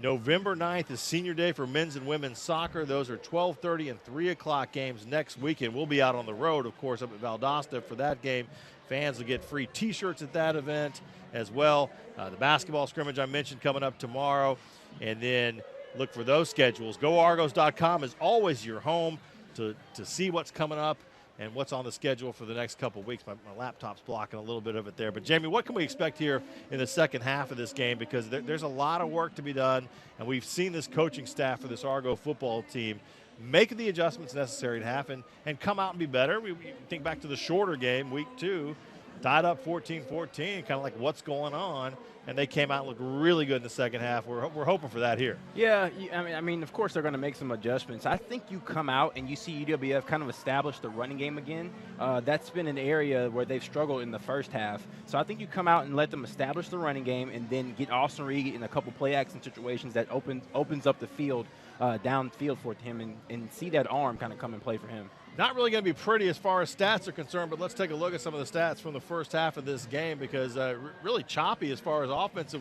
November 9th is Senior Day for men's and women's soccer. Those are 12:30 and 3 o'clock games next weekend. We'll be out on the road, of course, up at Valdosta for that game. Fans will get free T-shirts at that event as well. The basketball scrimmage I mentioned coming up tomorrow. And then look for those schedules. GoArgos.com is always your home to see what's coming up and what's on the schedule for the next couple of weeks. My laptop's blocking a little bit of it there. But, Jamie, what can we expect here in the second half of this game? Because there's a lot of work to be done, and we've seen this coaching staff for this Argo football team make the adjustments necessary to have and come out and be better. We think back to the shorter game, week 2, tied up 14-14, kind of like what's going on, and they came out and looked really good in the second half. We're hoping for that here. Yeah, I mean, of course they're going to make some adjustments. I think you come out and you see UWF kind of establish the running game again. That's been an area where they've struggled in the first half. So I think you come out and let them establish the running game and then get Austin Reed in a couple play action situations that opens up the field, downfield for him, and see that arm kind of come and play for him. Not really going to be pretty as far as stats are concerned, but let's take a look at some of the stats from the first half of this game because really choppy as far as offense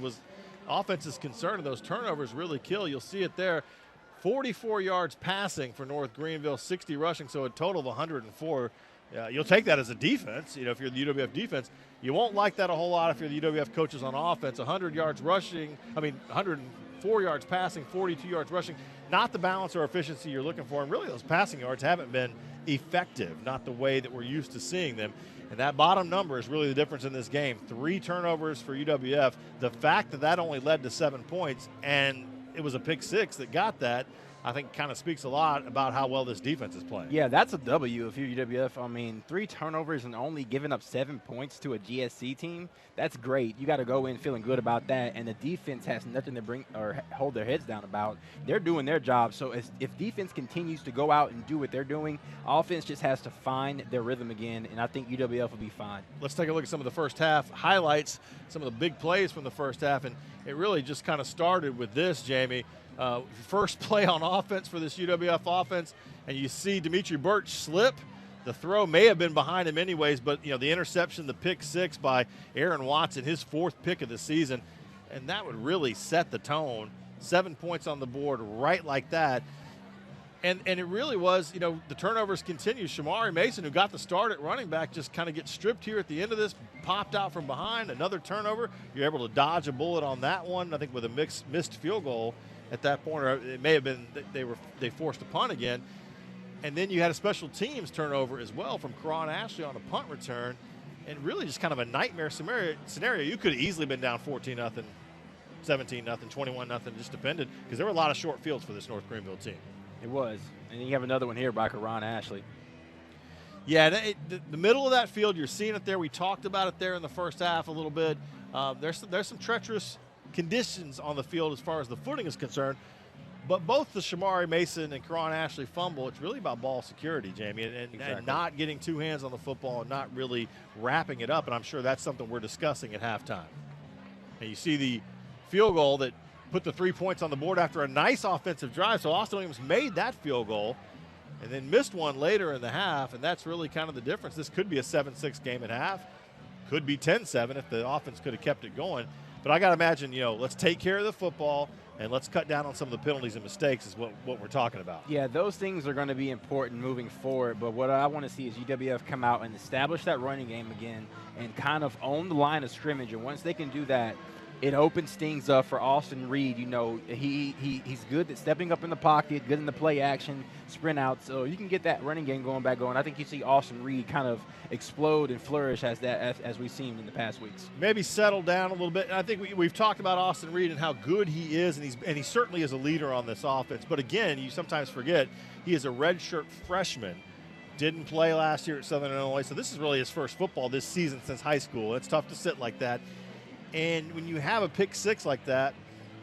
is concerned, and those turnovers really kill. You'll see it there. 44 yards passing for North Greenville, 60 rushing, so a total of 104. You'll take that as a defense. If you're the UWF defense, you won't like that a whole lot if you're the UWF coaches on offense. 100 yards rushing, 104 yards passing, 42 yards rushing. Not the balance or efficiency you're looking for, and really those passing yards haven't been effective, not the way that we're used to seeing them. And that bottom number is really the difference in this game. 3 turnovers for UWF. The fact that only led to 7 points, and it was a pick 6 that got that, I think kind of speaks a lot about how well this defense is playing. Yeah, that's a W if you're UWF. I mean, 3 turnovers and only giving up 7 points to a GSC team, that's great. You got to go in feeling good about that, and the defense has nothing to bring or hold their heads down about. They're doing their job, so if defense continues to go out and do what they're doing, offense just has to find their rhythm again, and I think UWF will be fine. Let's take a look at some of the first half highlights, some of the big plays from the first half, and it really just kind of started with this, Jamie. First play on offense for this UWF offense, and you see Dimitri Birch slip. The throw may have been behind him anyways, but the interception, the pick 6 by Aaron Watson, his 4th pick of the season, and that would really set the tone. 7 points on the board right like that. And it really was, the turnovers continue. Shamari Mason, who got the start at running back, just kind of gets stripped here at the end of this, popped out from behind, another turnover. You're able to dodge a bullet on that one, I think with a missed field goal. At that point, or it may have been that they forced a punt again. And then you had a special teams turnover as well from Karan Ashley on a punt return, and really just kind of a nightmare scenario. You could have easily been down 14-0, 17-0, 21-0, just depended, because there were a lot of short fields for this North Greenville team. It was. And you have another one here by Karan Ashley. Yeah, the middle of that field, you're seeing it there. We talked about it there in the first half a little bit. There's some treacherous conditions on the field as far as the footing is concerned, but both the Shamari Mason and Karan Ashley fumble, it's really about ball security, Jamie, and not getting 2 hands on the football and not really wrapping it up, and I'm sure that's something we're discussing at halftime. And you see the field goal that put the 3 points on the board after a nice offensive drive, so Austin Williams made that field goal and then missed one later in the half, and that's really kind of the difference. This could be a 7-6 game at half, could be 10-7 if the offense could have kept it going. But I got to imagine, let's take care of the football and let's cut down on some of the penalties and mistakes is what we're talking about. Yeah, those things are going to be important moving forward. But what I want to see is UWF come out and establish that running game again and kind of own the line of scrimmage. And once they can do that, it opens things up for Austin Reed. He's good at stepping up in the pocket, good in the play action, sprint out. So you can get that running game going. I think you see Austin Reed kind of explode and flourish as we've seen in the past weeks. Maybe settle down a little bit. And I think we've talked about Austin Reed and how good he is, and he certainly is a leader on this offense. But again, you sometimes forget he is a redshirt freshman. Didn't play last year at Southern Illinois, so this is really his first football this season since high school. It's tough to sit like that. And when you have a pick 6 like that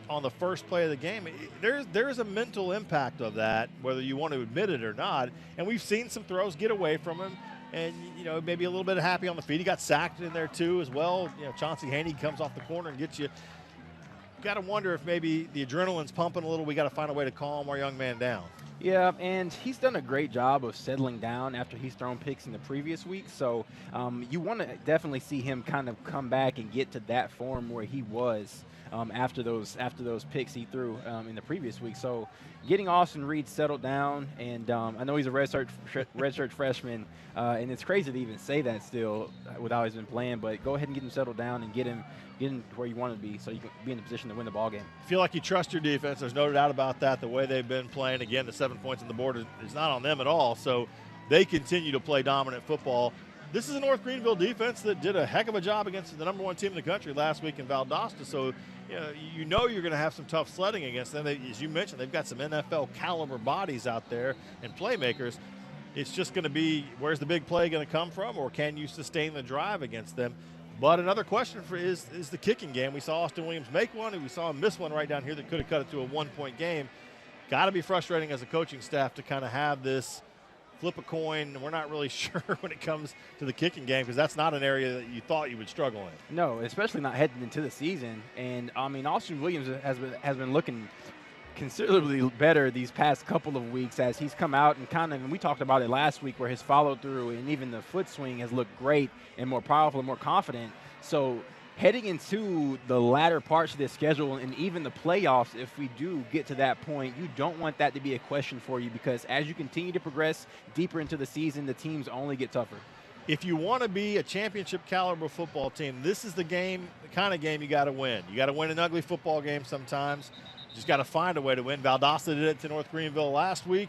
on the first play of the game, there's a mental impact of that, whether you want to admit it or not. And we've seen some throws get away from him, and maybe a little bit happy on the feet. He got sacked in there too as well. Chauncey Haney comes off the corner and gets you. Got to wonder if maybe the adrenaline's pumping a little. We got to find a way to calm our young man down. Yeah, and he's done a great job of settling down after he's thrown picks in the previous week. So you want to definitely see him kind of come back and get to that form where he was after those picks he threw in the previous week. So getting Austin Reed settled down, and I know he's a redshirt freshman, and it's crazy to even say that still without he's been playing. But go ahead and get him settled down and get him where you want to be, so you can be in a position to win the ball game. Feel like you trust your defense. There's no doubt about that. The way they've been playing, again, the 7 points on the board is not on them at all. So they continue to play dominant football. This is a North Greenville defense that did a heck of a job against the #1 team in the country last week in Valdosta. So you know you're going to have some tough sledding against them. As you mentioned, they've got some NFL caliber bodies out there and playmakers. It's just going to be, where's the big play going to come from, or can you sustain the drive against them? But another question is the kicking game. We saw Austin Williams make one, and we saw him miss one right down here that could have cut it to a 1-point game. Got to be frustrating as a coaching staff to kind of have this flip a coin. We're not really sure when it comes to the kicking game, because that's not an area that you thought you would struggle in. No, especially not heading into the season. And, I mean, Austin Williams has been looking considerably better these past couple of weeks as he's come out and we talked about it last week, where his follow through and even the foot swing has looked great and more powerful and more confident. So heading into the latter parts of this schedule and even the playoffs, if we do get to that point, you don't want that to be a question for you, because as you continue to progress deeper into the season, the teams only get tougher. If you want to be a championship caliber football team, this is the kind of game you got to win. You got to win an ugly football game sometimes. Just got to find a way to win. Valdosta did it to North Greenville last week.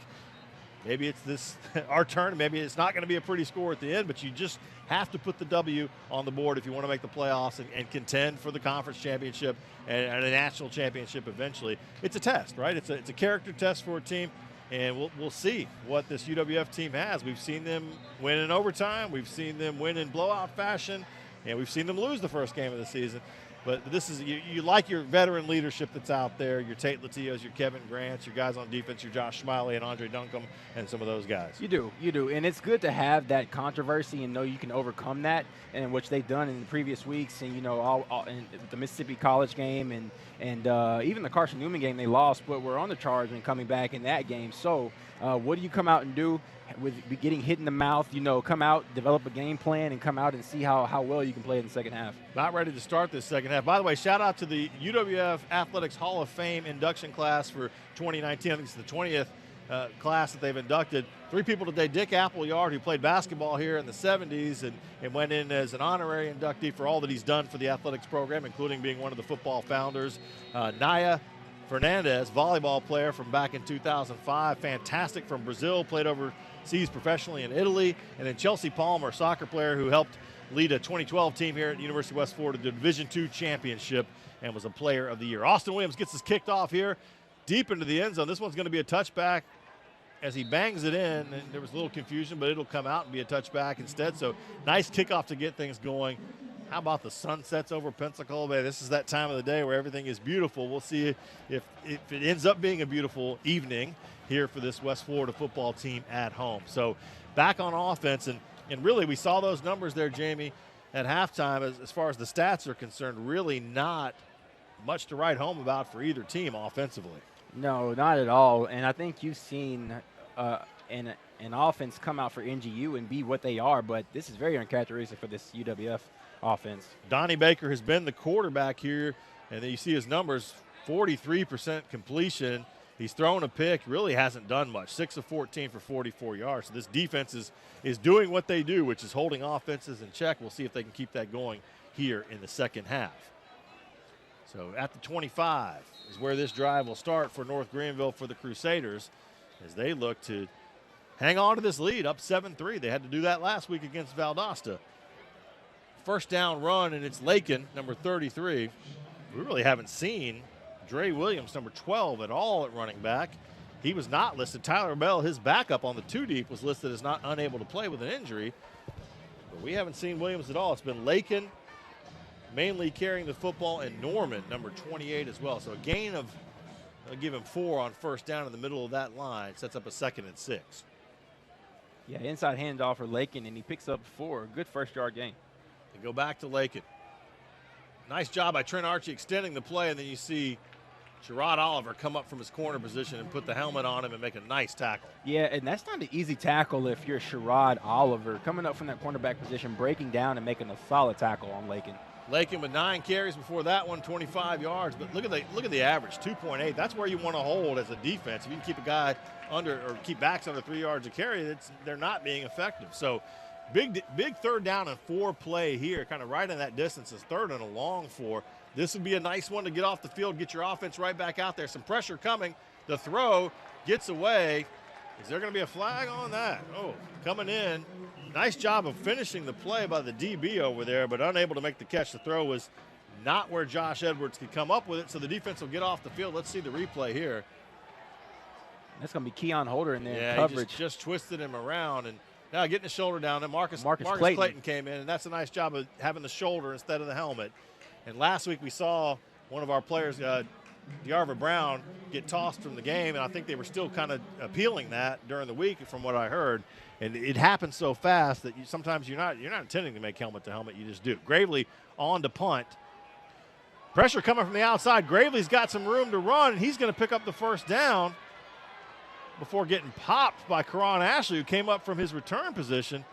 Maybe it's our turn. Maybe it's not going to be a pretty score at the end, but you just have to put the W on the board if you want to make the playoffs and contend for the conference championship and a national championship eventually. It's a test, right? It's a character test for a team, and we'll see what this UWF team has. We've seen them win in overtime. We've seen them win in blowout fashion, and we've seen them lose the first game of the season. But this is you like your veteran leadership that's out there, your Tate Latios, your Kevin Grants, your guys on defense, your Josh Smiley and Andre Duncombe, and some of those guys. You do. And it's good to have that controversy and know you can overcome that, and which they've done in the previous weeks. And, all in the Mississippi College game and even the Carson Newman game they lost, but we're on the charge and coming back in that game. So what do you come out and do with getting hit in the mouth? Come out, develop a game plan, and come out and see how well you can play in the second half. Not ready to start this second half. By the way, shout out to the UWF Athletics Hall of Fame induction class for 2019. I think it's the 20th class that they've inducted. 3 people today. Dick Appleyard, who played basketball here in the 70s and went in as an honorary inductee for all that he's done for the athletics program, including being one of the football founders. Naya Fernandez, volleyball player from back in 2005, fantastic from Brazil, played overseas professionally in Italy. And then Chelsea Palmer, soccer player who helped lead a 2012 team here at University of West Florida to the Division II championship and was a player of the year. Austin Williams gets us kicked off here deep into the end zone. This one's going to be a touchback as he bangs it in. And there was a little confusion, but it'll come out and be a touchback instead. So nice kickoff to get things going. How about the sunsets over Pensacola Bay? This is that time of the day where everything is beautiful. We'll see if it ends up being a beautiful evening here for this West Florida football team at home. So back on offense, and really we saw those numbers there, Jamie, at halftime as far as the stats are concerned. Really not much to write home about for either team offensively. No, not at all. And I think you've seen an offense come out for NGU and be what they are, but this is very uncharacteristic for this UWF offense. Donnie Baker has been the quarterback here, and then you see his numbers, 43% completion. He's thrown a pick, really hasn't done much, 6 of 14 for 44 yards. So this defense is doing what they do, which is holding offenses in check. We'll see if they can keep that going here in the second half. So at the 25 is where this drive will start for North Greenville for the Crusaders as they look to hang on to this lead, up 7-3. They had to do that last week against Valdosta. First down run, and it's Lakin, number 33. We really haven't seen Dre Williams, number 12, at all at running back. He was not listed. Tyler Bell, his backup on the 2-deep, was listed as not unable to play with an injury. But we haven't seen Williams at all. It's been Lakin mainly carrying the football, and Norman, number 28, as well. So a gain of, I'll give him 4 on first down in the middle of that line. Sets up a 2nd and 6. Yeah, inside handoff for Lakin, and he picks up 4. Good first-yard gain. They go back to Lakin. Nice job by Trent Archie extending the play, and then you see Sherrod Oliver come up from his corner position and put the helmet on him and make a nice tackle. Yeah, and that's not an easy tackle if you're Sherrod Oliver coming up from that cornerback position, breaking down and making a solid tackle on Lakin. Lakin with 9 carries before that one, 25 yards. But look at the average, 2.8. That's where you want to hold as a defense. If you can keep a guy under or keep backs under 3 yards a carry, they're not being effective. So big 3rd down and 4 play here, kind of right in that distance. Is 3rd and a long 4. This would be a nice one to get off the field, get your offense right back out there. Some pressure coming. The throw gets away. Is there going to be a flag on that? Oh, coming in. Nice job of finishing the play by the DB over there, but unable to make the catch. The throw was not where Josh Edwards could come up with it, so the defense will get off the field. Let's see the replay here. That's going to be Keon Holder in there. Yeah, coverage. He just twisted him around, and now getting the shoulder down. And Marcus Clayton came in, and that's a nice job of having the shoulder instead of the helmet. And last week we saw one of our players, DeArva Brown, get tossed from the game, and I think they were still kind of appealing that during the week from what I heard. And it happens so fast that sometimes you're not intending to make helmet to helmet, you just do. Gravely on to punt. Pressure coming from the outside. Gravely's got some room to run, and he's going to pick up the 1st down before getting popped by Karan Ashley, who came up from his return position.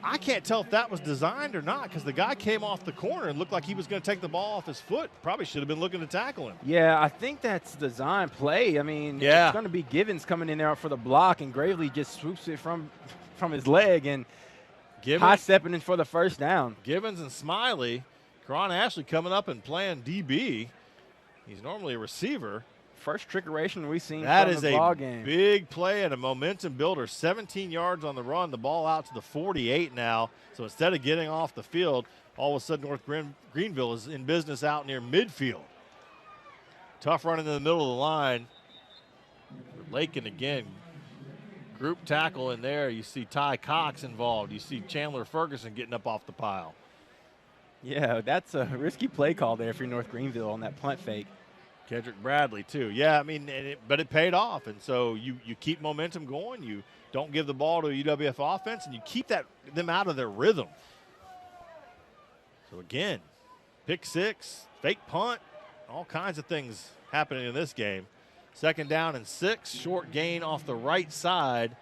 I can't tell if that was designed or not because the guy came off the corner and looked like he was going to take the ball off his foot. Probably should have been looking to tackle him. Yeah, I think that's design play. I mean, yeah. It's going to be Givens coming in there for the block, and Gravely just swoops it from his leg and high-stepping in for the 1st down. Givens and Smiley. Karan Ashley coming up and playing DB. He's normally a receiver. First trickeration we've seen that from is the ball game. Big play and a momentum builder. 17 yards on the run. The ball out to the 48 now. So instead of getting off the field, all of a sudden North Greenville is in business out near midfield. Tough run into the middle of the line. Lakin again. Group tackle in there. You see Ty Cox involved. You see Chandler Ferguson getting up off the pile. Yeah, that's a risky play call there for North Greenville on that punt fake. Kendrick Bradley, too. Yeah, I mean, but it paid off. And so you keep momentum going. You don't give the ball to a UWF offense, and you keep them out of their rhythm. So, again, pick 6, fake punt, all kinds of things happening in this game. 2nd down and 6, short gain off the right side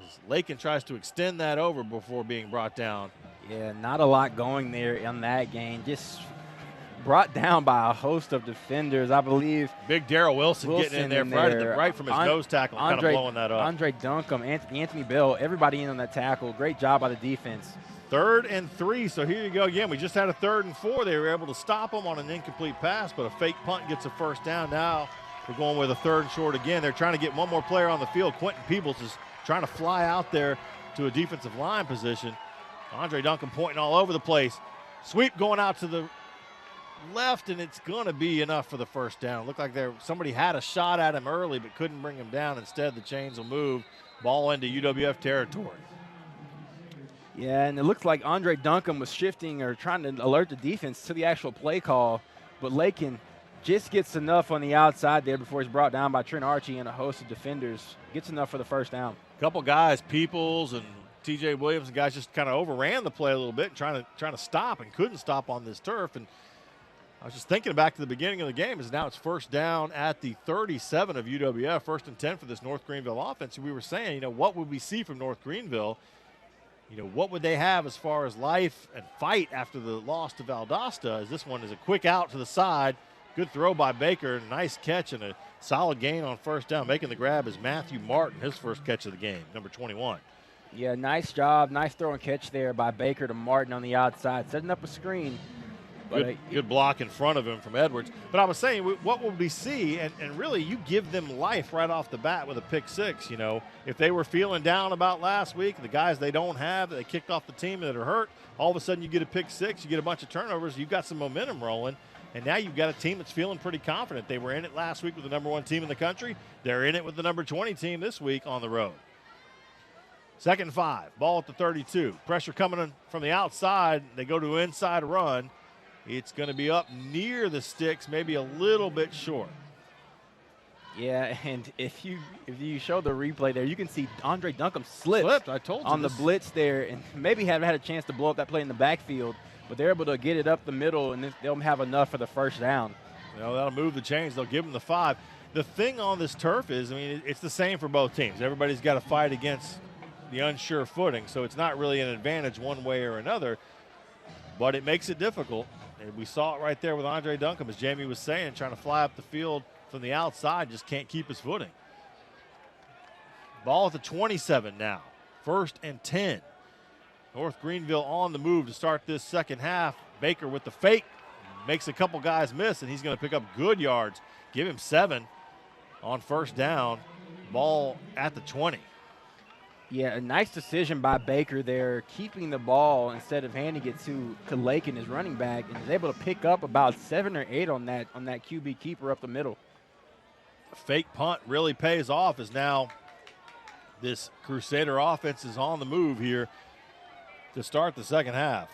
as Lakin tries to extend that over before being brought down. Yeah, not a lot going there on that gain. Just brought down by a host of defenders, I believe. Big Darrell Wilson getting in there right from his nose tackle, kind of blowing that up. Andre Duncombe, Anthony Bell, everybody in on that tackle. Great job by the defense. 3rd and 3, so here you go again. We just had a 3rd and 4. They were able to stop them on an incomplete pass, but a fake punt gets a 1st down. Now we're going with a 3rd and short again. They're trying to get one more player on the field. Quentin Peebles is trying to fly out there to a defensive line position. Andre Duncombe pointing all over the place. Sweep going out to the left, and it's going to be enough for the 1st down. Looked like somebody had a shot at him early but couldn't bring him down. Instead, the chains will move. Ball into UWF territory. Yeah, and it looks like Andre Duncombe was shifting or trying to alert the defense to the actual play call, but Lakin just gets enough on the outside there before he's brought down by Trent Archie and a host of defenders. Gets enough for the 1st down. A couple guys, Peoples and TJ Williams, and guys just kind of overran the play a little bit, trying to stop and couldn't stop on this turf. And I was just thinking back to the beginning of the game, as now it's 1st down at the 37 of UWF, 1st and 10 for this North Greenville offense. And we were saying, what would we see from North Greenville? What would they have as far as life and fight after the loss to Valdosta? As this one is a quick out to the side. Good throw by Baker, nice catch and a solid gain on 1st down. Making the grab is Matthew Martin, his first catch of the game, number 21. Yeah, nice job. Nice throw and catch there by Baker to Martin on the outside, setting up a screen. Good block in front of him from Edwards. But I was saying, what will we see? And really, you give them life right off the bat with a pick 6. If they were feeling down about last week, the guys they don't have, that they kicked off the team that are hurt, all of a sudden you get a pick 6, you get a bunch of turnovers, you've got some momentum rolling. And now you've got a team that's feeling pretty confident. They were in it last week with the number 1 team in the country. They're in it with the number 20 team this week on the road. 2nd and 5, ball at the 32. Pressure coming in from the outside. They go to an inside run. It's going to be up near the sticks, maybe a little bit short. Yeah, and if you show the replay there, you can see Andre Duncombe slipped I told you on the blitz there, and maybe had a chance to blow up that play in the backfield, but they're able to get it up the middle, and they'll have enough for the 1st down. That'll move the chains. They'll give them the 5. The thing on this turf is, it's the same for both teams. Everybody's got to fight against the unsure footing, so it's not really an advantage one way or another, but it makes it difficult. And we saw it right there with Andre Duncombe, as Jamie was saying, trying to fly up the field from the outside, just can't keep his footing. Ball at the 27 now. 1st and 10. North Greenville on the move to start this second half. Baker with the fake. Makes a couple guys miss, and he's going to pick up good yards. Give him 7 on 1st down. Ball at the 20. Yeah, a nice decision by Baker there, keeping the ball instead of handing it to Lakin, his running back, and is able to pick up about 7 or 8 on that QB keeper up the middle. A fake punt really pays off, as now this Crusader offense is on the move here to start the second half.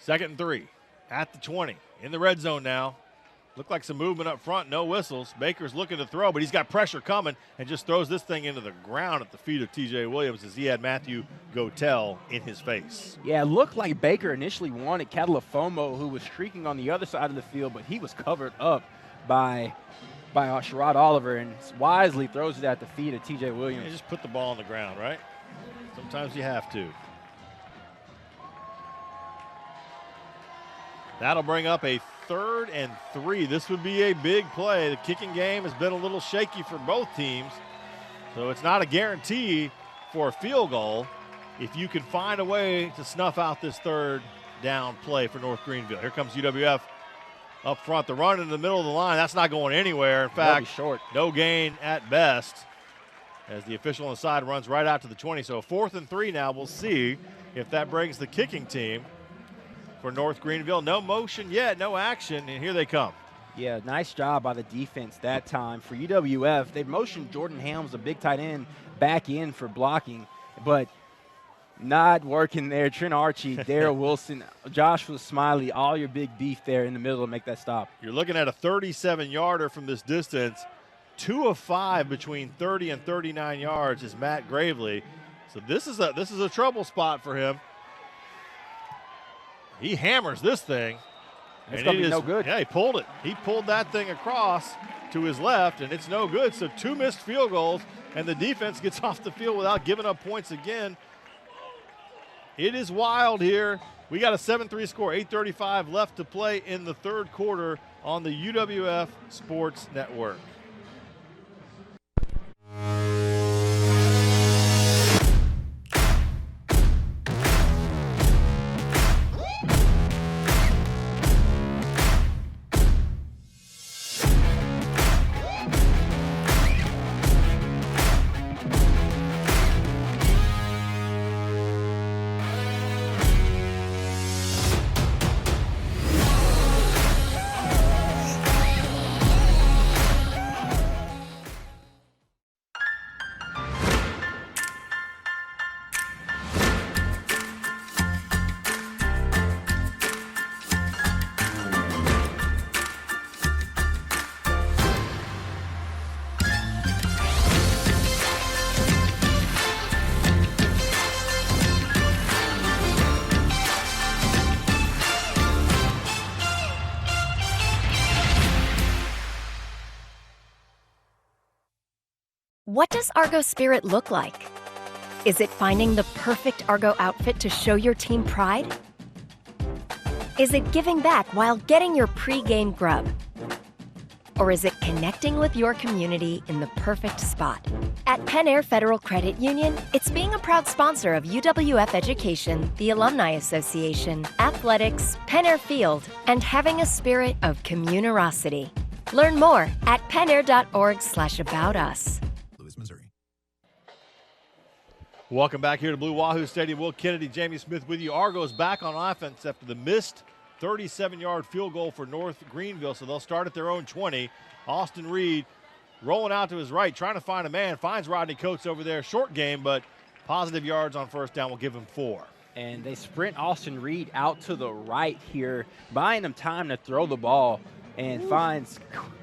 2nd and 3 at the 20. In the red zone now. Looked like some movement up front, no whistles. Baker's looking to throw, but he's got pressure coming and just throws this thing into the ground at the feet of TJ Williams as he had Matthew Gotel in his face. Yeah, it looked like Baker initially wanted Catalafomo, who was streaking on the other side of the field, but he was covered up by Sherrod Oliver and wisely throws it at the feet of TJ Williams. Yeah, just put the ball on the ground, right? Sometimes you have to. That'll bring up a 3rd and 3. This would be a big play. The kicking game has been a little shaky for both teams, so it's not a guarantee for a field goal if you can find a way to snuff out this 3rd down play for North Greenville. Here comes UWF up front. The run in the middle of the line, that's not going anywhere. In fact, short. No gain at best as the official on the side runs right out to the 20. So 4th and 3 now. We'll see if that brings the kicking team for North Greenville. No motion yet, no action, and here they come. Yeah, nice job by the defense that time. For UWF, they've motioned Jordan Helms, a big tight end, back in for blocking, but not working there. Trent Archie, Darrell Wilson, Joshua Smiley, all your big beef there in the middle to make that stop. You're looking at a 37-yarder from this distance. 2 of 5 between 30 and 39 yards is Matt Gravely. So this is a trouble spot for him. He hammers this thing. It's going to be no good. Yeah, he pulled it. He pulled that thing across to his left, and it's no good. So 2 missed field goals, and the defense gets off the field without giving up points again. It is wild here. We got a 7-3 score, 8:35 left to play in the 3rd quarter on the UWF Sports Network. What does Argo Spirit look like? Is it finding the perfect Argo outfit to show your team pride? Is it giving back while getting your pre-game grub? Or is it connecting with your community in the perfect spot? At Penn Air Federal Credit Union, it's being a proud sponsor of UWF Education, the Alumni Association, athletics, Penn Air Field, and having a spirit of communerosity. Learn more at pennair.org/aboutus. Missouri. Welcome back here to Blue Wahoo Stadium. Will Kennedy, Jamie Smith with you. Argo's back on offense after the missed 37-yard field goal for North Greenville, so they'll start at their own 20. Austin Reed rolling out to his right, trying to find a man, finds Rodney Coates over there. Short game, but positive yards on 1st down will give him 4. And they sprint Austin Reed out to the right here, buying him time to throw the ball, and finds,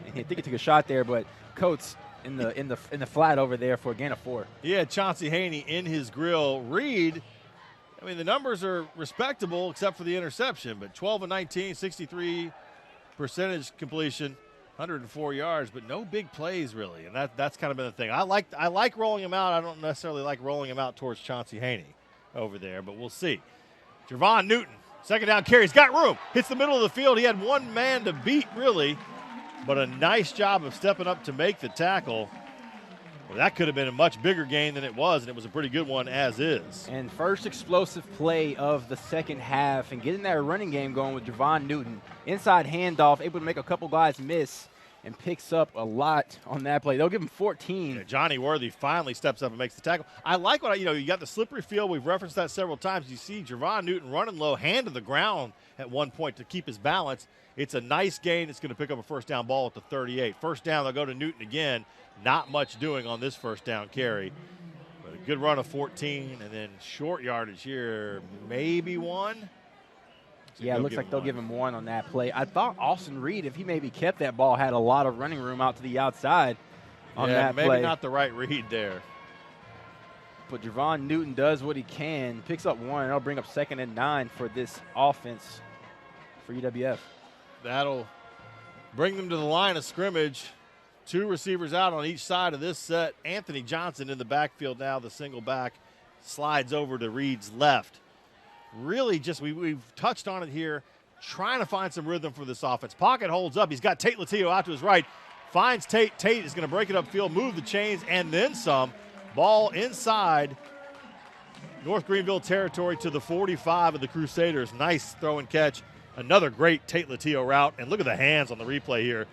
I think he took a shot there, but Coates in the flat over there for a gain of 4. He had Chauncey Haney in his grill. Reed I mean, the numbers are respectable except for the interception, but 12 and 19, 63% completion, 104 yards, but no big plays really, and that's kind of been the thing. I like rolling him out. I don't necessarily like rolling him out towards Chauncey Haney over there, but we'll see. Javon Newton, second down carry. He's got room. Hits the middle of the field. He had one man to beat really, but a nice job of stepping up to make the tackle. Well, that could have been a much bigger gain than it was, and it was a pretty good one as is. And first explosive play of the second half and getting that running game going with Javon Newton. Inside handoff, able to make a couple guys miss and picks up a lot on that play. They'll give him 14. Yeah, Johnny Worthy finally steps up and makes the tackle. I like what, you got the slippery field. We've referenced that several times. You see Javon Newton running low, hand to the ground at one point to keep his balance. It's a nice gain. It's going to pick up a first down ball at the 38. First down, they'll go to Newton again. Not much doing on this first down carry. But a good run of 14, and then short yardage here, maybe one. Yeah, it looks like they'll give him one on that play. I thought Austin Reed, if he maybe kept that ball, had a lot of running room out to the outside on that play. Maybe not the right read there. But Javon Newton does what he can, picks up one, and that'll bring up 2nd and 9 for this offense for UWF. That'll bring them to the line of scrimmage. 2 receivers out on each side of this set. Anthony Johnson in the backfield now, the single back, slides over to Reed's left. Really just, we've touched on it here, trying to find some rhythm for this offense. Pocket holds up. He's got Tate Latillo out to his right. Finds Tate. Tate is going to break it upfield, move the chains, and then some. Ball inside North Greenville territory to the 45 of the Crusaders. Nice throw and catch. Another great Tate Latillo route. And look at the hands on the replay here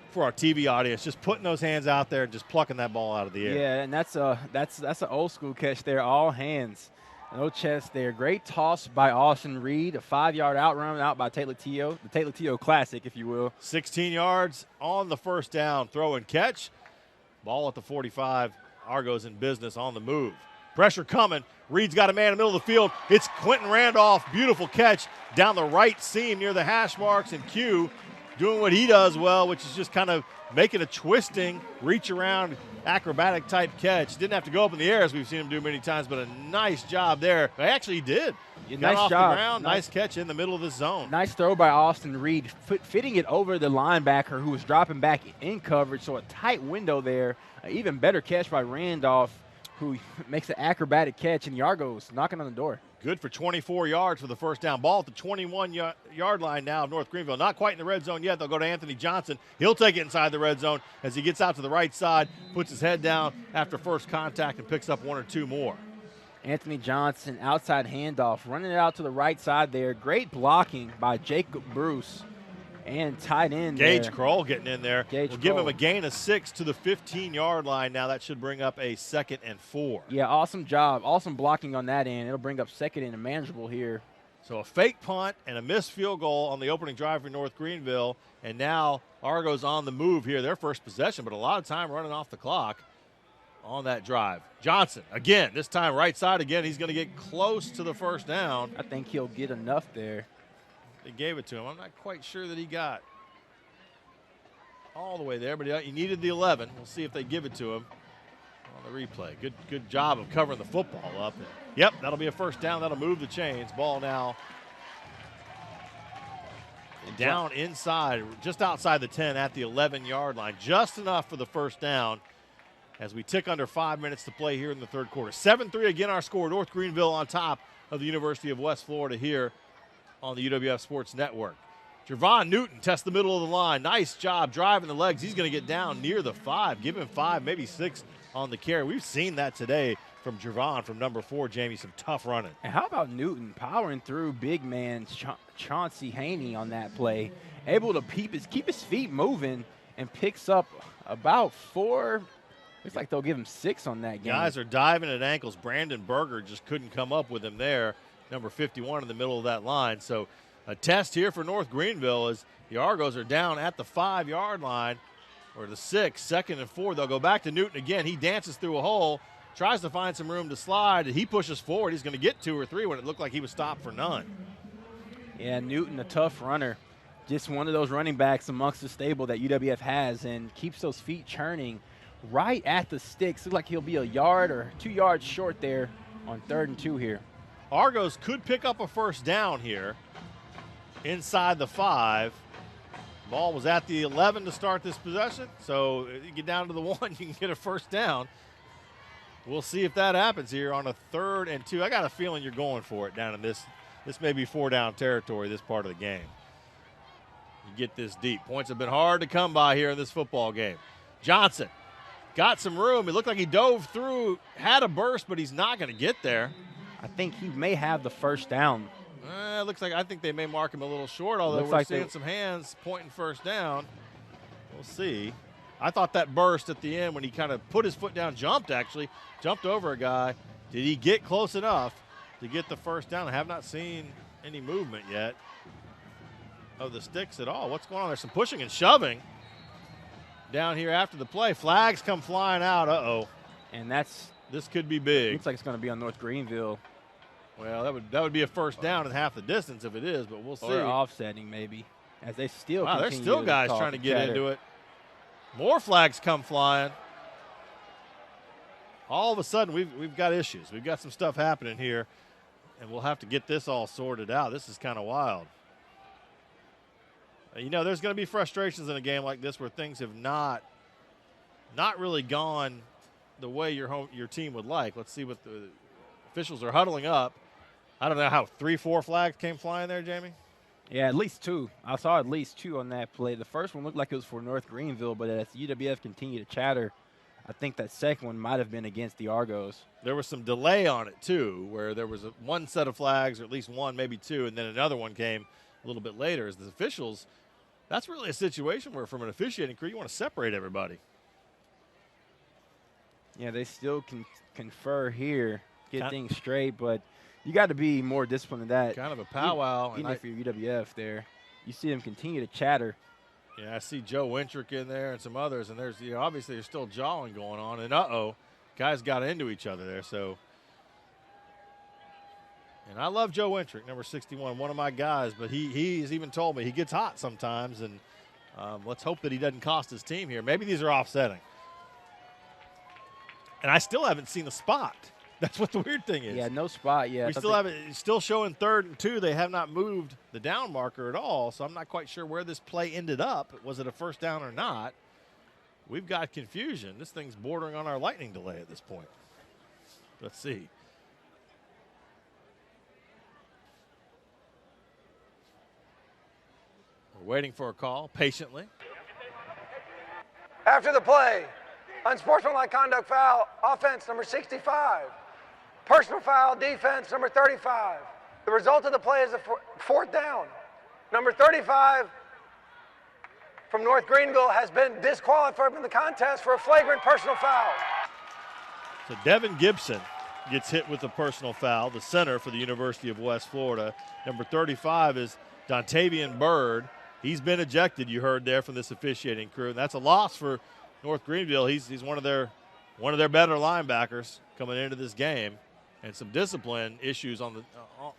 for our TV audience. Just putting those hands out there and just plucking that ball out of the air. Yeah, and that's an old school catch there, all hands. No chest there. Great toss by Austin Reed. A 5-yard outrun out by Tate Latillo. The Tate Latillo classic, if you will. 16 yards on the first down. Throw and catch. Ball at the 45. Argos in business on the move. Pressure coming. Reed's got a man in the middle of the field. It's Quentin Randolph. Beautiful catch down the right seam near the hash marks. And Q doing what he does well, which is just kind of making a twisting, reach around, acrobatic type catch. Didn't have to go up in the air as we've seen him do many times, but a nice job there. He actually did. Yeah, Got nice off job. The ground. Nice catch in the middle of the zone. Nice throw by Austin Reed, fitting it over the linebacker who was dropping back in coverage, so a tight window there. Even better catch by Randolph, who makes an acrobatic catch, and the Argos knocking on the door. Good for 24 yards for the first down. Ball at the 21-yard line now of North Greenville. Not quite in the red zone yet. They'll go to Anthony Johnson. He'll take it inside the red zone as he gets out to the right side, puts his head down after first contact and picks up 1 or 2 more. Anthony Johnson, outside handoff, running it out to the right side there. Great blocking by Jacob Bruce and tight end Gage Kroll getting in there. Gage We'll give Kroll. him a gain of 6 to the 15-yard line now. That should bring up a 2nd and 4. Yeah, awesome job. Awesome blocking on that end. It'll bring up 2nd and manageable here. So a fake punt and a missed field goal on the opening drive for North Greenville. And now Argo's on the move here. Their first possession, but a lot of time running off the clock on that drive. Johnson, again, this time right side again. He's going to get close to the first down. I think he'll get enough there. They gave it to him. I'm not quite sure that he got all the way there, but he needed the 11. We'll see if they give it to him on the replay. Good job of covering the football up. And yep, that'll be a first down. That'll move the chains. Ball now down inside, just outside the 10 at the 11-yard line. Just enough for the first down as we tick under 5 minutes to play here in the third quarter. 7-3 again our score. North Greenville on top of the University of West Florida here on the UWF Sports Network. Javon Newton tests the middle of the line. Nice job driving the legs. He's going to get down near the 5. Give him 5, maybe 6 on the carry. We've seen that today from Javon from number 4, Jamie. Some tough running. And how about Newton powering through big man Chauncey Haney on that play, able to keep his feet moving and picks up about 4. Looks like they'll give him 6 on that game. Guys are diving at ankles. Brandon Berger just couldn't come up with him there. Number 51 in the middle of that line. So a test here for North Greenville as the Argos are down at the 5-yard line, or the 6, 2nd and 4. They'll go back to Newton again. He dances through a hole, tries to find some room to slide. He pushes forward. He's going to get 2 or 3 when it looked like he was stopped for none. Yeah, Newton, a tough runner. Just one of those running backs amongst the stable that UWF has and keeps those feet churning right at the sticks. Looks like he'll be a yard or 2 yards short there on 3rd and 2 here. Argos could pick up a first down here inside the 5. Ball was at the 11 to start this possession, so you get down to the 1, you can get a first down. We'll see if that happens here on a 3rd and 2. I got a feeling you're going for it down in this. This may be 4-down territory, this part of the game. You get this deep. Points have been hard to come by here in this football game. Johnson got some room. It looked like he dove through, had a burst, but he's not going to get there. I think he may have the first down. It looks like I think they may mark him a little short, although we're seeing some hands pointing first down. We'll see. I thought that burst at the end when he kind of put his foot down, jumped over a guy. Did he get close enough to get the first down? I have not seen any movement yet of the sticks at all. What's going on? There's some pushing and shoving down here after the play. Flags come flying out. Uh-oh. And this could be big. Looks like it's going to be on North Greenville. Well, that would be a first down in half the distance if it is, but we'll see. Or offsetting maybe, as they still wow, there's still guys trying to get into it. More flags come flying. All of a sudden, we've got issues. We've got some stuff happening here, and we'll have to get this all sorted out. This is kind of wild. You know, there's going to be frustrations in a game like this where things have not really gone the way your team would like. Let's see what the officials are huddling up. I don't know how 3-4 flags came flying there, Jamie. Yeah, at least 2. I saw at least 2 on that play. The first one looked like it was for North Greenville, but as UWF continued to chatter, I think that second one might have been against the Argos. There was some delay on it, too, where there was one set of flags, or at least one, maybe 2, and then another one came a little bit later. As the officials, that's really a situation where from an officiating crew, you want to separate everybody. Yeah, they still can confer here, get things straight, but you got to be more disciplined than that. Kind of a powwow. Even if you're UWF there, you see them continue to chatter. Yeah, I see Joe Wintrick in there and some others, and there's obviously there's still jawing going on, and guys got into each other there. So, and I love Joe Wintrick, number 61, one of my guys, but he's even told me he gets hot sometimes, and let's hope that he doesn't cost his team here. Maybe these are offsetting, and I still haven't seen the spot. That's what the weird thing is. Yeah, no spot yet. We still have it still showing 3rd and 2. They have not moved the down marker at all, so I'm not quite sure where this play ended up. Was it a first down or not? We've got confusion. This thing's bordering on our lightning delay at this point. Let's see. We're waiting for a call patiently. After the play, unsportsmanlike conduct foul, offense number 65. Personal foul, defense number 35. The result of the play is a 4th down. Number 35 from North Greenville has been disqualified from the contest for a flagrant personal foul. So Devin Gibson gets hit with a personal foul, the center for the University of West Florida. Number 35 is Dontavian Bird. He's been ejected, you heard there, from this officiating crew. And that's a loss for North Greenville. He's one of their better linebackers coming into this game, and some discipline issues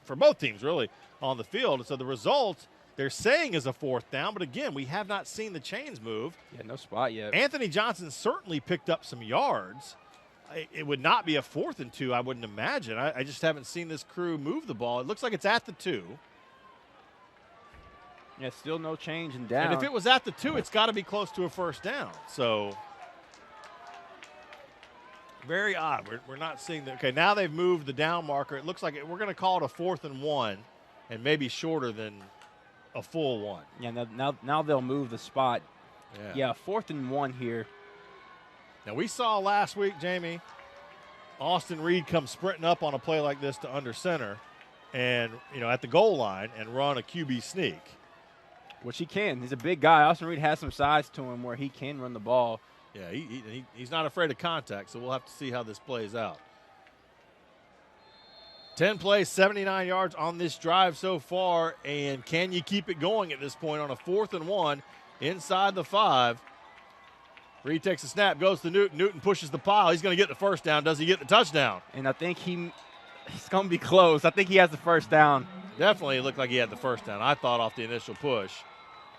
for both teams really on the field. And so the result they're saying is a 4th down, but again, we have not seen the chains move. Yeah, no spot yet. Anthony Johnson certainly picked up some yards. It would not be a 4th and 2, I wouldn't imagine. I just haven't seen this crew move the ball. It looks like it's at the 2. Yeah, still no change in down. And if it was at the 2, it's got to be close to a first down. So very odd. We're not seeing that. Okay, now they've moved the down marker. It looks like we're going to call it a 4th and 1 and maybe shorter than a full 1. Yeah, now they'll move the spot. Yeah, 4th and 1 here. Now, we saw last week, Jamie, Austin Reed come sprinting up on a play like this to under center and, at the goal line and run a QB sneak. Which he can. He's a big guy. Austin Reed has some size to him where he can run the ball. Yeah, he's not afraid of contact, so we'll have to see how this plays out. 10 plays, 79 yards on this drive so far, and can you keep it going at this point on a 4th and 1 inside the 5? Reed takes a snap, goes to Newton. Newton pushes the pile. He's going to get the first down. Does he get the touchdown? And I think he's going to be close. I think he has the first down. Definitely looked like he had the first down, I thought, off the initial push.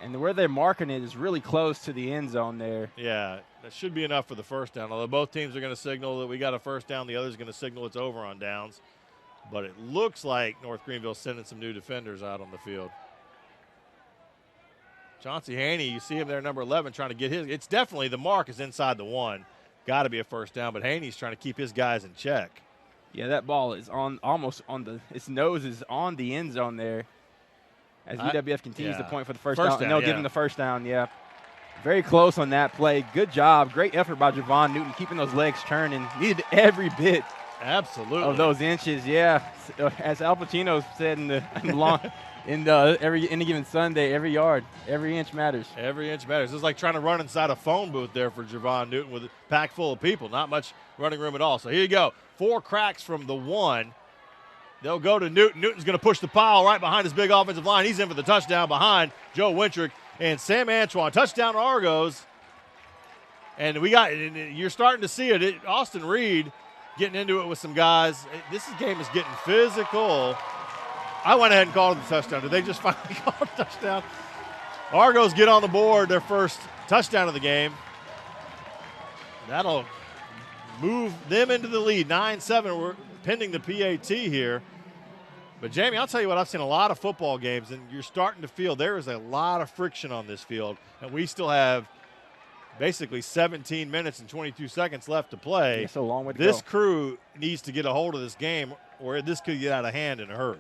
And where they're marking it is really close to the end zone there. Yeah, that should be enough for the first down. Although both teams are going to signal that we got a first down, the other's going to signal it's over on downs. but it looks like North Greenville sending some new defenders out on the field. Chauncey Haney, you see him there, number 11, trying to get his. It's definitely the mark is inside the 1. Got to be a first down, but Haney's trying to keep his guys in check. Yeah, that ball is almost on its nose is on the end zone there. As UWF continues to point for the first down. No, give him the first down, yeah. Very close on that play. Good job. Great effort by Javon Newton, keeping those legs turning. Needed every bit of those inches, yeah. As Al Pacino said in any given Sunday, every yard, every inch matters. Every inch matters. It's like trying to run inside a phone booth there for Javon Newton with a pack full of people. Not much running room at all. So here you go. 4 cracks from the 1. They'll go to Newton. Newton's going to push the pile right behind his big offensive line. He's in for the touchdown behind Joe Wintrick and Sam Antoine. Touchdown Argos. And you're starting to see it. Austin Reed getting into it with some guys. This game is getting physical. I went ahead and called the touchdown. Did they just finally call a touchdown? Argos get on the board, their first touchdown of the game. That'll move them into the lead. 9-7. We're pending the PAT here. But, Jamie, I'll tell you what, I've seen a lot of football games, and you're starting to feel there is a lot of friction on this field, and we still have basically 17 minutes and 22 seconds left to play. It's a long way to go. This crew needs to get a hold of this game, or this could get out of hand in a hurry.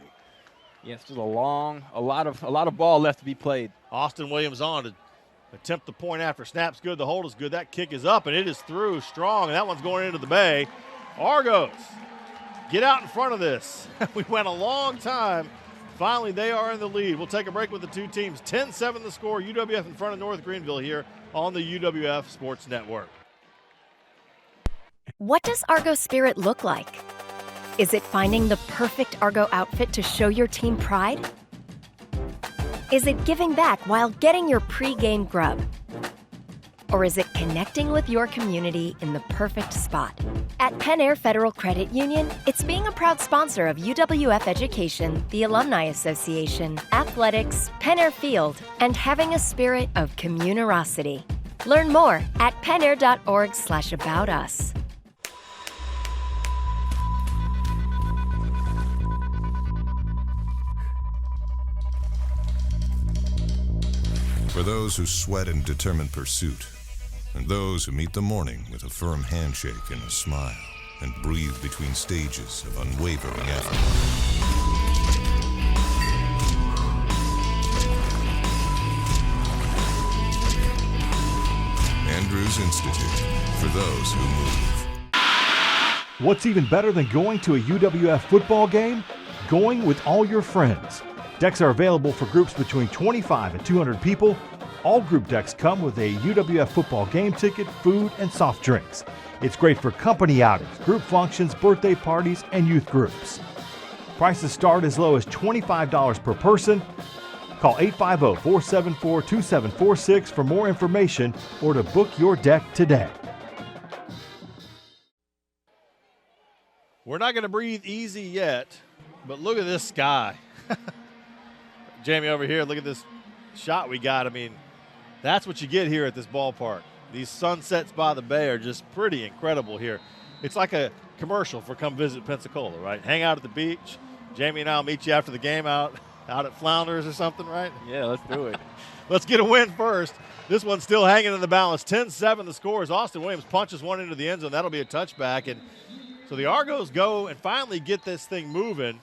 Yes, there's a lot of ball left to be played. Austin Williams on to attempt the point after. Snap's good, the hold is good. That kick is up, and it is through strong, and that one's going into the bay. Argos, get out in front of this. We went a long time. Finally, they are in the lead. We'll take a break with the two teams. 10-7 the score. UWF in front of North Greenville here on the UWF Sports Network. What does Argo Spirit look like? Is it finding the perfect Argo outfit to show your team pride? Is it giving back while getting your pre-game grub? Or is it connecting with your community in the perfect spot? At Penn Air Federal Credit Union, it's being a proud sponsor of UWF Education, the Alumni Association, athletics, Penn Air Field, and having a spirit of communerosity. Learn more at pennair.org/about us. For those who sweat in determined pursuit, and those who meet the morning with a firm handshake and a smile, and breathe between stages of unwavering effort. Andrews Institute, for those who move. What's even better than going to a UWF football game? Going with all your friends. Decks are available for groups between 25 and 200 people. All group decks come with a UWF football game ticket, food, and soft drinks. It's great for company outings, group functions, birthday parties, and youth groups. Prices start as low as $25 per person. Call 850-474-2746 for more information or to book your deck today. We're not going to breathe easy yet, but look at this sky. Jamie, over here, look at this shot we got. I mean, that's what you get here at this ballpark. These sunsets by the bay are just pretty incredible here. It's like a commercial for come visit Pensacola, right? Hang out at the beach. Jamie and I will meet you after the game out at Flounders or something, right? Yeah, let's do it. Let's get a win first. This one's still hanging in the balance. 10-7 the score as Austin Williams punches one into the end zone. That'll be a touchback. And so the Argos go and finally get this thing moving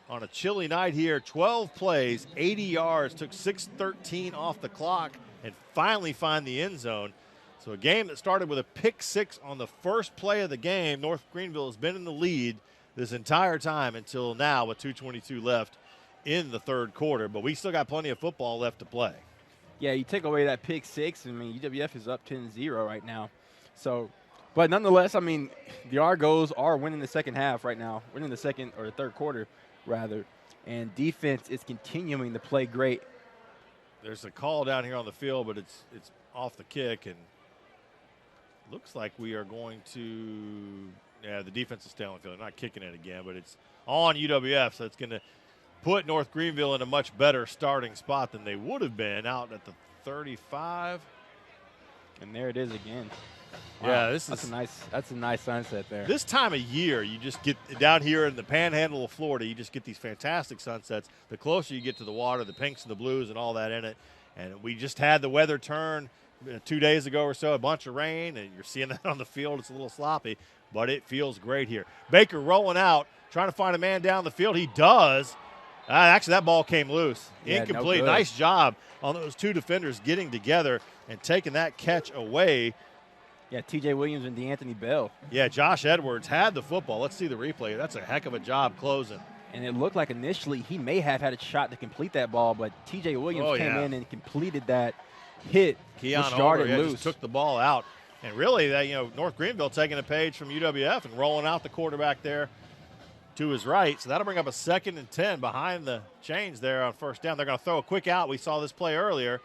on a chilly night here. 12 plays, 80 yards, took 6:13 off the clock, and finally find the end zone. So a game that started with a pick six on the first play of the game. North Greenville has been in the lead this entire time until now with 2:22 left in the third quarter. But we still got plenty of football left to play. Yeah, you take away that pick six, I mean, UWF is up 10-0 right now. So, but nonetheless, I mean, the Argos are winning the second half right now, winning the second or the third quarter, rather. And defense is continuing to play great. There's a call down here on the field, but it's off the kick, and looks like we are going to, the defense is staying on the field. They're not kicking it again, but it's on UWF, so it's going to put North Greenville in a much better starting spot than they would have been out at the 35. And there it is again. Wow. Yeah, that's a nice sunset there. This time of year, you just get down here in the panhandle of Florida, you just get these fantastic sunsets. The closer you get to the water, the pinks and the blues and all that in it. And we just had the weather turn 2 days ago or so, a bunch of rain, and you're seeing that on the field. It's a little sloppy, but it feels great here. Baker rolling out, trying to find a man down the field. He does. Actually, that ball came loose. Yeah, Incomplete. No nice job on those two defenders getting together and taking that catch away. Yeah, T.J. Williams and DeAnthony Bell. Yeah, Josh Edwards had the football. Let's see the replay. That's a heck of a job closing. And it looked like initially he may have had a shot to complete that ball, but T.J. Williams came in and completed that hit, Keon which darted Over, loose. just took the ball out. And really, North Greenville taking a page from UWF and rolling out the quarterback there to his right. So that'll bring up a 2nd and 10 behind the chains there on first down. They're going to throw a quick out. We saw this play earlier.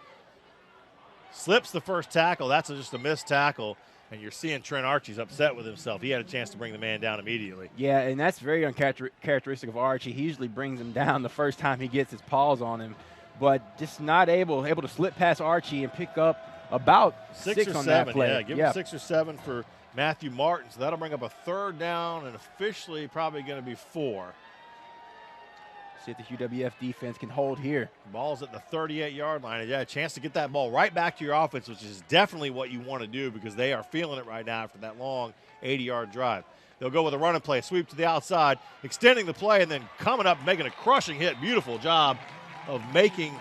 Slips the first tackle. That's just a missed tackle. And you're seeing Trent Archie's upset with himself. He had a chance to bring the man down immediately. Yeah, and that's very uncharacteristic of Archie. He usually brings him down the first time he gets his paws on him, but just not able to slip past Archie and pick up about 6 or on 7, that play. Yeah, give him 6 or 7 for Matthew Martin. So that'll bring up a 3rd down and officially probably going to be 4. See if the UWF defense can hold here. Ball's at the 38-yard line. Yeah, a chance to get that ball right back to your offense, which is definitely what you want to do because they are feeling it right now after that long 80-yard drive. They'll go with a running play, sweep to the outside, extending the play, and then coming up, making a crushing hit. Beautiful job of making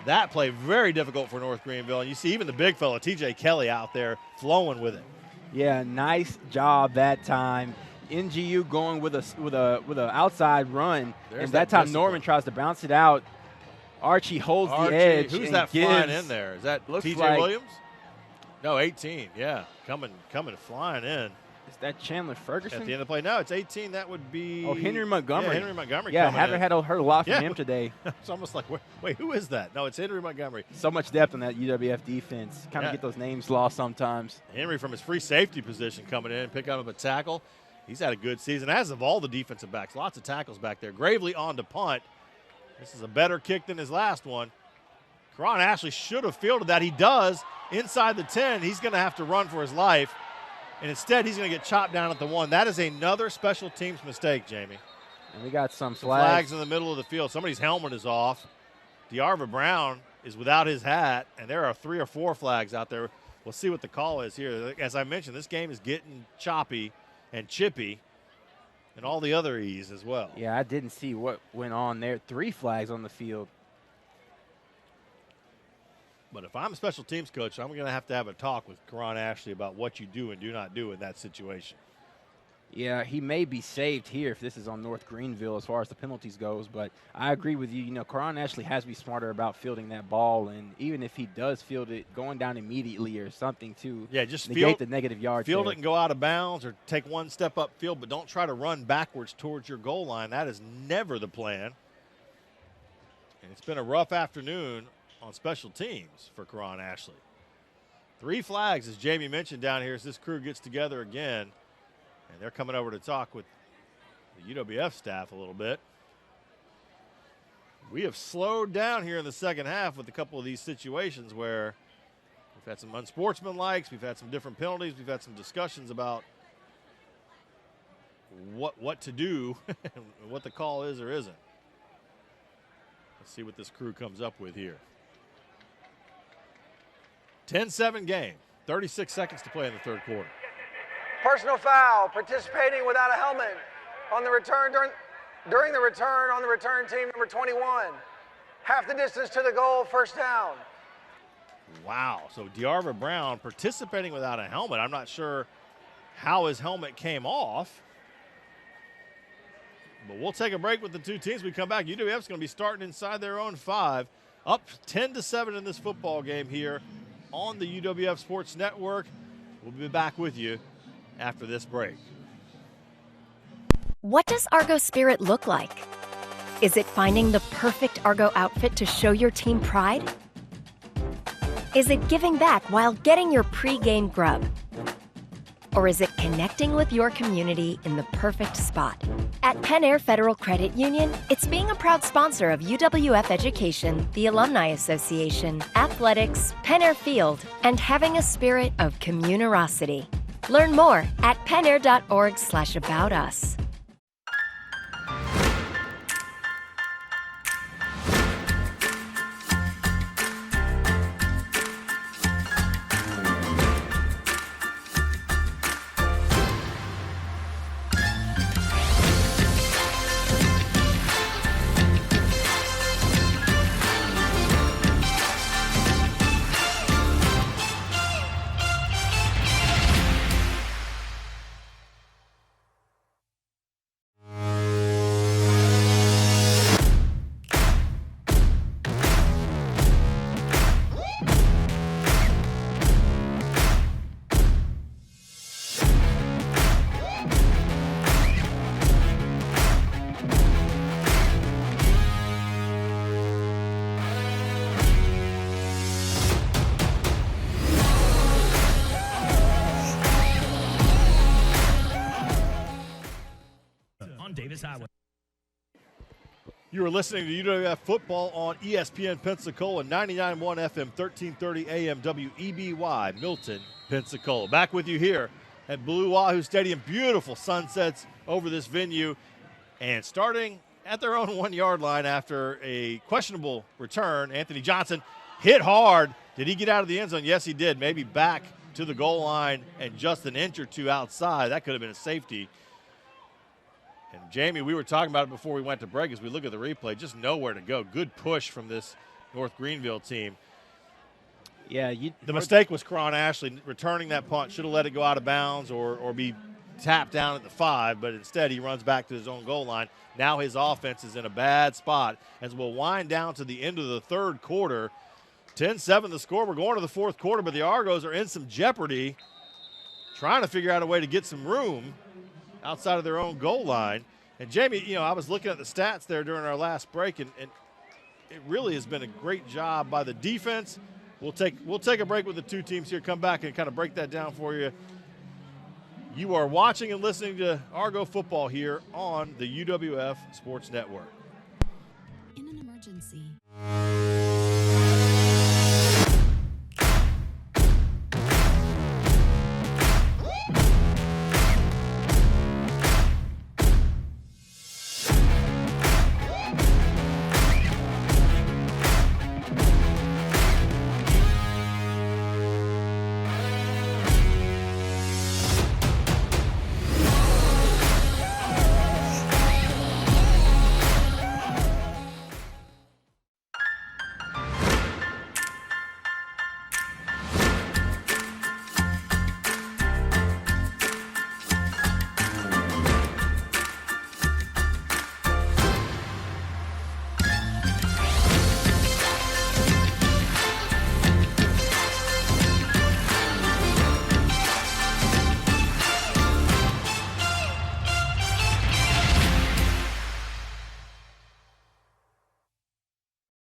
that play very difficult for North Greenville. And you see even the big fella, T.J. Kelly, out there flowing with it. Yeah, nice job that time. NGU going with a outside run, and that time Norman tries to bounce it out. Archie holds the edge. Who's that flying in there? Is that T.J. like Williams? No, 18. Yeah, coming flying in. Is that Chandler Ferguson? At the end of the play. No, it's 18. That would be Henry Montgomery. Yeah, Henry Montgomery. Yeah, haven't heard a lot from him today. It's almost like, wait, who is that? No, it's Henry Montgomery. So much depth in that UWF defense. Kind of get those names lost sometimes. Henry from his free safety position coming in and pick up a tackle. He's had a good season, as of all the defensive backs. Lots of tackles back there. Gravely on to punt. This is a better kick than his last one. Karan Ashley should have fielded that. He does. Inside the 10, he's going to have to run for his life. And instead, he's going to get chopped down at the 1. That is another special teams mistake, Jamie. And we got some flags in the middle of the field. Somebody's helmet is off. DeArva Brown is without his hat, and there are 3 or 4 flags out there. We'll see what the call is here. As I mentioned, this game is getting choppy and chippy, and all the other E's as well. Yeah, I didn't see what went on there. 3 flags on the field. But if I'm a special teams coach, I'm going to have a talk with Karan Ashley about what you do and do not do in that situation. Yeah, he may be saved here if this is on North Greenville as far as the penalties goes, but I agree with you. Karan Ashley has to be smarter about fielding that ball, and even if he does field it, going down immediately or something to just negate the negative yards. Field it and go out of bounds or take 1 step up field, but don't try to run backwards towards your goal line. That is never the plan. And it's been a rough afternoon on special teams for Karan Ashley. 3 flags, as Jamie mentioned down here, as this crew gets together again. And they're coming over to talk with the UWF staff a little bit. We have slowed down here in the second half with a couple of these situations where we've had some unsportsmanlikes, we've had some different penalties, we've had some discussions about what to do and what the call is or isn't. Let's see what this crew comes up with here. 10-7 game, 36 seconds to play in the third quarter. Personal foul, participating without a helmet on the return during the return on the return team number 21. Half the distance to the goal, first down. Wow, so DeArva Brown participating without a helmet. I'm not sure how his helmet came off. But we'll take a break with the two teams. We come back. UWF's going to be starting inside their own 5. Up 10-7 in this football game here on the UWF Sports Network. We'll be back with you after this break. What does Argo Spirit look like? Is it finding the perfect Argo outfit to show your team pride? Is it giving back while getting your pre-game grub? Or is it connecting with your community in the perfect spot? At Penn Air Federal Credit Union, it's being a proud sponsor of UWF Education, the Alumni Association, athletics, Penn Air Field, and having a spirit of communerosity. Learn more at pennair.org/aboutus. Highway. You are listening to UWF football on ESPN Pensacola, 99.1 FM, 1330 AM, WEBY, Milton, Pensacola. Back with you here at Blue Wahoo Stadium. Beautiful sunsets over this venue. And starting at their own 1 yard line after a questionable return, Anthony Johnson hit hard. Did he get out of the end zone? Yes, he did. Maybe back to the goal line and just an inch or two outside. That could have been a safety. And, Jamie, we were talking about it before we went to break as we look at the replay. Just nowhere to go. Good push from this North Greenville team. Yeah. The mistake was Cron Ashley returning that punt. Should have let it go out of bounds or be tapped down at the 5, but instead he runs back to his own goal line. Now his offense is in a bad spot as we'll wind down to the end of the third quarter. 10-7 the score. We're going to the fourth quarter, but the Argos are in some jeopardy, trying to figure out a way to get some room outside of their own goal line. And, Jamie, I was looking at the stats there during our last break, and it really has been a great job by the defense. We'll take a break with the two teams here, come back and kind of break that down for you. You are watching and listening to Argo football here on the UWF Sports Network. In an emergency.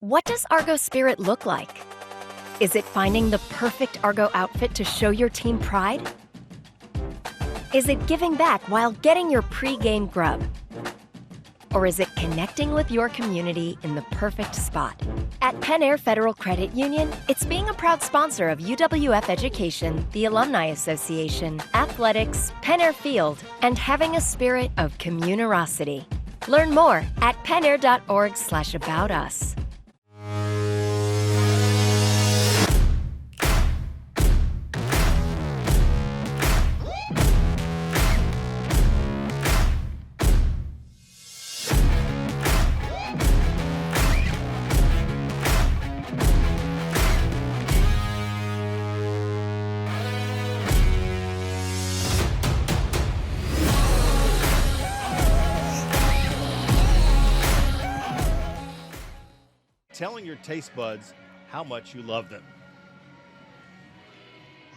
What does Argo spirit look like? Is it finding the perfect Argo outfit to show your team pride? Is it giving back while getting your pre-game grub? Or is it connecting with your community in the perfect spot? At Penn Air Federal Credit Union, it's being a proud sponsor of UWF Education, the Alumni Association, athletics, Penn Air Field, and having a spirit of communerosity. Learn more at pennair.org/aboutus. Telling your taste buds how much you love them.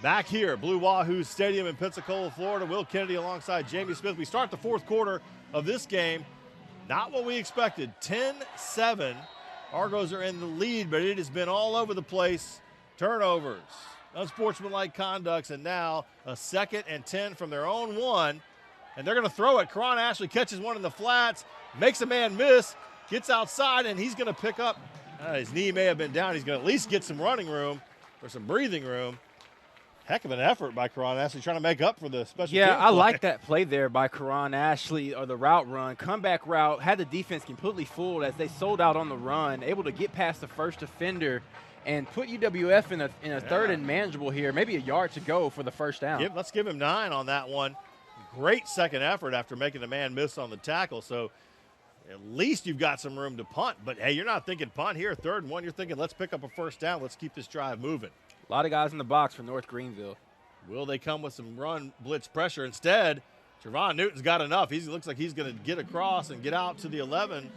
Back here, Blue Wahoo Stadium in Pensacola, Florida. Will Kennedy alongside Jamie Smith. We start the fourth quarter of this game. Not what we expected. 10-7. Argos are in the lead, but it has been all over the place. Turnovers. unsportsmanlike conducts, and now a 2nd and 10 from their own 1. And they're going to throw it. Karan Ashley catches one in the flats, makes a man miss, gets outside, and he's going to pick up. His knee may have been down. He's going to at least get some running room or some breathing room. Heck of an effort by Karan Ashley trying to make up for the special teams I play. like that play there by Karan Ashley, or the route run. Comeback route, had the defense completely fooled as they sold out on the run, able to get past the first defender and put UWF in a 3rd and manageable here, maybe a yard to go for the first down. Let's give him 9 on that one. Great second effort after making the man miss on the tackle. So at least you've got some room to punt. But, hey, you're not thinking punt here, 3rd and 1. You're thinking let's pick up a first down. Let's keep this drive moving. A lot of guys in the box for North Greenville. Will they come with some run blitz pressure? Instead, Trevon Newton's got enough. He looks like he's going to get across and get out to the 11.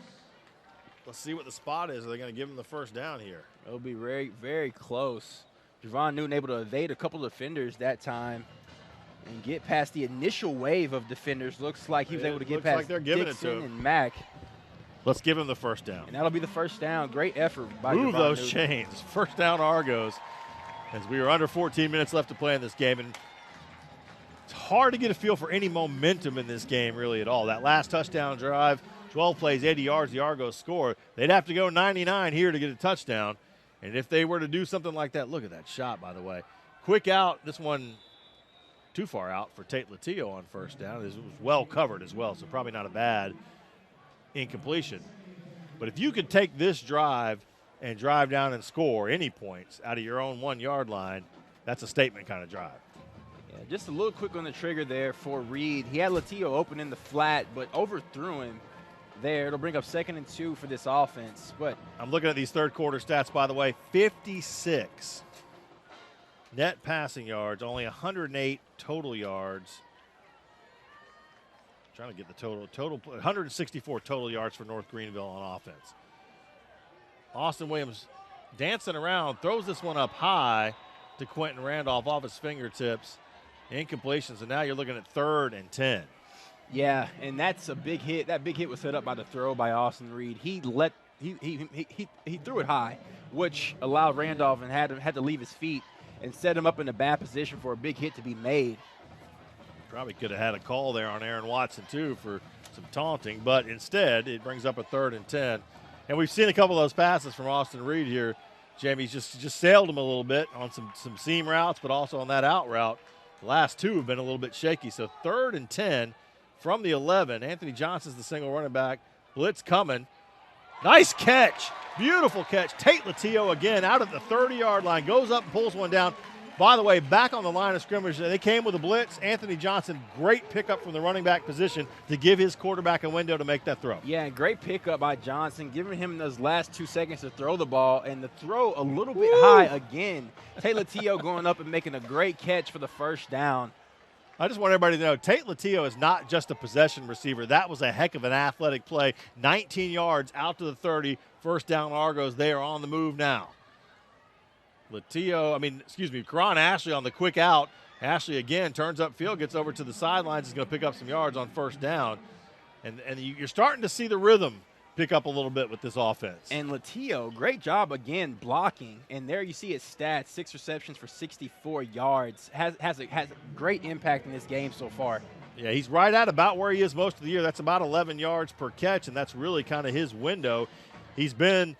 Let's see what the spot is. Are they going to give him the first down here? It'll be very, very close. Trevon Newton able to evade a couple of defenders that time and get past the initial wave of defenders. Looks like he was able to get past like they're giving Dixon it to him. And Mack. Let's give him the first down. And that'll be the first down. Great effort by Move Trevon those Newton. chains. First down Argos as we are under 14 minutes left to play in this game. And it's hard to get a feel for any momentum in this game really at all. That last touchdown drive, 12 plays, 80 yards, the Argos score. They'd have to go 99 here to get a touchdown. And if they were to do something like that, look at that shot, by the way. Quick out, this one too far out for Tate Latillo on first down. It was well covered as well, so probably not a bad incompletion. But if you could take this drive and drive down and score any points out of your own 1 yard line, that's a statement kind of drive. Yeah, just a little quick on the trigger there for Reed. He had Latillo open in the flat, but overthrew him there. It'll bring up 2nd and 2 for this offense. But I'm looking at these third quarter stats, by the way. 56 net passing yards, only 108 total yards. Trying to get the total 164 total yards for North Greenville on offense. Austin Williams dancing around, throws this one up high to Quentin Randolph off his fingertips. Incompletions, and now you're looking at 3rd and 10. yeah, and that's a big hit. That big hit was set up by the throw by Austin Reed. He threw it high, which allowed Randolph and had to leave his feet and set him up in a bad position for a big hit to be made. Probably could have had a call there on Aaron Watson, too, for some taunting. But instead, it brings up a 3rd and 10. And we've seen a couple of those passes from Austin Reed here. Jamie's just sailed him a little bit on some seam routes, but also on that out route. The last 2 have been a little bit shaky. So 3rd and 10 from the 11. Anthony Johnson's the single running back. Blitz coming. Nice catch. Beautiful catch. Tate Latillo again out at the 30-yard line. Goes up and pulls one down. By the way, back on the line of scrimmage, they came with a blitz. Anthony Johnson, great pickup from the running back position to give his quarterback a window to make that throw. Yeah, and great pickup by Johnson, giving him those last 2 seconds to throw the ball, and the throw a little bit high again. Tate Latillo going up and making a great catch for the first down. I just want everybody to know, Tate Latillo is not just a possession receiver. That was a heck of an athletic play. 19 yards out to the 30, first down Argos. They are on the move now. Karan Ashley on the quick out. Ashley again turns upfield, gets over to the sidelines, is going to pick up some yards on first down. And you're starting to see the rhythm pick up a little bit with this offense. And Latillo, great job again blocking. And there you see his stats, 6 receptions for 64 yards. Has a great impact in this game so far. Yeah, he's right at about where he is most of the year. That's about 11 yards per catch, and that's really kind of his window. He's been,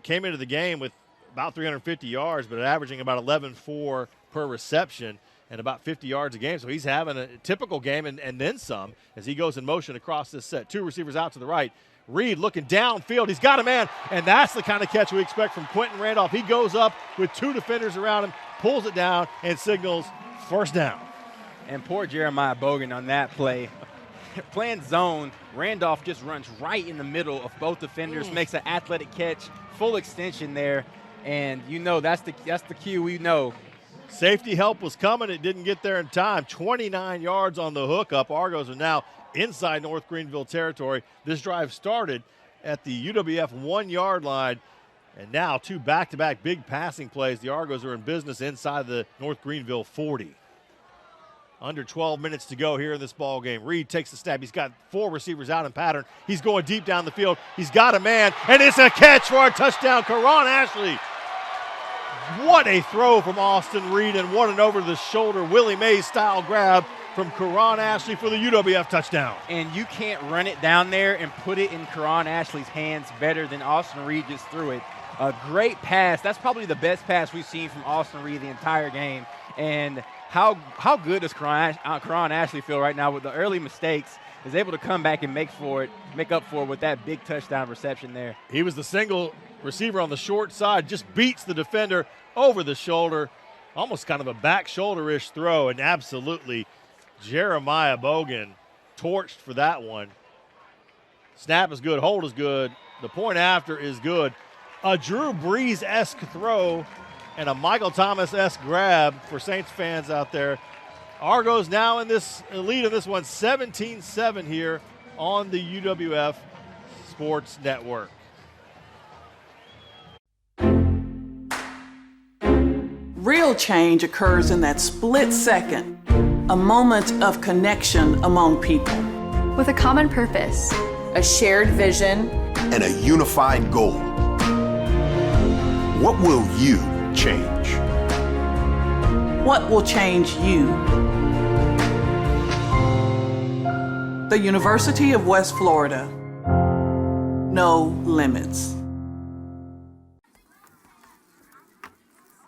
came into the game with about 350 yards, but averaging about 11.4 per reception and about 50 yards a game. So he's having a typical game and then some as he goes in motion across this set. 2 receivers out to the right. Reed looking downfield. He's got a man, and that's the kind of catch we expect from Quentin Randolph. He goes up with 2 defenders around him, pulls it down, and signals first down. And poor Jeremiah Bogan on that play. Playing zone, Randolph just runs right in the middle of both defenders, makes an athletic catch, full extension there. And that's the cue we know. Safety help was coming. It didn't get there in time. 29 yards on the hookup. Argos are now inside North Greenville territory. This drive started at the UWF 1-yard line. And now 2 back-to-back big passing plays. The Argos are in business inside the North Greenville 40. Under 12 minutes to go here in this ball game. Reed takes the snap. He's got 4 receivers out in pattern. He's going deep down the field. He's got a man, and it's a catch for a touchdown. Karan Ashley What a throw from Austin Reed, and what an over-the-shoulder Willie Mays style grab from Karan Ashley for the UWF touchdown. And you can't run it down there and put it in Karan Ashley's hands better than Austin Reed just threw it. A great pass. That's probably the best pass we've seen from Austin Reed the entire game. And how good does Karan Ashley feel right now with the early mistakes? Is able to come back and make up for it with that big touchdown reception there. He was the single receiver on the short side, just beats the defender over the shoulder, almost kind of a back shoulder-ish throw, and absolutely Jeremiah Bogan torched for that one. Snap is good, hold is good, the point after is good. A Drew Brees-esque throw and a Michael Thomas-esque grab for Saints fans out there. Argos now in this lead in this one, 17-7 here on the UWF Sports Network. Real change occurs in that split second, a moment of connection among people. With a common purpose, a shared vision, and a unified goal. What will you change? What will change you? The University of West Florida. No limits.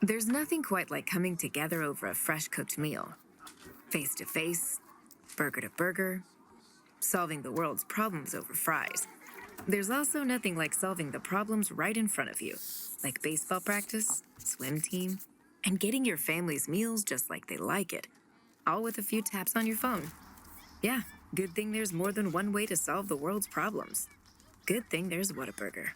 There's nothing quite like coming together over a fresh cooked meal. Face to face, burger to burger, solving the world's problems over fries. There's also nothing like solving the problems right in front of you, like baseball practice, swim team, and getting your family's meals just like they like it, all with a few taps on your phone. Yeah, good thing there's more than one way to solve the world's problems. Good thing there's Whataburger.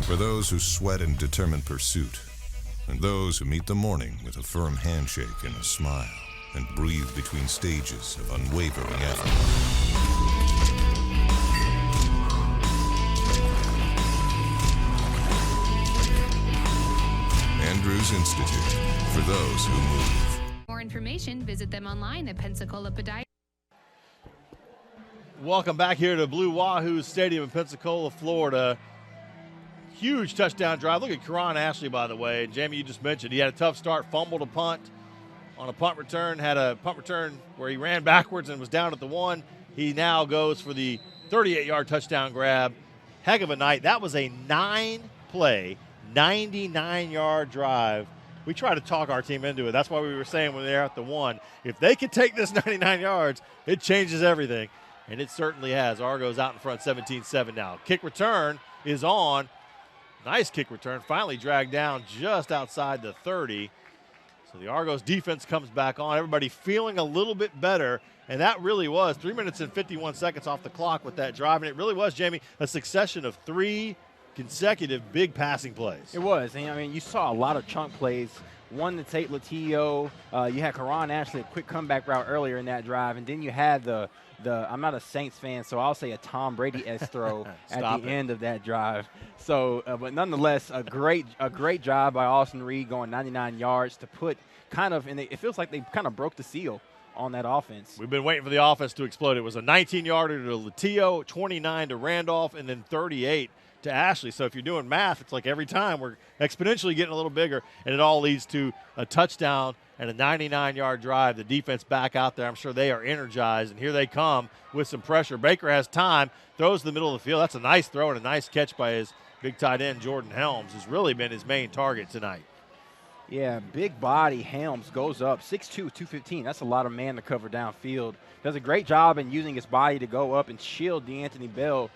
For those who sweat in determined pursuit, and those who meet the morning with a firm handshake and a smile, and breathe between stages of unwavering effort. Andrews Institute, for those who move. For more information, visit them online at Pensacola Podiatrist. Welcome back here to Blue Wahoo Stadium in Pensacola, Florida. Huge touchdown drive. Look at Karan Ashley, by the way. And Jamie, you just mentioned he had a tough start, fumbled a punt on a punt return, had a punt return where he ran backwards and was down at the 1. He now goes for the 38-yard touchdown grab. Heck of a night. That was a 9-play, 99-yard drive. We try to talk our team into it. That's why we were saying when they're at the 1, if they could take this 99 yards, it changes everything. And it certainly has. Argo's out in front, 17-7 now. Kick return is on. Nice kick return, finally dragged down just outside the 30. So the Argos defense comes back on. Everybody feeling a little bit better, and that really was 3 minutes and 51 seconds off the clock with that drive. And it really was, Jamie, a succession of 3 consecutive big passing plays. It was. And, I mean, you saw a lot of chunk plays. One to Tate Latillo. You had Karan Ashley, a quick comeback route earlier in that drive. And then you had the I'm not a Saints fan, so I'll say a Tom Brady-esque throw at the end of that drive. So, but nonetheless, a great job by Austin Reed going 99 yards to put kind of, and it feels like they kind of broke the seal on that offense. We've been waiting for the offense to explode. It was a 19-yarder to Latillo, 29 to Randolph, and then 38 to Ashley. So if you're doing math, it's like every time we're exponentially getting a little bigger, and it all leads to a touchdown and a 99-yard drive. The defense back out there. I'm sure they are energized, and here they come with some pressure. Baker has time, throws to the middle of the field. That's a nice throw and a nice catch by his big tight end, Jordan Helms, who's really been his main target tonight. Yeah, big body Helms goes up, 6'2", 215. That's a lot of man to cover downfield. Does a great job in using his body to go up and shield DeAnthony Bell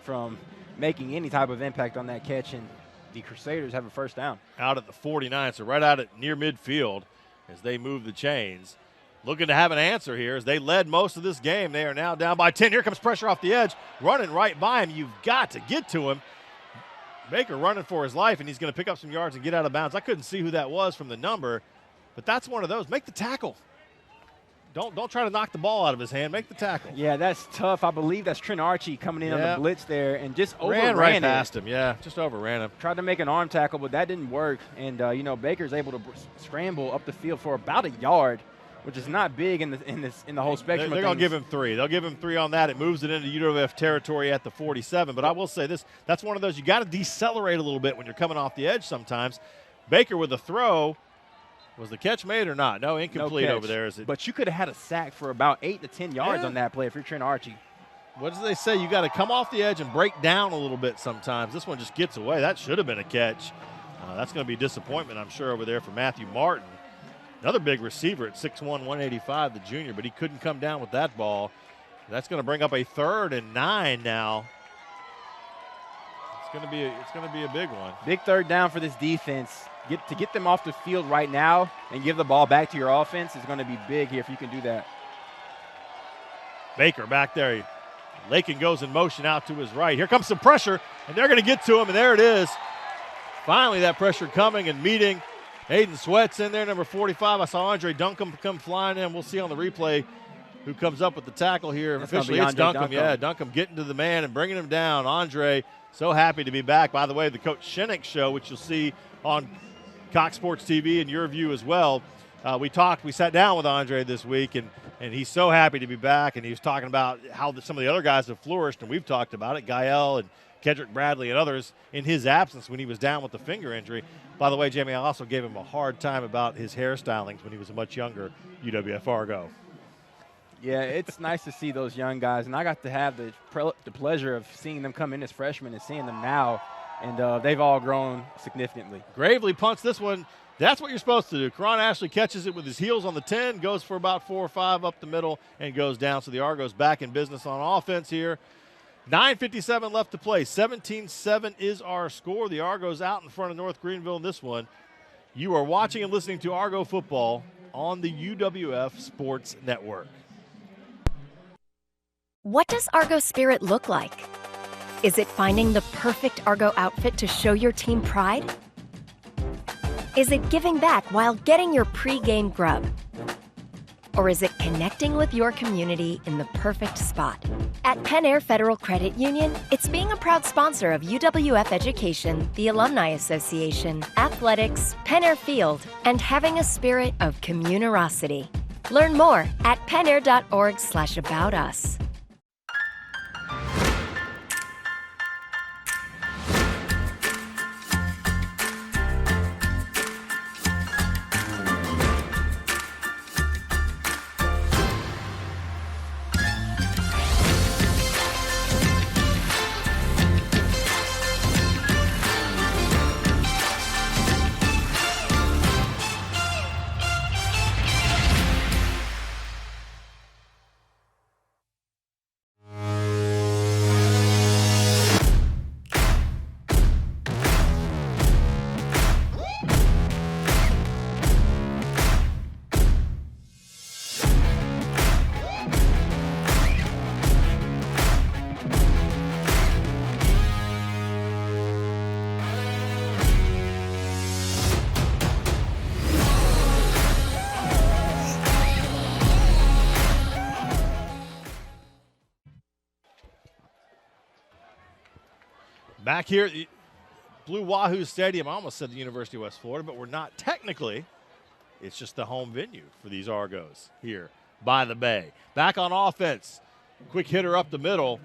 from making any type of impact on that catch, and the Crusaders have a first down. Out at the 49, so right out at near midfield as they move the chains. Looking to have an answer here as they led most of this game. They are now down by 10. Here comes pressure off the edge, running right by him. You've got to get to him. Baker running for his life, and he's going to pick up some yards and get out of bounds. I couldn't see who that was from the number, but that's one of those. Make the tackle. Don't try to knock the ball out of his hand. Make the tackle. Yeah, that's tough. I believe that's Trent Archie coming in on the blitz there and just ran right past him. Yeah, just overran him. Tried to make an arm tackle, but that didn't work. And, Baker's able to scramble up the field for about a yard which is not big in the whole spectrum. They're going to give him 3. They'll give him 3 on that. It moves it into UWF territory at the 47. But I will say this: that's one of those you got to decelerate a little bit when you're coming off the edge sometimes. Baker with the throw. Was the catch made or not? No, incomplete over there. Is it? But you could have had a sack for about 8 to 10 yards on that play if you're Trent Archie. What do they say? You got to come off the edge and break down a little bit sometimes. This one just gets away. That should have been a catch. That's going to be disappointment, I'm sure, over there for Matthew Martin. Another big receiver at 6'1", 185, the junior, but he couldn't come down with that ball. That's going to bring up a 3rd and 9 now. It's going to be a big one. Big 3rd down for this defense. To get them off the field right now and give the ball back to your offense is going to be big here if you can do that. Baker back there. Lakin goes in motion out to his right. Here comes some pressure, and they're going to get to him, and there it is. Finally, that pressure coming and meeting. Aiden Sweat's in there, number 45. I saw Andre Duncombe come flying in. We'll see on the replay who comes up with the tackle here. That's officially, it's Duncombe. Yeah, Duncombe getting to the man and bringing him down. Andre, so happy to be back. By the way, the Coach Shinnick show, which you'll see on Cox Sports TV and YurView as well. We sat down with Andre this week, and he's so happy to be back, and he was talking about how some of the other guys have flourished, and we've talked about it, Gael and Kedrick Bradley and others in his absence when he was down with the finger injury. By the way, Jamie, I also gave him a hard time about his hairstylings when he was a much younger UWF Argo. Yeah, it's nice to see those young guys, and I got to have the pleasure of seeing them come in as freshmen and seeing them now, and they've all grown significantly. Gravely punts this one. That's what you're supposed to do. Karan Ashley catches it with his heels on the 10, goes for about 4 or 5 up the middle, and goes down. So the Argos back in business on offense here. 9:57 left to play. 17-7 is our score. The Argos out in front of North Greenville in this one. You are watching and listening to Argo football on the UWF Sports Network. What does Argo spirit look like? Is it finding the perfect Argo outfit to show your team pride? Is it giving back while getting your pre-game grub? Or is it connecting with your community in the perfect spot? At Penn Air Federal Credit Union, it's being a proud sponsor of UWF Education, the Alumni Association, athletics, Penn Air Field, and having a spirit of communerosity. Learn more at pennair.org/about us. Back here at the Blue Wahoo Stadium, I almost said the University of West Florida, but we're not technically. It's just the home venue for these Argos here by the Bay. Back on offense. Quick hitter up the middle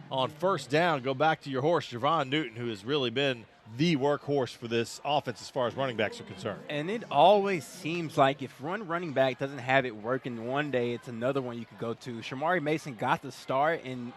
on first down. Go back to your horse, Javon Newton, who has really been the workhorse for this offense as far as running backs are concerned. And it always seems like if one running back doesn't have it working one day, it's another one you could go to. Shamari Mason got the start, and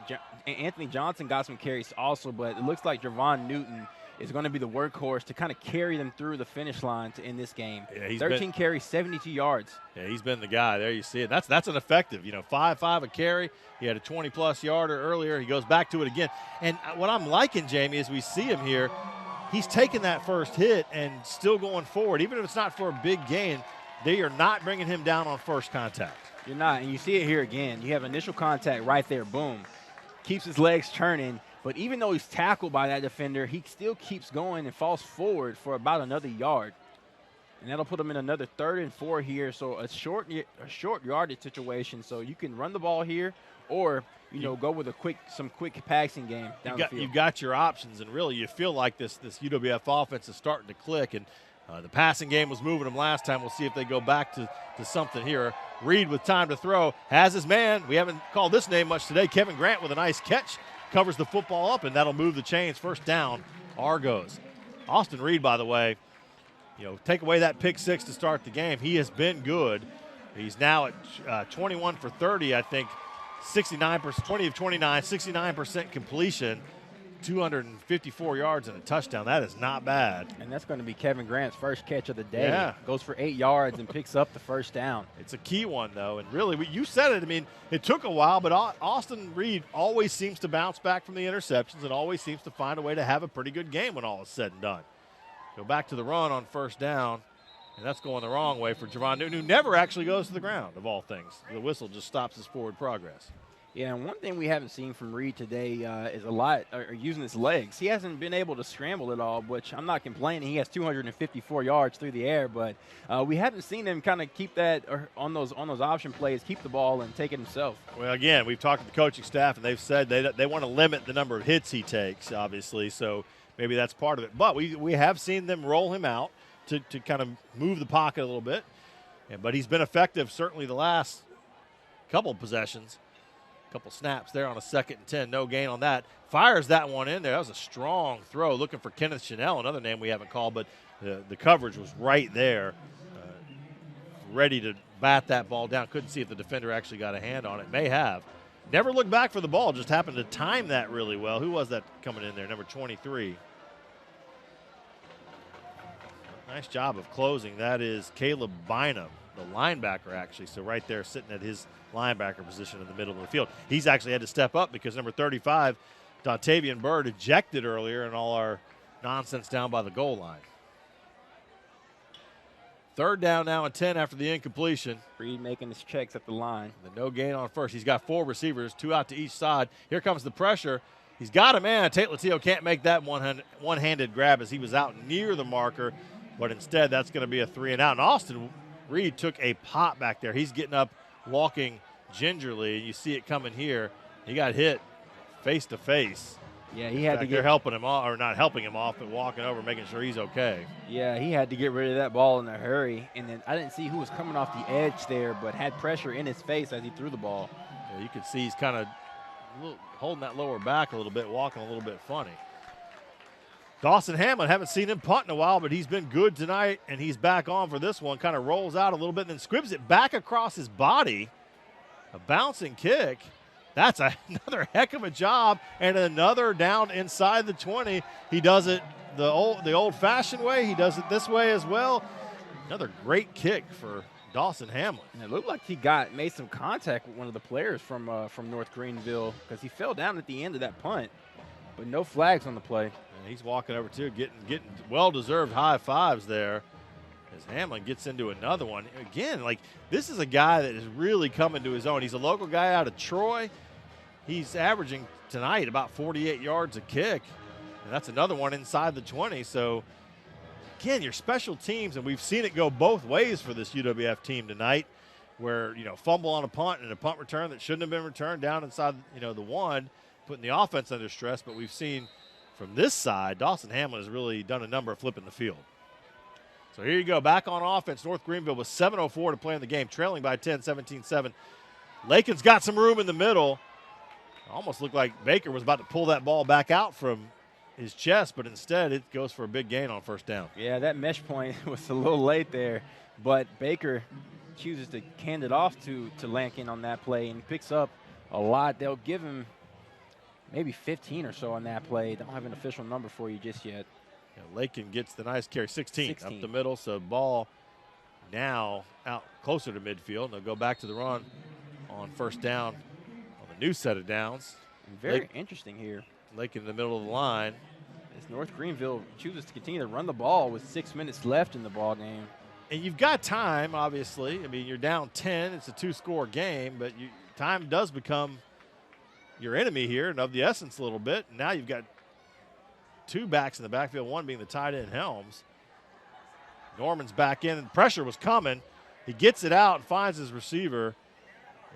Anthony Johnson got some carries also, but it looks like Javon Newton is going to be the workhorse to kind of carry them through the finish line to end this game. Yeah, 13 carries, 72 yards. Yeah, he's been the guy. There you see it. That's an effective, 5.5 a carry. He had a 20-plus yarder earlier. He goes back to it again. And what I'm liking, Jamie, is we see him here. He's taking that first hit and still going forward. Even if it's not for a big gain, they are not bringing him down on first contact. You're not, and you see it here again. You have initial contact right there, boom. Keeps his legs turning, but even though he's tackled by that defender, he still keeps going and falls forward for about another yard. And that'll put him in another 3rd and 4 here, so a short yardage situation. So you can run the ball here or go with some quick passing game down the field. You've got your options, and really you feel like this UWF offense is starting to click. And The passing game was moving them last time. We'll see if they go back to something here. Reed with time to throw, has his man. We haven't called this name much today. Kevin Grant with a nice catch, covers the football up, and that'll move the chains. First down, Argos. Austin Reed, by the way, take away that pick 6 to start the game. He has been good. He's now at 21 for 30, I think, 69%, 20 of 29, 69% completion, 254 yards and a touchdown. That is not bad. And that's going to be Kevin Grant's first catch of the day. Yeah. Goes for 8 yards and picks up the first down. It's a key one, though. And really, you said it. I mean, it took a while, but Austin Reed always seems to bounce back from the interceptions and always seems to find a way to have a pretty good game when all is said and done. Go back to the run on first down, and that's going the wrong way for Javon Newton, who never actually goes to the ground, of all things. The whistle just stops his forward progress. Yeah, and one thing we haven't seen from Reed today is a lot using his legs. He hasn't been able to scramble at all, which I'm not complaining. He has 254 yards through the air, but we haven't seen him kind of keep that on those option plays, keep the ball and take it himself. Well, again, we've talked to the coaching staff, and they've said they want to limit the number of hits he takes, obviously, so maybe that's part of it. But we have seen them roll him out to kind of move the pocket a little bit. But he's been effective certainly the last couple of possessions. Couple snaps there on a 2nd and 10. No gain on that. Fires that one in there. That was a strong throw. Looking for Kenneth Chanel, another name we haven't called, but the coverage was right there. Ready to bat that ball down. Couldn't see if the defender actually got a hand on it. May have. Never looked back for the ball. Just happened to time that really well. Who was that coming in there? Number 23. Nice job of closing. That is Caleb Bynum, the linebacker, actually. So right there sitting at his linebacker position in the middle of the field. He's actually had to step up because number 35, Dontavian Bird, ejected earlier and all our nonsense down by the goal line. 3rd down now and 10 after the incompletion. Reed making his checks at the line. The no gain on first. He's got 4 receivers, 2 out to each side. Here comes the pressure. He's got a man. Tate Latillo can't make that one-handed grab as he was out near the marker, but instead that's going to be a 3-and-out. And Austin Reed took a pop back there. He's getting up, walking gingerly. You see it coming here. He got hit face to face. Yeah, he had to get. They're helping him off, or not helping him off, but walking over, making sure he's okay. Yeah, he had to get rid of that ball in a hurry. And then I didn't see who was coming off the edge there, but had pressure in his face as he threw the ball. Yeah, you could see he's kind of holding that lower back a little bit, walking a little bit funny. Dawson Hamlin, haven't seen him punt in a while, but he's been good tonight, and he's back on for this one. Kind of rolls out a little bit and then squibs it back across his body. A bouncing kick. That's another heck of a job, and another down inside the 20. He does it the old-fashioned way. He does it this way as well. Another great kick for Dawson Hamlin. And it looked like he made some contact with one of the players from North Greenville because he fell down at the end of that punt, but no flags on the play. And he's walking over too, getting well-deserved high fives there as Hamlin gets into another one. Again, this is a guy that is really coming to his own. He's a local guy out of Troy. He's averaging tonight about 48 yards a kick, and that's another one inside the 20. So, again, your special teams, and we've seen it go both ways for this UWF team tonight, where, fumble on a punt and a punt return that shouldn't have been returned down inside, the 1, putting the offense under stress. But we've seen from this side, Dawson Hamlin has really done a number of flipping the field. So here you go, back on offense. North Greenville with 7:04 to play in the game, trailing by 10, 17-7. Lakin's got some room in the middle. Almost looked like Baker was about to pull that ball back out from his chest, but instead it goes for a big gain on first down. Yeah, that mesh point was a little late there, but Baker chooses to hand it off to Lankin on that play and picks up a lot. They'll give him maybe 15 or so on that play. Don't have an official number for you just yet. Yeah, Lakin gets the nice carry, 16 up the middle, so ball now out closer to midfield. They'll go back to the run on first down on the new set of downs. Very interesting here. Lakin in the middle of the line. As North Greenville chooses to continue to run the ball with 6 minutes left in the ball game. And you've got time, obviously. I mean, you're down 10. It's a 2-score game, but time does become your enemy here and of the essence a little bit. Now you've got 2 backs in the backfield, one being the tight end Helms. Norman's back in, and pressure was coming. He gets it out and finds his receiver,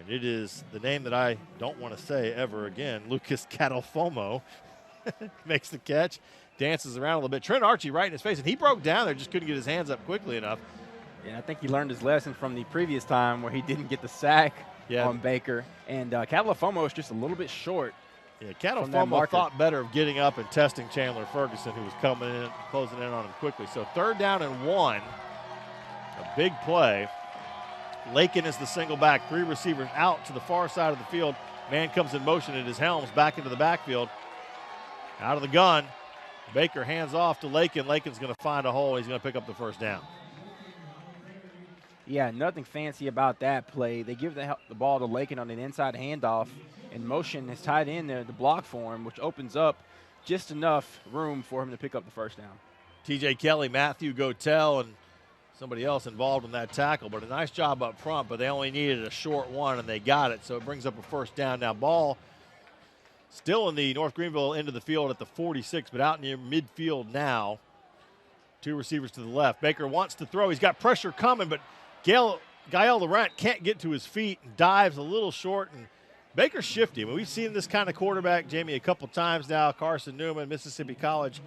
and it is the name that I don't want to say ever again, Lucas Catalfomo. Makes the catch, dances around a little bit. Trent Archie right in his face, and he broke down there, just couldn't get his hands up quickly enough. Yeah, I think he learned his lesson from the previous time where he didn't get the sack on Baker. And Catalofomo is just a little bit short. Yeah, Catalofomo thought better of getting up and testing Chandler Ferguson, who was coming in, closing in on him quickly. So 3rd down and 1, a big play. Lakin is the single back, 3 receivers out to the far side of the field. Man comes in motion at his helms back into the backfield. Out of the gun, Baker hands off to Lakin. Lakin's going to find a hole. He's going to pick up the 1st down. Yeah, nothing fancy about that play. They give the ball to Lakin on an inside handoff, and motion is tied in there, the block for him, which opens up just enough room for him to pick up the 1st down. T.J. Kelly, Matthew Gotel, and somebody else involved in that tackle, but a nice job up front, but they only needed a short one, and they got it, so it brings up a 1st down. Now, ball still in the North Greenville end of the field at the 46, but out near midfield now. 2 receivers to the left. Baker wants to throw. He's got pressure coming, but Gael Laurent can't get to his feet and dives a little short, and Baker's shifty. I mean, we've seen this kind of quarterback, Jamie, a couple times now. Carson Newman, Mississippi College,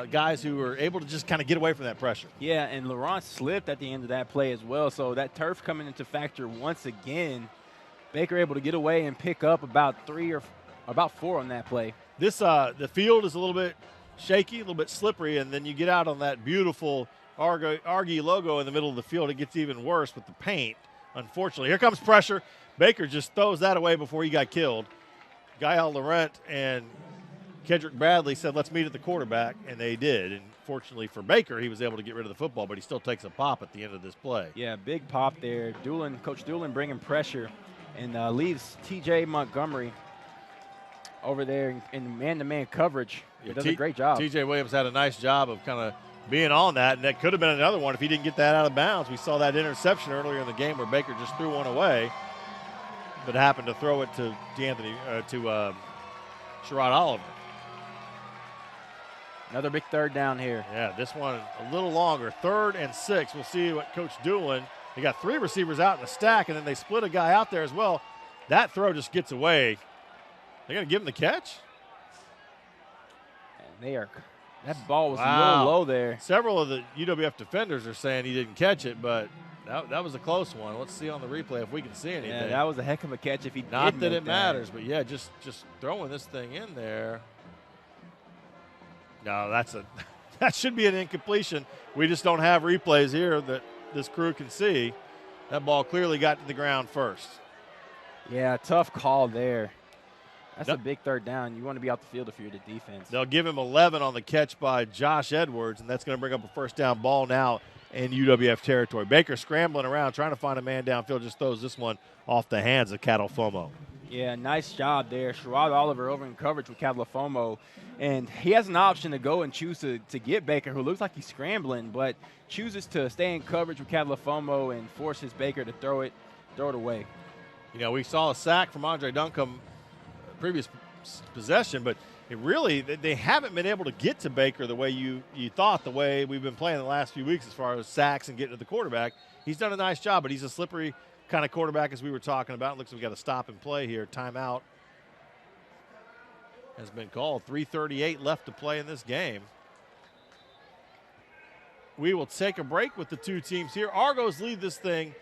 guys who are able to just kind of get away from that pressure. Yeah, and Laurent slipped at the end of that play as well, so that turf coming into factor once again. Baker able to get away and pick up about 4 on that play. This the field is a little bit shaky, a little bit slippery, and then you get out on that beautiful Argo logo in the middle of the field. It gets even worse with the paint, unfortunately. Here comes pressure. Baker just throws that away before he got killed. Gael Laurent and Kedrick Bradley said, let's meet at the quarterback, and they did. And fortunately for Baker, he was able to get rid of the football, but he still takes a pop at the end of this play. Yeah, big pop there. Coach Doolin bringing pressure and leaves T.J. Montgomery over there in man-to-man coverage. He does a great job. T.J. Williams had a nice job of kind of being on that, and that could have been another one if he didn't get that out of bounds. We saw that interception earlier in the game where Baker just threw one away, but happened to throw it to Sherrod Oliver. Another big 3rd down here. Yeah, this one a little longer. 3rd and 6. We'll see what Coach Doolin. They got 3 receivers out in the stack, and then they split a guy out there as well. That throw just gets away. They're going to give him the catch? And that ball was a little low there. Several of the UWF defenders are saying he didn't catch it, but that was a close one. Let's see on the replay if we can see anything. Yeah, that was a heck of a catch if he did. Not that it matters, but yeah, just throwing this thing in there. No, that should be an incompletion. We just don't have replays here that this crew can see. That ball clearly got to the ground first. Yeah, tough call there. That's a big 3rd down. You want to be out the field if you're the defense. They'll give him 11 on the catch by Josh Edwards, and that's going to bring up a 1st down ball now in UWF territory. Baker scrambling around, trying to find a man downfield, just throws this one off the hands of Catalofomo. Yeah, nice job there. Sherrod Oliver over in coverage with Catalofomo, and he has an option to go and choose to get Baker, who looks like he's scrambling, but chooses to stay in coverage with Catalofomo and forces Baker to throw it away. You know, we saw a sack from Andre Duncombe previous possession, but they haven't been able to get to Baker the way you thought, the way we've been playing the last few weeks as far as sacks and getting to the quarterback. He's done a nice job, but he's a slippery kind of quarterback as we were talking about. Looks like we got to stop and play here. Timeout has been called. 3:38 left to play in this game. We will take a break with the 2 teams here. Argos lead this thing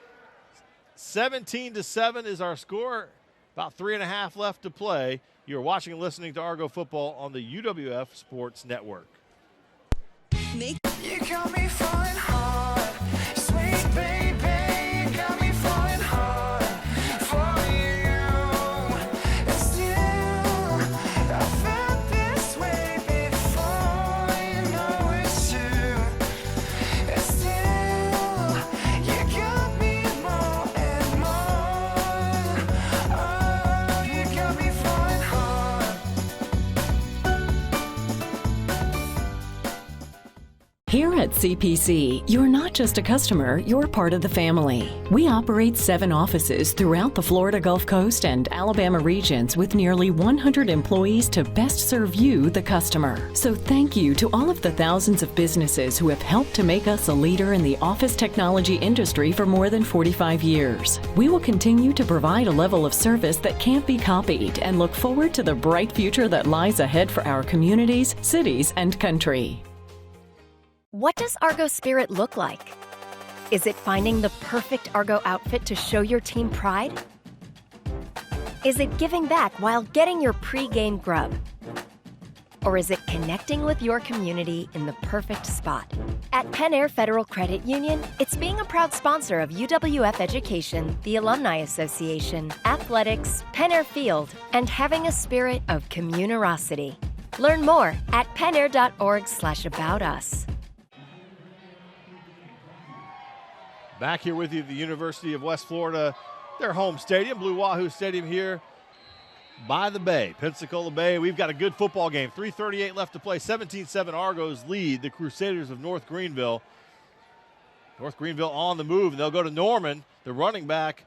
17-7 is our score. About 3.5 left to play. You're watching and listening to Argo football on the UWF Sports Network. You got me falling hard, sweet baby, got me falling hard for you. And still, I felt this way before, you know it's true. And still, you got me more and more. Oh, you got me falling hard. Here at CPC, you're not just a customer, you're part of the family. We operate 7 offices throughout the Florida Gulf Coast and Alabama regions with nearly 100 employees to best serve you, the customer. So thank you to all of the thousands of businesses who have helped to make us a leader in the office technology industry for more than 45 years. We will continue to provide a level of service that can't be copied and look forward to the bright future that lies ahead for our communities, cities, and country. What does Argo Spirit look like? Is it finding the perfect Argo outfit to show your team pride? Is it giving back while getting your pre-game grub? Or is it connecting with your community in the perfect spot? At Penn Air Federal Credit Union, it's being a proud sponsor of UWF Education, the Alumni Association, athletics, Penn Air Field, and having a spirit of communerosity. Learn more at pennair.org/aboutus. Back here with you at the University of West Florida, their home stadium, Blue Wahoo Stadium here by the Bay, Pensacola Bay. We've got a good football game. 3:38 left to play. 17-7 Argos lead the Crusaders of North Greenville. North Greenville on the move, and they'll go to Norman, the running back,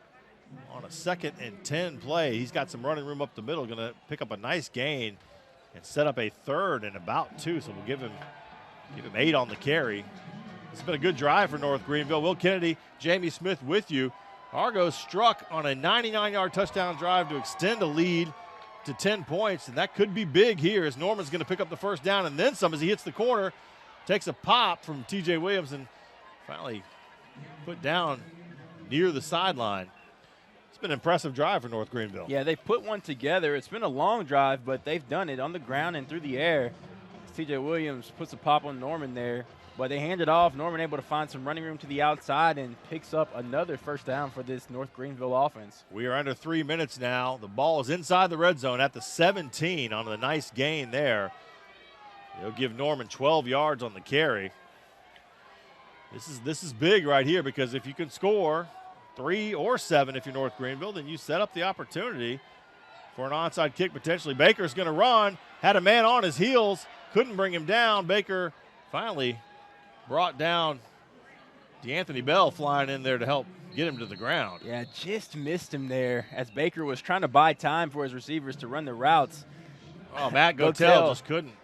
on a 2nd and 10 play. He's got some running room up the middle, going to pick up a nice gain and set up a 3rd and about 2, so we'll give him 8 on the carry. It's been a good drive for North Greenville. Will Kennedy, Jamie Smith with you. Argos struck on a 99-yard touchdown drive to extend a lead to 10 points, and that could be big here as Norman's going to pick up the first down and then some as he hits the corner, takes a pop from T.J. Williams and finally put down near the sideline. It's been an impressive drive for North Greenville. Yeah, they've put one together. It's been a long drive, but they've done it on the ground and through the air. T.J. Williams puts a pop on Norman there. But they hand it off. Norman able to find some running room to the outside and picks up another first down for this North Greenville offense. We are under 3 minutes now. The ball is inside the red zone at the 17 on a nice gain there. They'll give Norman 12 yards on the carry. This is big right here because if you can score 3 or 7 if you're North Greenville, then you set up the opportunity for an onside kick potentially. Baker's going to run. Had a man on his heels. Couldn't bring him down. Baker finally brought down DeAnthony Bell flying in there to help get him to the ground. Yeah, just missed him there as Baker was trying to buy time for his receivers to run the routes. Oh, Matt Gotell just couldn't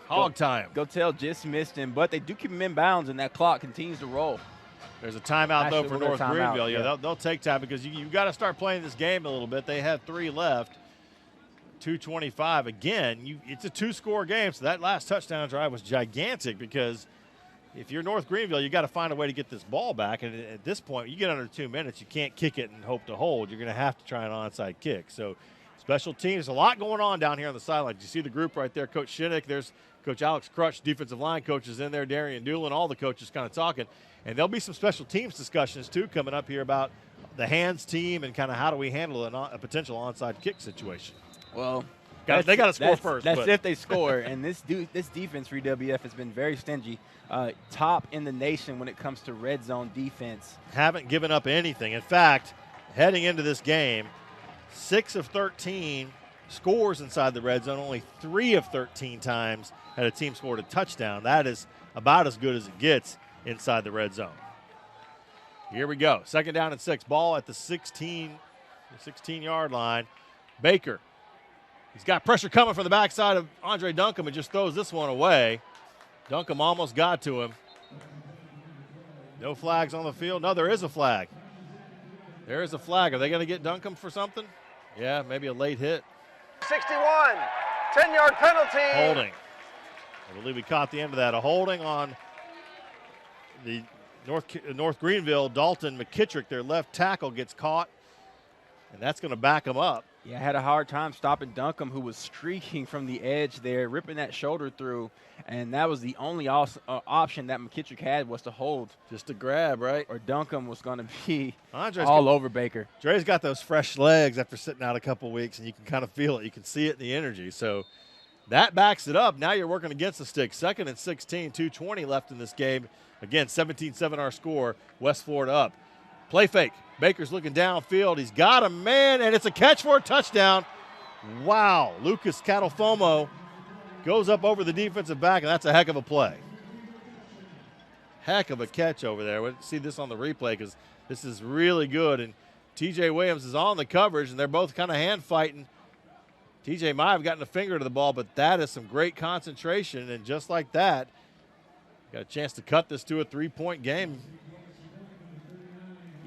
hog time. Gotell just missed him, but they do keep him in bounds, and that clock continues to roll. There's a timeout, though, for North Greenville. Yeah, they'll take time because you've got to start playing this game a little bit. They have 3 left, 2:25. Again, it's a 2-score game, so that last touchdown drive was gigantic because if you're North Greenville, you got to find a way to get this ball back. And at this point, you get under 2 minutes, you can't kick it and hope to hold. You're going to have to try an onside kick. So special teams, a lot going on down here on the sideline. You see the group right there, Coach Shinnick. There's Coach Alex Crutch, defensive line coaches in there, Darian Doolin, all the coaches kind of talking. And there'll be some special teams discussions, too, coming up here about the hands team and kind of how do we handle a potential onside kick situation. Well, they got to score first. That's if they score. And this defense for UWF has been very stingy. Top in the nation when it comes to red zone defense. Haven't given up anything. In fact, heading into this game, 6 of 13 scores inside the red zone. Only 3 of 13 times had a team scored a touchdown. That is about as good as it gets inside the red zone. Here we go. 2nd down and 6. Ball at the 16-yard line. Baker. He's got pressure coming from the backside of Andre Duncombe and just throws this one away. Duncombe almost got to him. No flags on the field. No, there is a flag. There is a flag. Are they going to get Duncombe for something? Yeah, maybe a late hit. 61, 10-yard penalty. Holding. I believe we caught the end of that. A holding on the North Greenville. Dalton McKittrick, their left tackle, gets caught, and that's going to back him up. Yeah, I had a hard time stopping Duncombe, who was streaking from the edge there, ripping that shoulder through, and that was the only option that McKittrick had was to hold. Just a grab, right? Or Duncombe was going to be all over Baker. Dre's got those fresh legs after sitting out a couple weeks, and you can kind of feel it. You can see it in the energy. So that backs it up. Now you're working against the stick. 2nd and 16, 2:20 left in this game. Again, 17-7 our score. West Florida up. Play fake. Baker's looking downfield. He's got a man, and it's a catch for a touchdown. Wow. Lucas Catalfomo goes up over the defensive back, and that's a heck of a play. heck of a catch over there. We'll see this on the replay because this is really good. And TJ Williams is on the coverage, and they're both kind of hand fighting. TJ might have gotten a finger to the ball, but that is some great concentration. And just like that, got a chance to cut this to a 3-point game.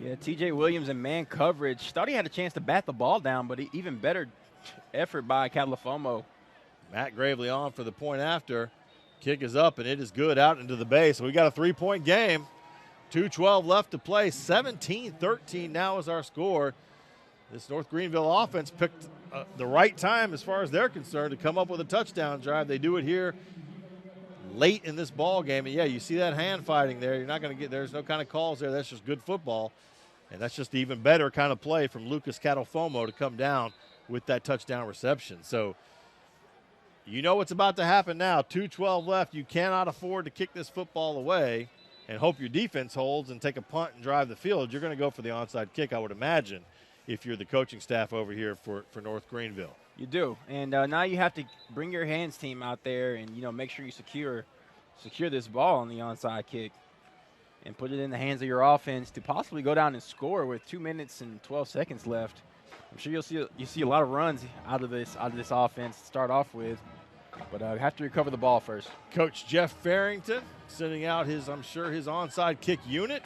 Yeah, TJ Williams in man coverage. Thought he had a chance to bat the ball down, but even better effort by Califomo. Matt Gravely on for the point after. Kick is up, and it is good out into the base. So we got a 3-point game. 2:12 left to play. 17-13 now is our score. This North Greenville offense picked the right time as far as they're concerned to come up with a touchdown drive. They do it here late in this ball game. And, yeah, you see that hand fighting there. You're not going to get – there's no kind of calls there. That's just good football. And that's just even better kind of play from Lucas Califomo to come down with that touchdown reception. So you know what's about to happen now. 2:12 left. You cannot afford to kick this football away and hope your defense holds and take a punt and drive the field. You're going to go for the onside kick, I would imagine, if you're the coaching staff over here for North Greenville. You do. And now you have to bring your hands team out there and, make sure you secure this ball on the onside kick and put it in the hands of your offense to possibly go down and score with 2 minutes and 12 seconds left. I'm sure you see a lot of runs out of this offense to start off with, but have to recover the ball first. Coach Jeff Farrington sending out his onside kick unit.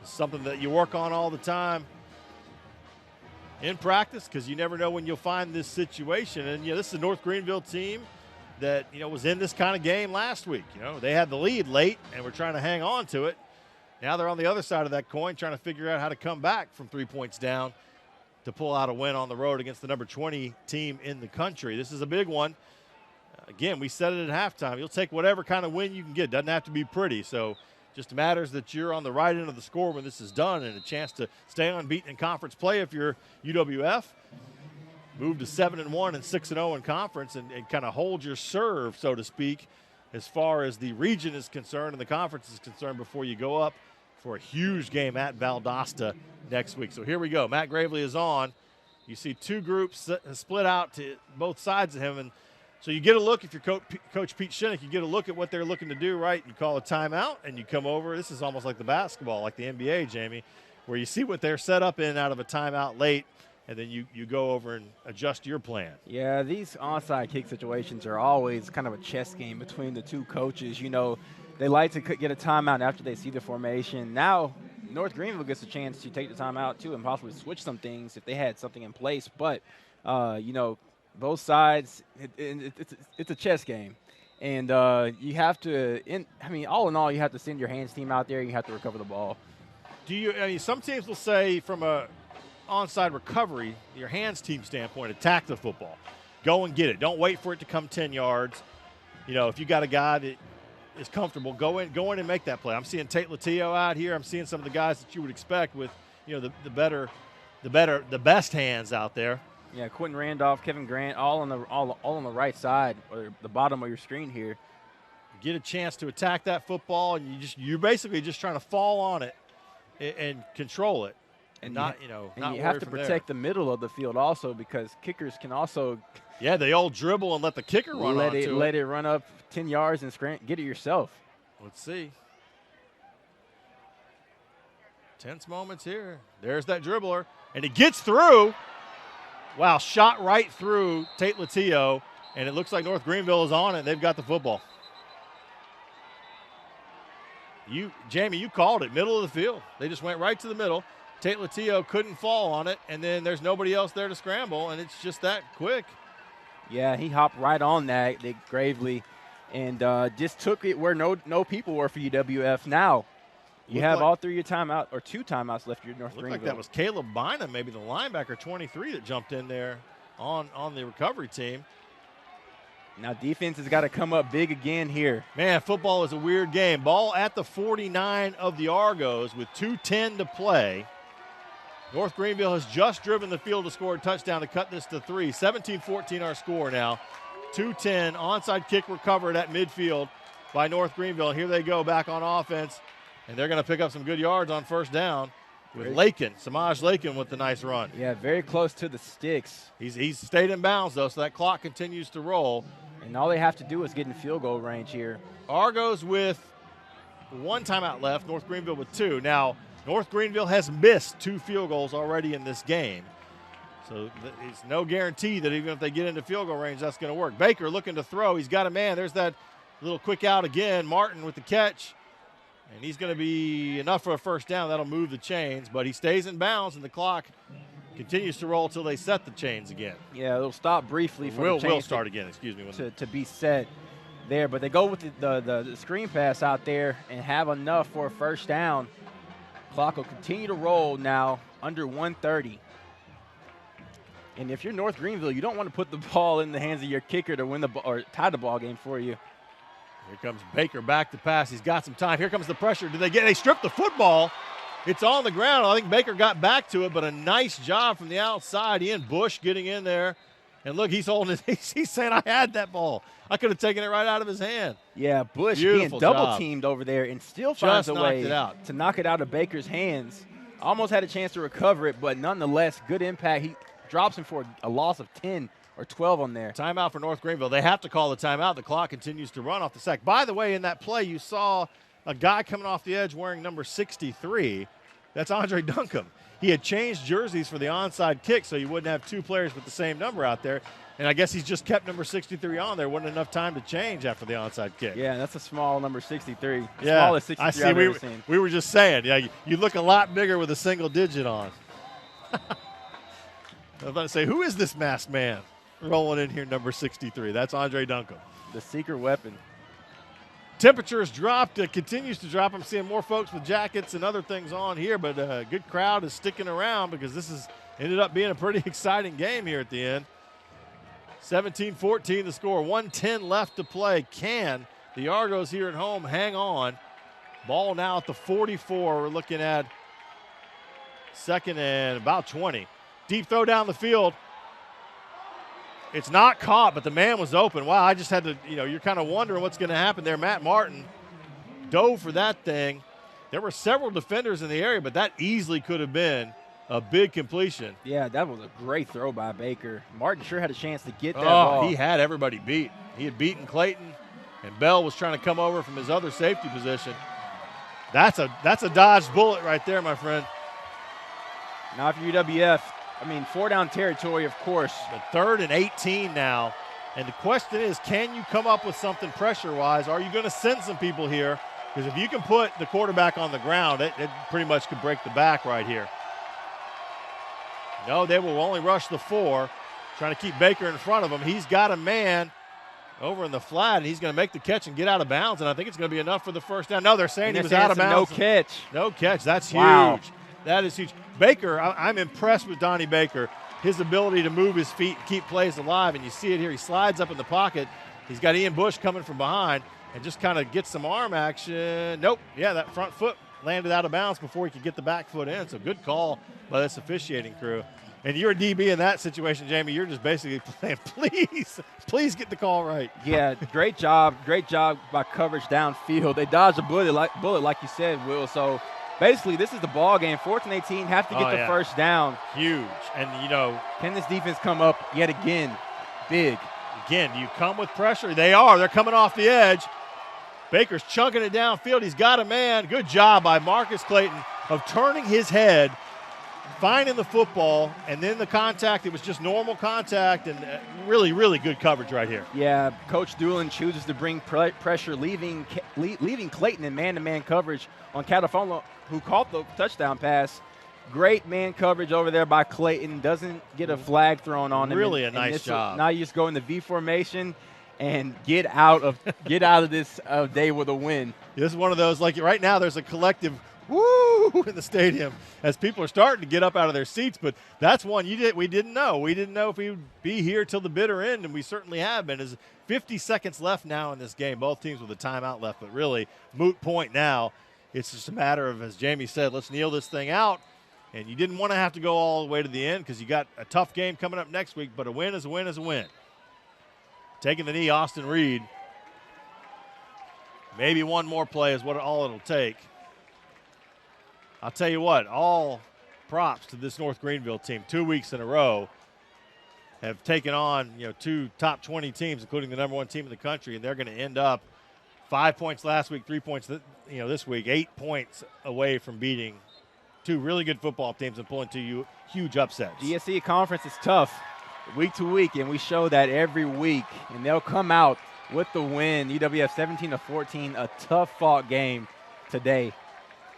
It's something that you work on all the time in practice because you never know when you'll find this situation. And this is a North Greenville team that was in this kind of game last week. They had the lead late and were trying to hang on to it. Now they're on the other side of that coin trying to figure out how to come back from 3 points down to pull out a win on the road against the number 20 team in the country. This is a big one. Again, we said it at halftime. You'll take whatever kind of win you can get. Doesn't have to be pretty. So just matters that you're on the right end of the score when this is done and a chance to stay unbeaten in conference play if you're UWF. Move to 7-1 and 6-0 in conference and kind of hold your serve, so to speak, as far as the region is concerned and the conference is concerned before you go up for a huge game at Valdosta next week. So here we go. Matt Gravely is on. You see two groups split out to both sides of him. And so you get a look, if you're Coach Pete Shinnick, you get a look at what they're looking to do, right? You call a timeout and you come over. This is almost like the basketball, like the NBA, Jamie, where you see what they're set up in out of a timeout late, and then you go over and adjust your plan. Yeah, these onside kick situations are always kind of a chess game between the two coaches. They like to get a timeout after they see the formation. Now, North Greenville gets a chance to take the timeout, too, and possibly switch some things if they had something in place. But, both sides, it's a chess game. And you have to all in all, you have to send your hands team out there and you have to recover the ball. Some teams will say from a onside recovery, your hands team standpoint, attack the football. Go and get it. Don't wait for it to come 10 yards. If you got a guy that is comfortable, go in and make that play. I'm seeing Tate Latillo out here. I'm seeing some of the guys that you would expect with, the best hands out there. Yeah, Quentin Randolph, Kevin Grant, all on the right side or the bottom of your screen here. Get a chance to attack that football, and you're basically just trying to fall on it and control it, and not you have to protect the middle of the field also because kickers can also. Yeah, they all dribble and let the kicker run let it run up 10 yards and get it yourself. Let's see. Tense moments here. There's that dribbler, and he gets through. Wow, shot right through Tate Latillo, and it looks like North Greenville is on it. They've got the football. Jamie, you called it, middle of the field. They just went right to the middle. Tate Latillo couldn't fall on it, and then there's nobody else there to scramble, and it's just that quick. Yeah, he hopped right on that Gravely and just took it where no people were for UWF. Now you have all three your timeout or two timeouts left for your North Greenville. Looked like that was Caleb Bynum, maybe the linebacker, 23, that jumped in there on the recovery team. Now defense has got to come up big again here. Man, football is a weird game. Ball at the 49 of the Argos with 2:10 to play. North Greenville has just driven the field to score a touchdown to cut this to 3. 17-14 our score now. 2:10, onside kick recovered at midfield by North Greenville. Here they go back on offense, and they're going to pick up some good yards on first down with Samaj Lakin with the nice run. Yeah, very close to the sticks. He's stayed in bounds, though, so that clock continues to roll. And all they have to do is get in field goal range here. Argos with 1 timeout left, North Greenville with 2. Now, North Greenville has missed 2 field goals already in this game. So it's no guarantee that even if they get into field goal range, that's going to work. Baker looking to throw. He's got a man. There's that little quick out again. Martin with the catch. And he's going to be enough for a first down. That'll move the chains. But he stays in bounds, and the clock continues to roll until they set the chains again. Yeah, it'll stop briefly for the chains will start again, excuse me. To be set there. But they go with the screen pass out there and have enough for a first down. Clock will continue to roll now under 1:30. And if you're North Greenville, you don't want to put the ball in the hands of your kicker to win or tie the ball game for you. Here comes Baker back to pass. He's got some time. Here comes the pressure. They strip the football. It's on the ground. I think Baker got back to it, but a nice job from the outside. Ian Bush getting in there. And look, he's holding it. He's saying, I had that ball. I could have taken it right out of his hand. Yeah, Bush Beautiful being double-teamed over there and still finds a way to knock it out of Baker's hands. Almost had a chance to recover it, but nonetheless, good impact. He drops him for a loss of 10 or 12 on there. Timeout for North Greenville. They have to call the timeout. The clock continues to run off the sack. By the way, in that play, you saw a guy coming off the edge wearing number 63. That's Andre Duncombe. He had changed jerseys for the onside kick, so you wouldn't have 2 players with the same number out there. And I guess he's just kept number 63 on there. Wasn't enough time to change after the onside kick. Yeah, that's a small number 63. Yeah, smallest 63 I see. I've ever seen. We were just saying, yeah, you look a lot bigger with a single digit on. I was about to say, who is this masked man rolling in here, number 63? That's Andre Duncombe. The secret weapon. Temperatures dropped, continues to drop. I'm seeing more folks with jackets and other things on here, but a good crowd is sticking around because this has ended up being a pretty exciting game here at the end. 17-14 the score, 1:10 left to play. Can the Argos here at home hang on? Ball now at the 44. We're looking at 2nd and about 20. Deep throw down the field. It's not caught, but the man was open. Wow, I just had to, you're kind of wondering what's going to happen there. Matt Martin dove for that thing. There were several defenders in the area, but that easily could have been a big completion. Yeah, that was a great throw by Baker. Martin sure had a chance to get that ball. He had everybody beat. He had beaten Clayton, and Bell was trying to come over from his other safety position. That's a dodged bullet right there, my friend. Now for UWF, 4-down territory, of course. But 3rd and 18 now. And the question is, can you come up with something pressure-wise? Are you going to send some people here? Because if you can put the quarterback on the ground, it pretty much could break the back right here. No, they will only rush the 4, trying to keep Baker in front of him. He's got a man over in the flat, and he's going to make the catch and get out of bounds, and I think it's going to be enough for the first down. No, they're saying he was out of bounds. No catch. No catch. That's wow. Huge. That is huge. Baker, I'm impressed with Donnie Baker, his ability to move his feet and keep plays alive, and you see it here. He slides up in the pocket. He's got Ian Bush coming from behind and just kind of gets some arm action. Nope. Yeah, that front foot landed out of bounds before he could get the back foot in, so good call by this officiating crew. And you're a DB in that situation, Jamie. You're just basically saying, please get the call right. Yeah, great job by coverage downfield. They dodged a bullet like you said, Will. So basically, this is the ball game. 4th and 18, have to get the first down. Huge. And, can this defense come up yet again big? Again, do you come with pressure? They are. They're coming off the edge. Baker's chunking it downfield. He's got a man. Good job by Marcus Clayton of turning his head, finding the football, and then the contact. It was just normal contact, and really, really good coverage right here. Yeah, Coach Doolin chooses to bring pressure, leaving Clayton in man-to-man coverage on Catafono, who caught the touchdown pass. Great man coverage over there by Clayton. Doesn't get a flag thrown on him. Really a nice job. Now you just go in the V formation and get out of this day with a win. This is one of those, like right now there's a collective woo in the stadium as people are starting to get up out of their seats, but that's one we didn't know. We didn't know if he would be here till the bitter end, and we certainly have been. There's 50 seconds left now in this game. Both teams with a timeout left, but really moot point now. It's just a matter of, as Jamie said, let's kneel this thing out. And you didn't want to have to go all the way to the end because you got a tough game coming up next week, but a win is a win is a win. Taking the knee, Austin Reed. Maybe one more play is all it'll take. I'll tell you what, all props to this North Greenville team. 2 weeks in a row have taken on 2 top 20 teams, including the number 1 team in the country, and they're going to end up 5 points last week, 3 points this week, 8 points away from beating two really good football teams and pulling two huge upsets. GSC conference is tough week to week, and we show that every week, and they'll come out with the win. UWF 17-14, a tough-fought game today.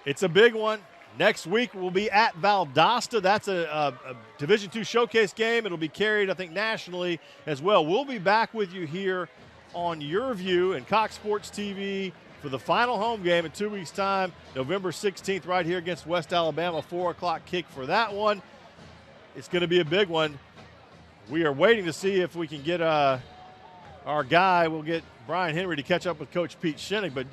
It's a big one. Next week we'll be at Valdosta. That's a Division II showcase game. It'll be carried, I think, nationally as well. We'll be back with you here on YurView and Cox Sports TV for the final home game in 2 weeks' time, November 16th, right here against West Alabama. 4 o'clock kick for that one. It's going to be a big one. We are waiting to see if we can get our guy. We'll get Brian Henry to catch up with Coach Pete Shinnick. But,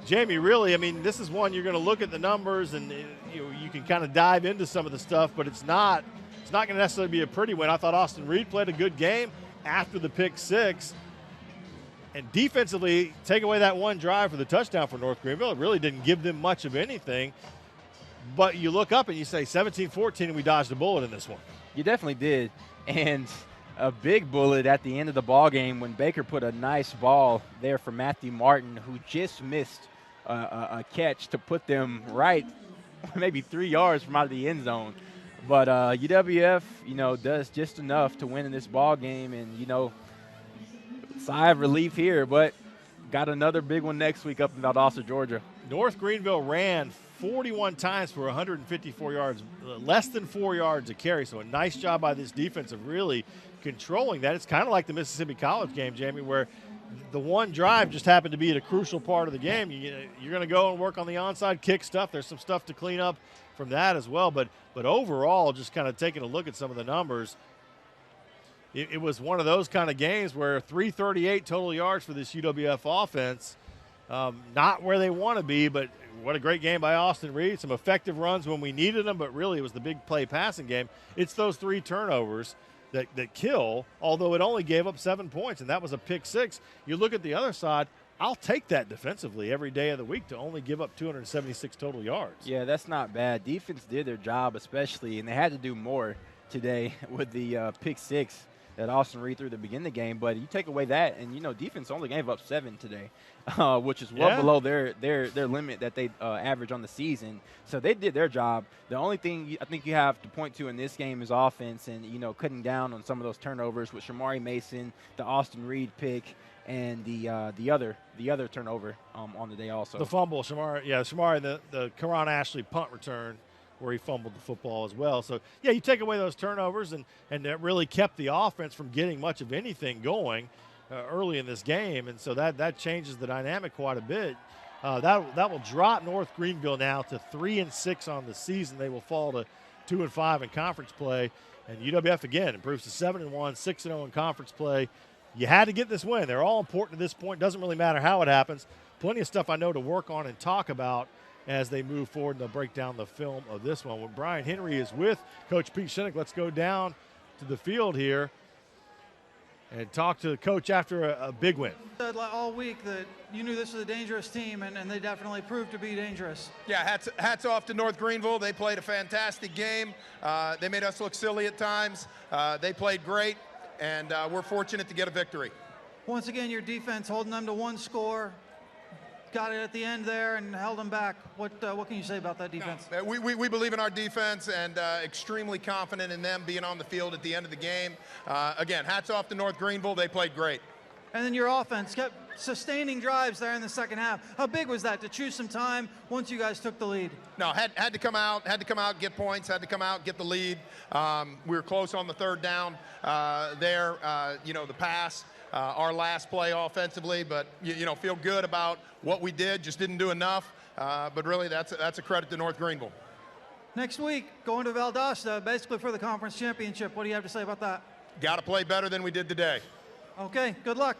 Jamie, really, I mean, this is one you're going to look at the numbers and you can kind of dive into some of the stuff, but it's not going to necessarily be a pretty win. I thought Austin Reed played a good game after the pick six. And defensively, take away that one drive for the touchdown for North Greenville. It really didn't give them much of anything. But you look up and you say 17-14, and we dodged a bullet in this one. You definitely did. And a big bullet at the end of the ball game when Baker put a nice ball there for Matthew Martin, who just missed a catch to put them right maybe 3 yards from out of the end zone. But UWF, does just enough to win in this ball game, and, sigh of relief here, but got another big one next week up in Valdosta, Georgia. North Greenville ran 41 times for 154 yards, less than 4 yards a carry. So a nice job by this defense of really controlling that. It's kind of like the Mississippi College game, Jamie, where the one drive just happened to be at a crucial part of the game. You're going to go and work on the onside kick stuff. There's some stuff to clean up from that as well. But overall, just kind of taking a look at some of the numbers, it was one of those kind of games where 338 total yards for this UWF offense, not where they want to be, but what a great game by Austin Reed. Some effective runs when we needed them, but really it was the big play passing game. It's those 3 turnovers that kill, although it only gave up 7 points, and that was a pick six. You look at the other side, I'll take that defensively every day of the week to only give up 276 total yards. Yeah, that's not bad. Defense did their job especially, and they had to do more today with the pick six that Austin Reed threw to begin the game. But you take away that, and, defense only gave up 7 today, which is well below their limit that they average on the season. So they did their job. The only thing I think you have to point to in this game is offense and, cutting down on some of those turnovers with Shamari Mason, the Austin Reed pick, and the other turnover on the day also. The fumble, Shamari, the Karan Ashley punt return, where he fumbled the football as well. So, you take away those turnovers, and that really kept the offense from getting much of anything going early in this game. And so that changes the dynamic quite a bit. That will drop North Greenville now to 3-6 on the season. They will fall to 2-5 in conference play. And UWF, again, improves to 7-1, 6-0 in conference play. You had to get this win. They're all important at this point. Doesn't really matter how it happens. Plenty of stuff I know to work on and talk about as they move forward, and they'll break down the film of this one. When Brian Henry is with Coach Pete Shinnick, let's go down to the field here and talk to the coach after a big win. Said all week that you knew this was a dangerous team, and they definitely proved to be dangerous. Yeah, hats off to North Greenville. They played a fantastic game. They made us look silly at times. They played great, and we're fortunate to get a victory. Once again, your defense holding them to 1 score. Got it at the end there and held them back. What can you say about that defense? No, we believe in our defense and extremely confident in them being on the field at the end of the game. Again, hats off to North Greenville. They played great. And then your offense kept sustaining drives there in the second half. How big was that to choose some time once you guys took the lead? No, had to come out, get points, had to come out, get the lead. We were close on the third down there, the pass. Our last play offensively, but feel good about what we did. Just didn't do enough. But really, that's a credit to North Greenville. Next week, going to Valdosta, basically for the conference championship. What do you have to say about that? Got to play better than we did today. Okay, good luck.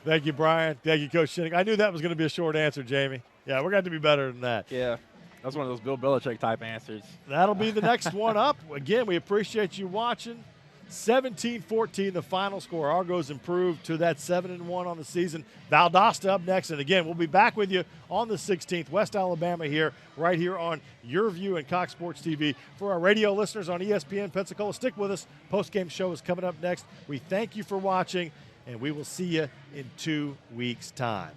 Thank you, Brian. Thank you, Coach Shinnick. I knew that was going to be a short answer, Jamie. Yeah, we're going to be better than that. Yeah, that's one of those Bill Belichick type answers. That'll be the next one up. Again, we appreciate you watching. 17-14, the final score. Argos improved to that 7-1 on the season. Valdosta up next. And again, we'll be back with you on the 16th. West Alabama here, right here on YurView and Cox Sports TV. For our radio listeners on ESPN Pensacola, stick with us. Post-game show is coming up next. We thank you for watching. and we will see you in 2 weeks' time.